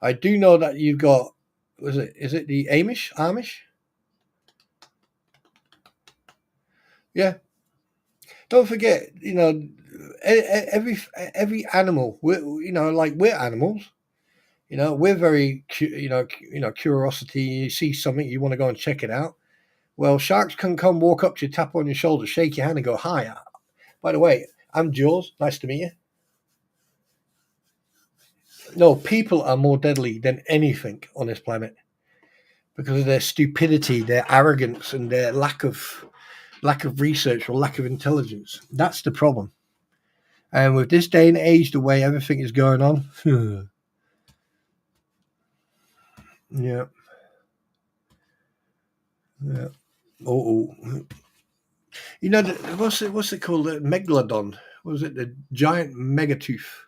S1: I do know that you've got. Is it the Amish? Yeah. Don't forget, every animal. Like we're animals. We're very, curiosity. You see something, you want to go and check it out. Well, sharks can come walk up to you, tap on your shoulder, shake your hand, and go, "Hi, by the way, I'm Jules. Nice to meet you." No, people are more deadly than anything on this planet because of their stupidity, their arrogance, and their lack of research or lack of intelligence. That's the problem. And with this day and age, the way everything is going on, yeah, yeah. Oh, what's it called? The megalodon. Was it the giant megatooth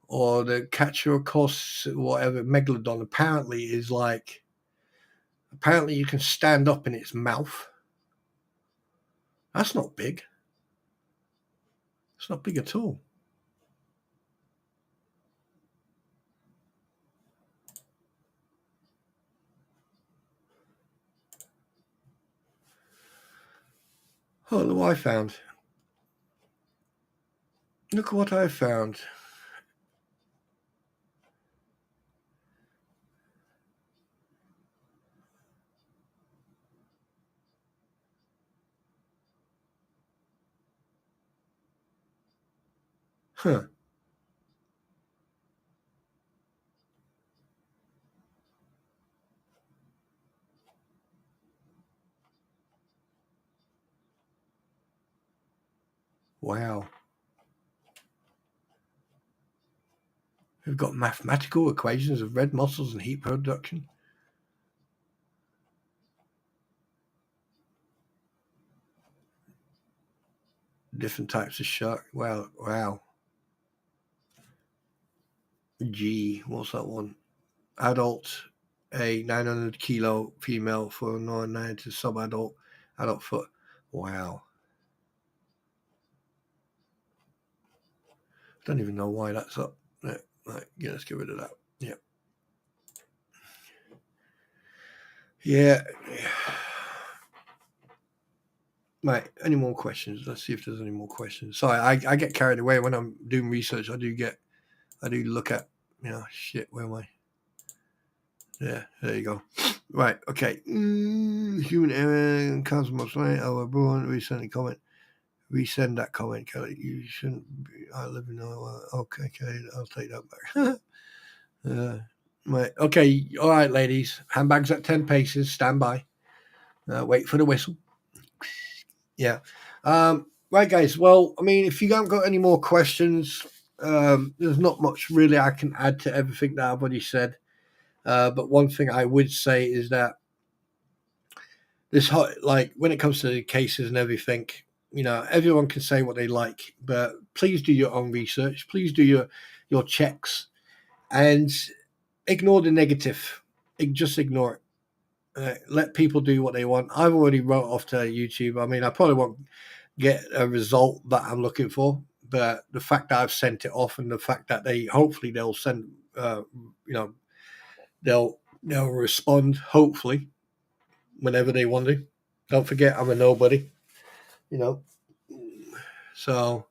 S1: or the catchorocos, whatever megalodon? Apparently you can stand up in its mouth. That's not big. It's not big at all. Oh, look what I found. Look at what I found. Huh. Wow. We've got mathematical equations of red muscles and heat production. Different types of shark. Wow. Wow. G. What's that one? Adult, a 900 kilo female for 9 to sub-adult Adult foot. Wow. Don't even know why that's up. Right, yeah, let's get rid of that. Yeah. Yeah. Right. Any more questions? Let's see if there's any more questions. Sorry, I get carried away when I'm doing research. I do look at, shit, where am I? Yeah, there you go. Right, okay. Human error, cosmos, right? Oh, everyone, resend that comment, Kelly. You shouldn't be, I live in okay, I'll take that back. Right, okay, all right, ladies. Handbags at 10 paces, stand by. Wait for the whistle. Yeah. Right, guys. Well, I mean, if you haven't got any more questions, there's not much really I can add to everything that I've already said. But one thing I would say is that like when it comes to the cases and everything, everyone can say what they like, but please do your own research. Please do your checks and ignore the negative. Just ignore it. Let people do what they want. I've already wrote off to YouTube. I mean, I probably won't get a result that I'm looking for, but the fact that I've sent it off and the fact that they'll send, they'll respond hopefully whenever they want to. Don't forget, I'm a nobody, you know. So,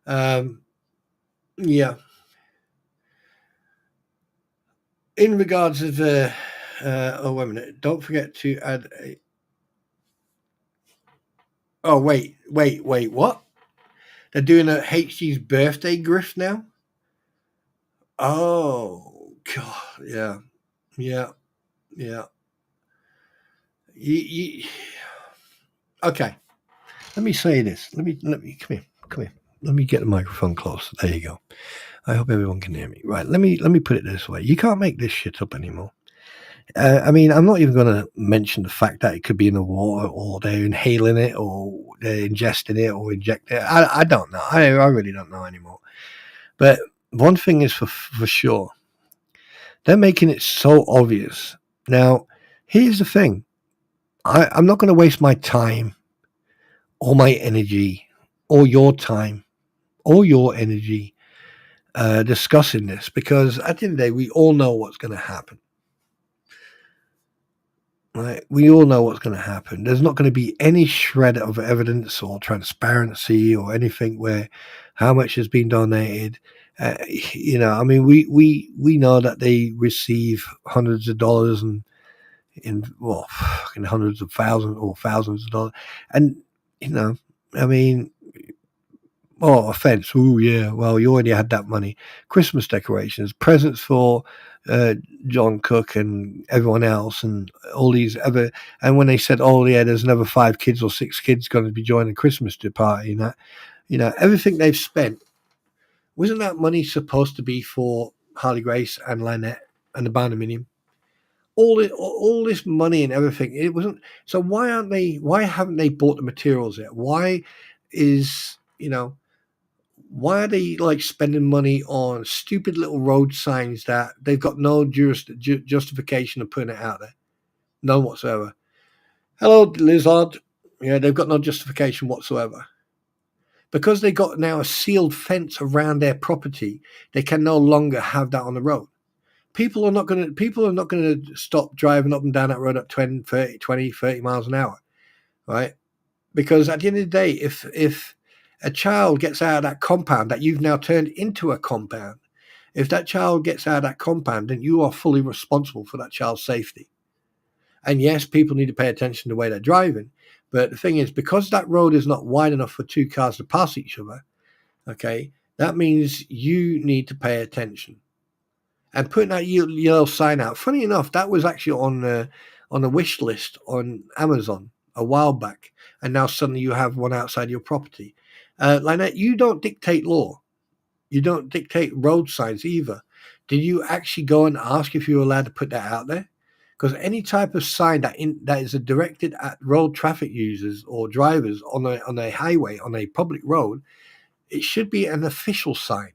S1: yeah. In regards of oh wait a minute, don't forget to add a. Oh wait, what? They're doing a HG's birthday grift now. Oh God, yeah, yeah, yeah. Okay. Let me say this. Let me come here. Let me get the microphone closer. There you go. I hope everyone can hear me. Right. Let me put it this way. You can't make this shit up anymore. I mean, I'm not even going to mention the fact that it could be in the water, or they're inhaling it, or they're ingesting it, or injecting it. I don't know. I really don't know anymore. But one thing is for sure, they're making it so obvious. Now, here's the thing. I'm not going to waste my time or my energy or your time or your energy discussing this, because at the end of the day, we all know what's going to happen. Right? We all know what's going to happen. There's not going to be any shred of evidence or transparency or anything where how much has been donated. I mean, we know that they receive hundreds of dollars and in hundreds of thousands or thousands of dollars, and I mean, oh, offense. Oh, yeah. Well, you already had that money. Christmas decorations, presents for John Cook and everyone else, and all these other. And when they said, "Oh, yeah, there's another 5 kids or 6 kids going to be joining the Christmas party," everything they've spent, wasn't that money supposed to be for Harley Grace and Lynette and the Barnuminium? All this money and everything, it wasn't. So why haven't they bought the materials yet? Why are they like spending money on stupid little road signs that they've got no justification of putting it out there? None whatsoever. Hello, Lizard. Yeah, they've got no justification whatsoever. Because they got now a sealed fence around their property, they can no longer have that on the road. People are not going to stop driving up and down that road at 20, 30 miles an hour, right? Because at the end of the day, if a child gets out of that compound that you've now turned into a compound, if that child gets out of that compound, then you are fully responsible for that child's safety. And yes, people need to pay attention to the way they're driving. But the thing is, because that road is not wide enough for 2 cars to pass each other, okay, that means you need to pay attention. And putting that yellow sign out, funny enough, that was actually on a wish list on Amazon a while back. And now suddenly you have one outside your property. Lynette, you don't dictate law. You don't dictate road signs either. Did you actually go and ask if you were allowed to put that out there? Because any type of sign that is directed at road traffic users or drivers on a highway, on a public road, it should be an official sign,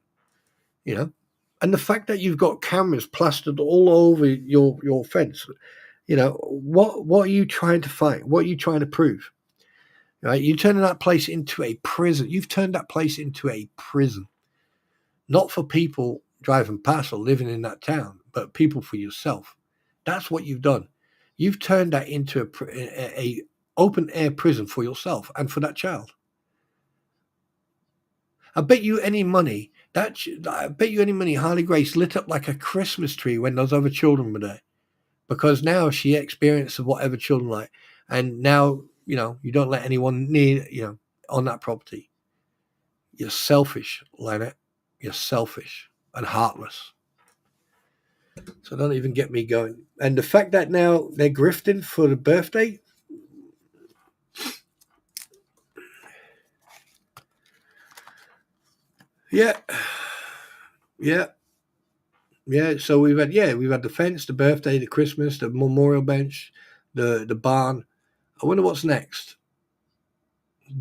S1: And the fact that you've got cameras plastered all over your fence, You know, what are you trying to fight? What are you trying to prove? Right? You turning that place into a prison. You've turned that place into a prison, not for people driving past or living in that town, but people for yourself. That's what you've done. You've turned that into a open air prison for yourself and for that child. I bet you any money Harley Grace lit up like a Christmas tree when those other children were there, because now she experienced whatever children like, and now you don't let anyone near on that property. You're selfish, Lynette. You're selfish and heartless. So don't even get me going. And the fact that now they're grifting for the birthday. Yeah. Yeah. Yeah. So we've had the fence, the birthday, the Christmas, the memorial bench, the barn. I wonder what's next.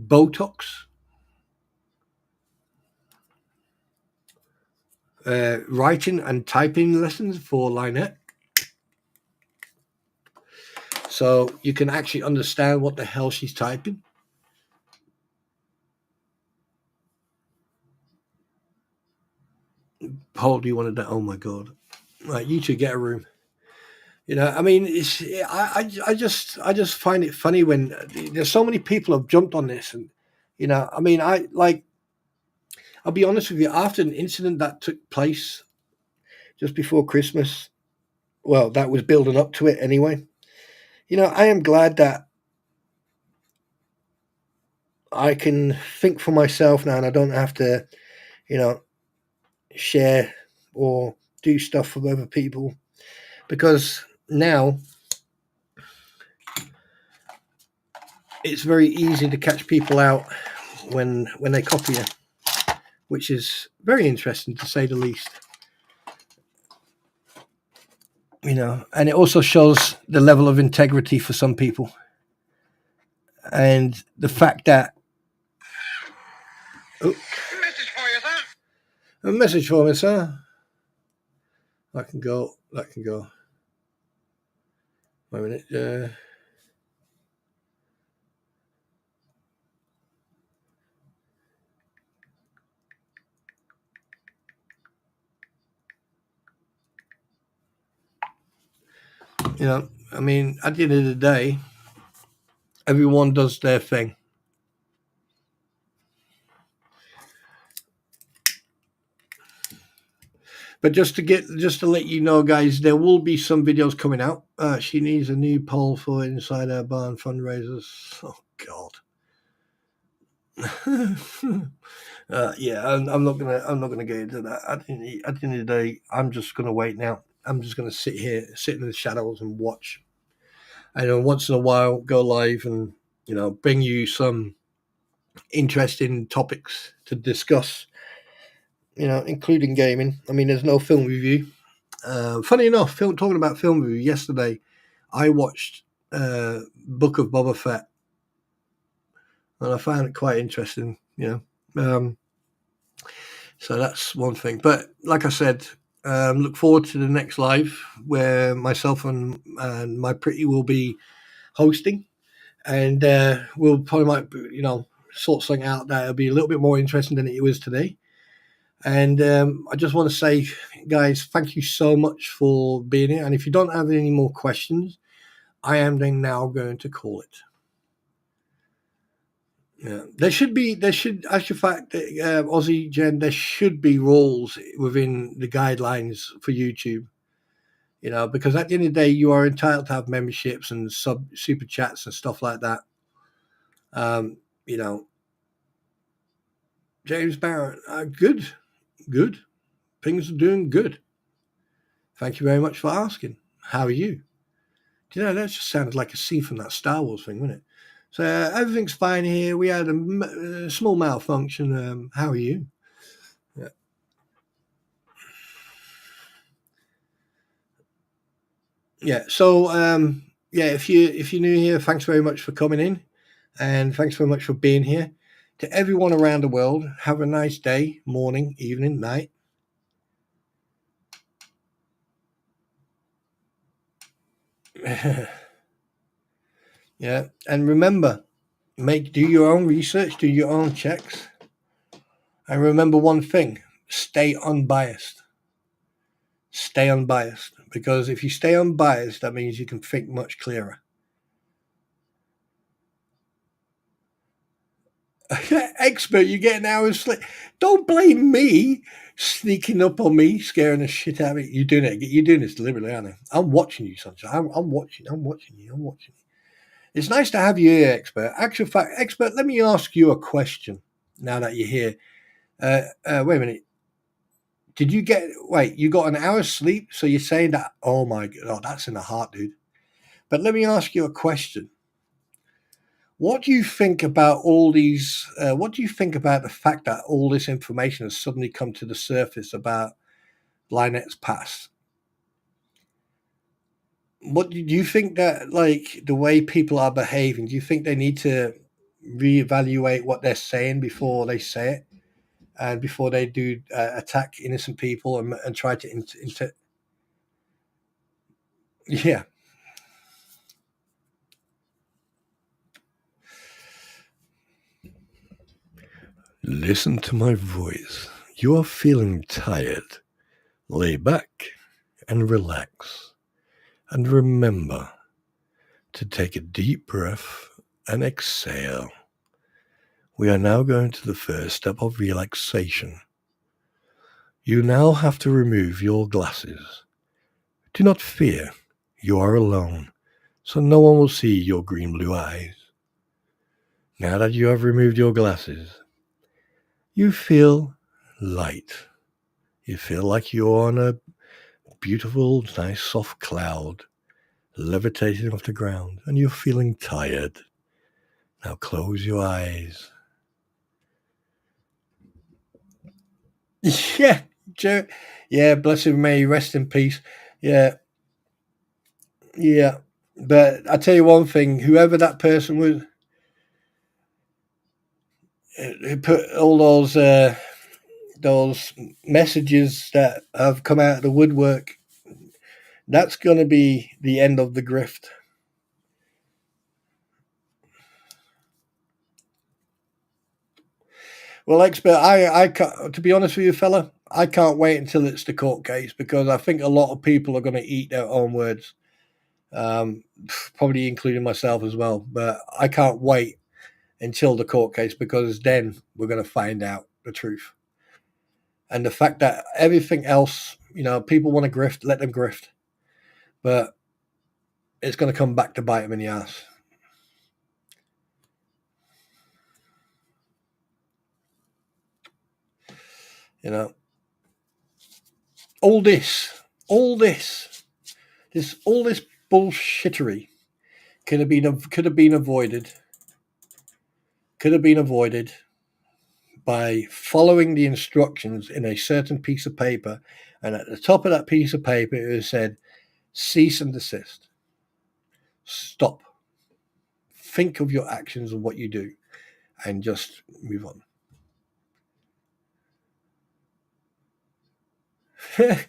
S1: Botox. Writing and typing lessons for Lynette. So you can actually understand what the hell she's typing. Paul, do you want to? Oh my God! Right, you two get a room. I mean, I just find it funny when there's so many people have jumped on this, and I mean, I'll be honest with you. After an incident that took place just before Christmas, well, that was building up to it anyway. I am glad that I can think for myself now, and I don't have to, you know, share or do stuff for other people, because now it's very easy to catch people out when they copy you, which is very interesting to say the least. And it also shows the level of integrity for some people, and the fact that message for you, sir. A message for me, sir. That can go. Wait a minute. I mean, at the end of the day, everyone does their thing. But just to let you know, guys, there will be some videos coming out. She needs a new pole for inside her barn fundraisers. Oh God. Yeah, I'm not gonna get into that. At the end of the day, I'm just gonna wait now. I'm just gonna sit in the shadows and watch. And then once in a while, go live and bring you some interesting topics to discuss. Including gaming. I mean, there's no film review. Funny enough, talking about film review, yesterday I watched Book of Boba Fett, and I found it quite interesting. So that's one thing. But like I said, look forward to the next live where myself and my pretty will be hosting, and we'll probably might sort something out that'll be a little bit more interesting than it was today. And I just want to say, guys, thank you so much for being here. And if you don't have any more questions, I am then now going to call it. Yeah, there should, actually, fact, Aussie Jen, there should be rules within the guidelines for YouTube. Because at the end of the day, you are entitled to have memberships and super chats and stuff like that. James Barrett, good. Things are doing good. Thank you very much for asking. How are you? That just sounded like a scene from that Star Wars thing, wasn't it? So everything's fine here. We had a small malfunction. How are you? Yeah. Yeah. So if you're new here, thanks very much for coming in, and thanks very much for being here. To everyone around the world, have a nice day, morning, evening, night. Yeah, and remember, do your own research, do your own checks, and remember one thing: stay unbiased. Stay unbiased, because if you stay unbiased, that means you can think much clearer. Expert, you get an hour's sleep. Don't blame me sneaking up on me, scaring the shit out of me. You're doing it. You're doing this deliberately, aren't you? I'm watching you, sunshine. I'm watching. I'm watching you. I'm watching you. It's nice to have you here, expert. Actual fact, expert. Let me ask you a question. Now that you're here, wait a minute. Did you get? Wait, you got an hour's sleep? So you're saying that? Oh my god, that's in the heart, dude. But let me ask you a question. What do you think about all these? What do you think about the fact that all this information has suddenly come to the surface about Lynette's past? What do you think that, like, the way people are behaving? Do you think they need to reevaluate what they're saying before they say it, and before they do attack innocent people and try to yeah. Listen to my voice. You are feeling tired. Lay back and relax. And remember to take a deep breath and exhale. We are now going to the first step of relaxation. You now have to remove your glasses. Do not fear. You are alone, so no one will see your green-blue eyes. Now that you have removed your glasses, you feel light. You feel like you're on a beautiful, nice, soft cloud, levitating off the ground, and you're feeling tired. Now close your eyes. Yeah, Joe. Yeah, blessed may he rest in peace. Yeah, yeah. But I tell you one thing: whoever that person was, who put all those messages that have come out of the woodwork, that's going to be the end of the grift. Well, expert, I can't, to be honest with you, fella, I can't wait until it's the court case, because I think a lot of people are going to eat their own words, probably including myself as well. But I can't wait until the court case, because then we're going to find out the truth. And the fact that everything else, people want to grift, let them grift. But it's going to come back to bite them in the ass. All this bullshittery could have been avoided. Could have been avoided by following the instructions in a certain piece of paper, and at the top of that piece of paper it said, "Cease and desist. Stop. Think of your actions and what you do, and just move on." Yeah,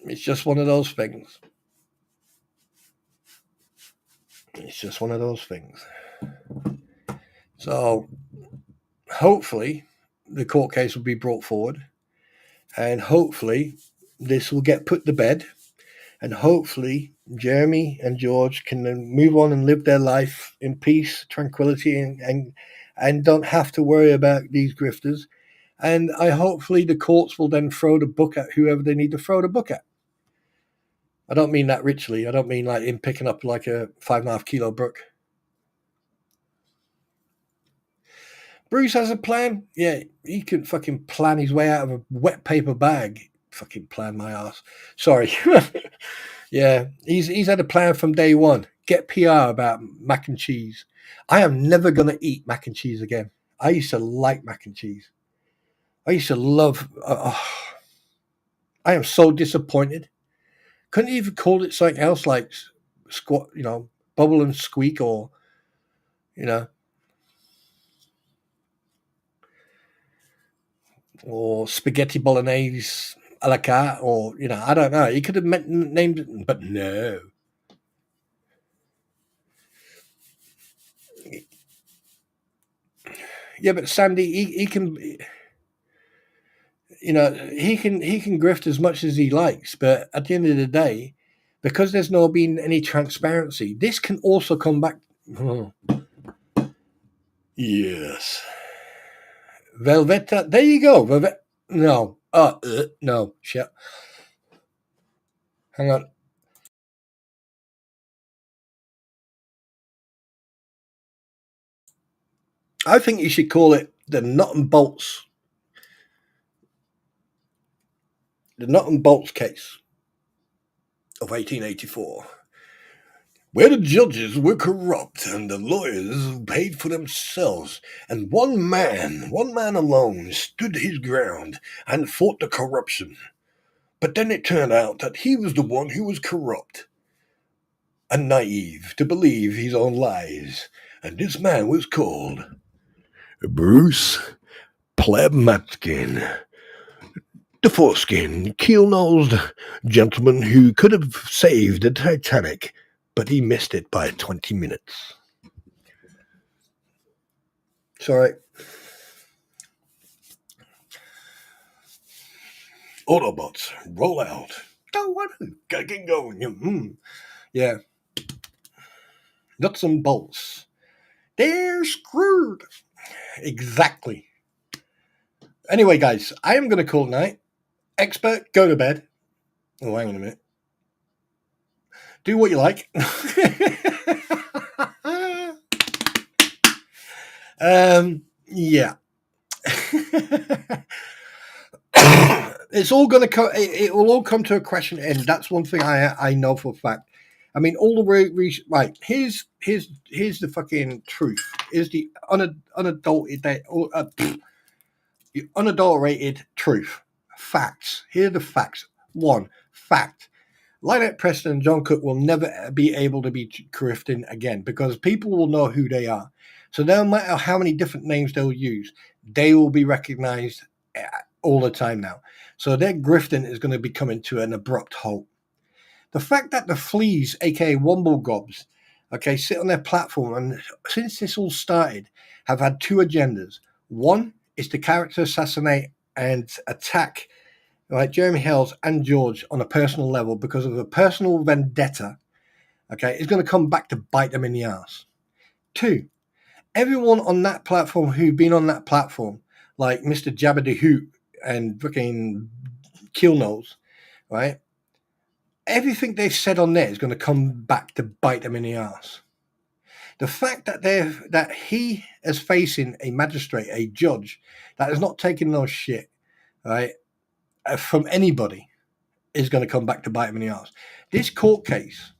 S1: it's just one of those things. It's just one of those things. So hopefully the court case will be brought forward, and hopefully this will get put to bed, and hopefully Jeremy and George can then move on and live their life in peace, tranquility, and don't have to worry about these grifters. And hopefully the courts will then throw the book at whoever they need to throw the book at. I don't mean that ritually. I don't mean like him picking up like a 5.5 kilo book. Bruce has a plan. Yeah, he can fucking plan his way out of a wet paper bag. Fucking plan my ass. Sorry. Yeah, he's had a plan from day one. Get PR about mac and cheese. I am never gonna eat mac and cheese again. I used to like mac and cheese. I used to love. I am so disappointed. Couldn't even call it something else like squat, bubble and squeak, or you know, or spaghetti bolognese a la carte, or, you know, I don't know. He could have named it, but no. Yeah, but Sandy, he can, you know, he can grift as much as he likes, but at the end of the day, because there's not been any transparency, this can also come back. Oh, yes, Velveta. There you go. No, no, shit. Hang on. I think you should call it the nut and bolts. The nut and bolts case of 1884, where the judges were corrupt and the lawyers paid for themselves, and one man alone, stood his ground and fought the corruption. But then it turned out that he was the one who was corrupt and naive to believe his own lies, and this man was called Bruce Plebmatkin, the foreskin, keel-nosed gentleman who could have saved the Titanic, but he missed it by 20 minutes. Sorry. Autobots, roll out. Gotta get going. Yeah. Nuts and bolts. They're screwed. Exactly. Anyway, guys, I am going to call it night. Expert, go to bed. Oh, hang on a minute. Do what you like. Yeah. It's all going to come. It will all come to a crashing end. That's one thing I know for a fact. I mean, all the way. Right. Here's the fucking truth. Here's the unadulterated truth. Facts. Here are the facts. One fact. Lynette Preston and John Cook will never be able to be grifting again because people will know who they are. So no matter how many different names they'll use, they will be recognized all the time now. So their grifting is going to be coming to an abrupt halt. The fact that the fleas, aka womblegobs, okay, sit on their platform, and since this all started, have had two agendas. One is to character assassinate and attack, right, Jeremy Hells and George on a personal level because of a personal vendetta. Okay, it's going to come back to bite them in the ass. Two, everyone on that platform who've been on that platform, like Mr. Jabba the Hoot and fucking Killnose, right? Everything they've said on there is going to come back to bite them in the ass. The fact that he is facing a magistrate, a judge, that is not taking no shit, right, from anybody, is going to come back to bite him in the ass. This court case,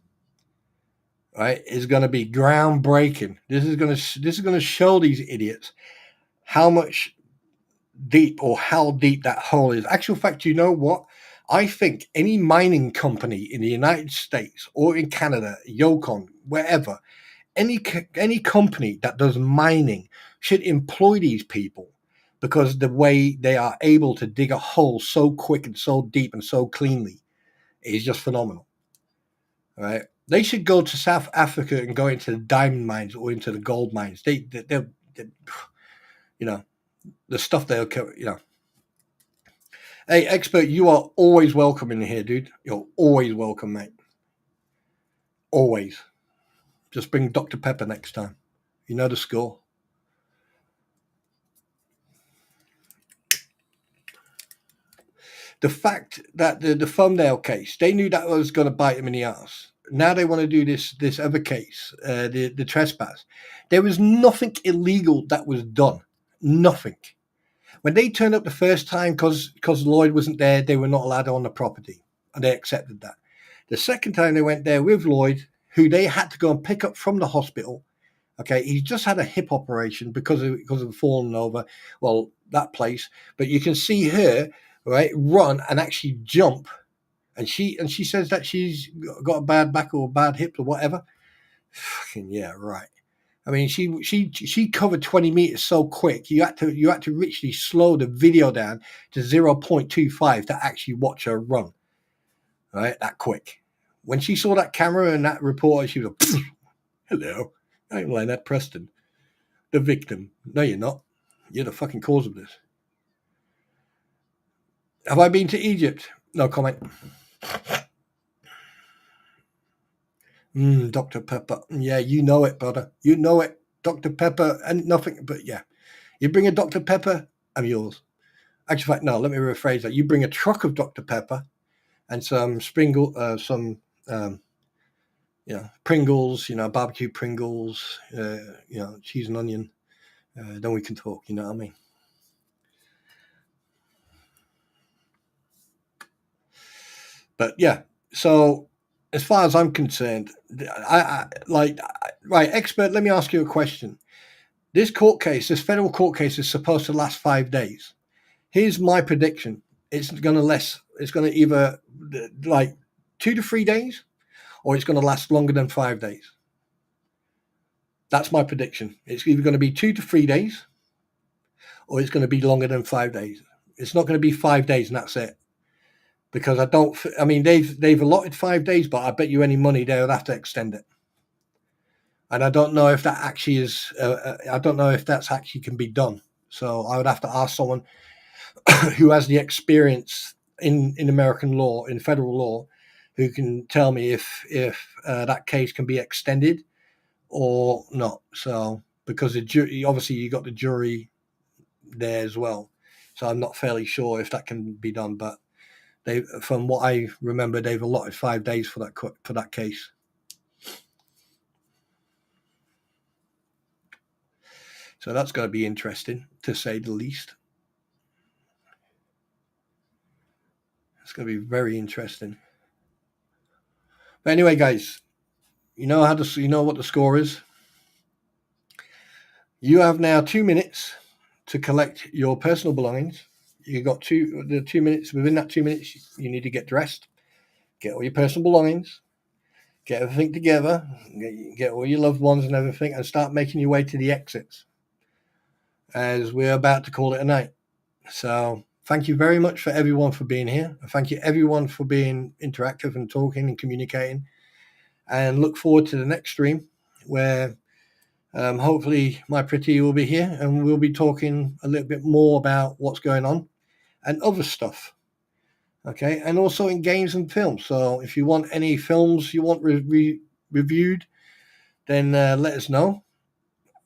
S1: right, is going to be groundbreaking. This is going to show these idiots how much deep or how deep that hole is. Actual fact, you know what? I think any mining company in the United States or in Canada, Yukon, wherever, any company that does mining should employ these people because the way they are able to dig a hole so quick and so deep and so cleanly is just phenomenal. Right? They should go to South Africa and go into the diamond mines or into the gold mines. They you know, the stuff they'll, you know. Hey, expert, you are always welcome in here, dude. You're always welcome, mate. Always. Just bring Dr. Pepper next time. You know the score. The fact that the thumbnail case, they knew that was going to bite them in the ass. Now they want to do this other case, the trespass. There was nothing illegal that was done. Nothing. When they turned up the first time, because Lloyd wasn't there, they were not allowed on the property, and they accepted that. The second time they went there with Lloyd, who they had to go and pick up from the hospital. Okay, he just had a hip operation because of falling over. Well, that place, but you can see her right run and actually jump, and she says that she's got a bad back or bad hip or whatever. Fucking yeah, right. I mean, she covered 20 meters so quick. You had to literally slow the video down to 0.25 to actually watch her run. Right, that quick. When she saw that camera and that reporter, she was like, "Hello, I'm Lynette Preston, the victim." No, you're not. You're the fucking cause of this. Have I been to Egypt? No comment. Dr. Pepper. Yeah, you know it, brother. You know it. Dr. Pepper and nothing but yeah. You bring a Dr. Pepper, I'm yours. Actually, in fact, no, let me rephrase that. You bring a truck of Dr. Pepper and some Pringles, barbecue Pringles, cheese and onion. Then we can talk, you know what I mean? But yeah, so as far as I'm concerned, right, expert, let me ask you a question. This federal court case is supposed to last 5 days. Here's my prediction. It's going to either like 2 to 3 days, or it's going to last longer than 5 days. That's my prediction. It's either going to be 2 to 3 days, or it's going to be longer than 5 days. It's not going to be 5 days and that's it. Because they've allotted 5 days, but I bet you any money they would have to extend it. And I don't know if that actually is. I don't know if that's actually can be done. So I would have to ask someone who has the experience in American law, in federal law, who can tell me if that case can be extended or not. So because the jury, obviously, you got the jury there as well. So I'm not fairly sure if that can be done, but from what I remember, they've allotted 5 days for that case. So that's going to be interesting, to say the least. It's going to be very interesting. But anyway, guys, you know what the score is. You have now 2 minutes to collect your personal belongings. You got 2 minutes. Within that 2 minutes, you need to get dressed, get all your personal belongings, get everything together, get all your loved ones and everything, and start making your way to the exits, as we're about to call it a night. So thank you very much for everyone for being here. Thank you everyone for being interactive and talking and communicating. And look forward to the next stream where hopefully my pretty will be here and we'll be talking a little bit more about what's going on and other stuff. Okay, and also in games and films. So if you want any films you want reviewed, then let us know.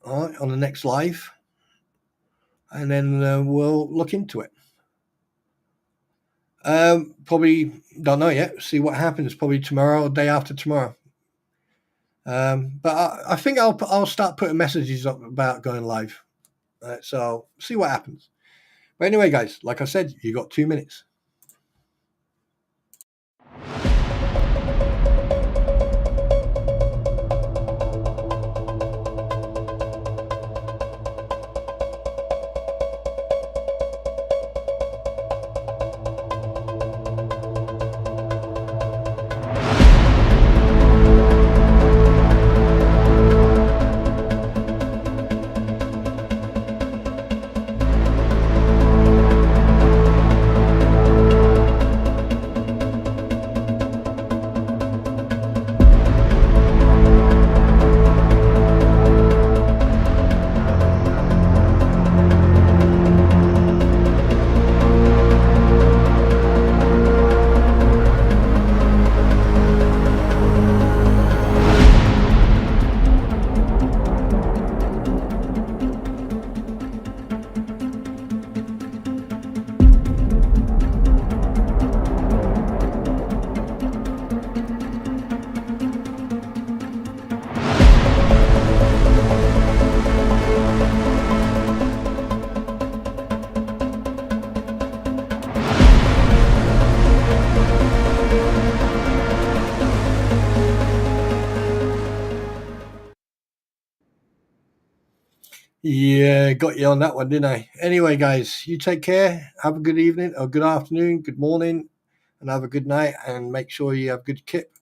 S1: All right, on the next live, and then we'll look into it. Probably don't know yet. See what happens. Probably tomorrow or day after tomorrow. But I think I'll start putting messages up about going live. So see what happens. But anyway, guys, like I said, you got 2 minutes. Yeah, got you on that one, didn't I? Anyway, guys, you take care. Have a good evening or good afternoon, good morning, and have a good night. And make sure you have good kip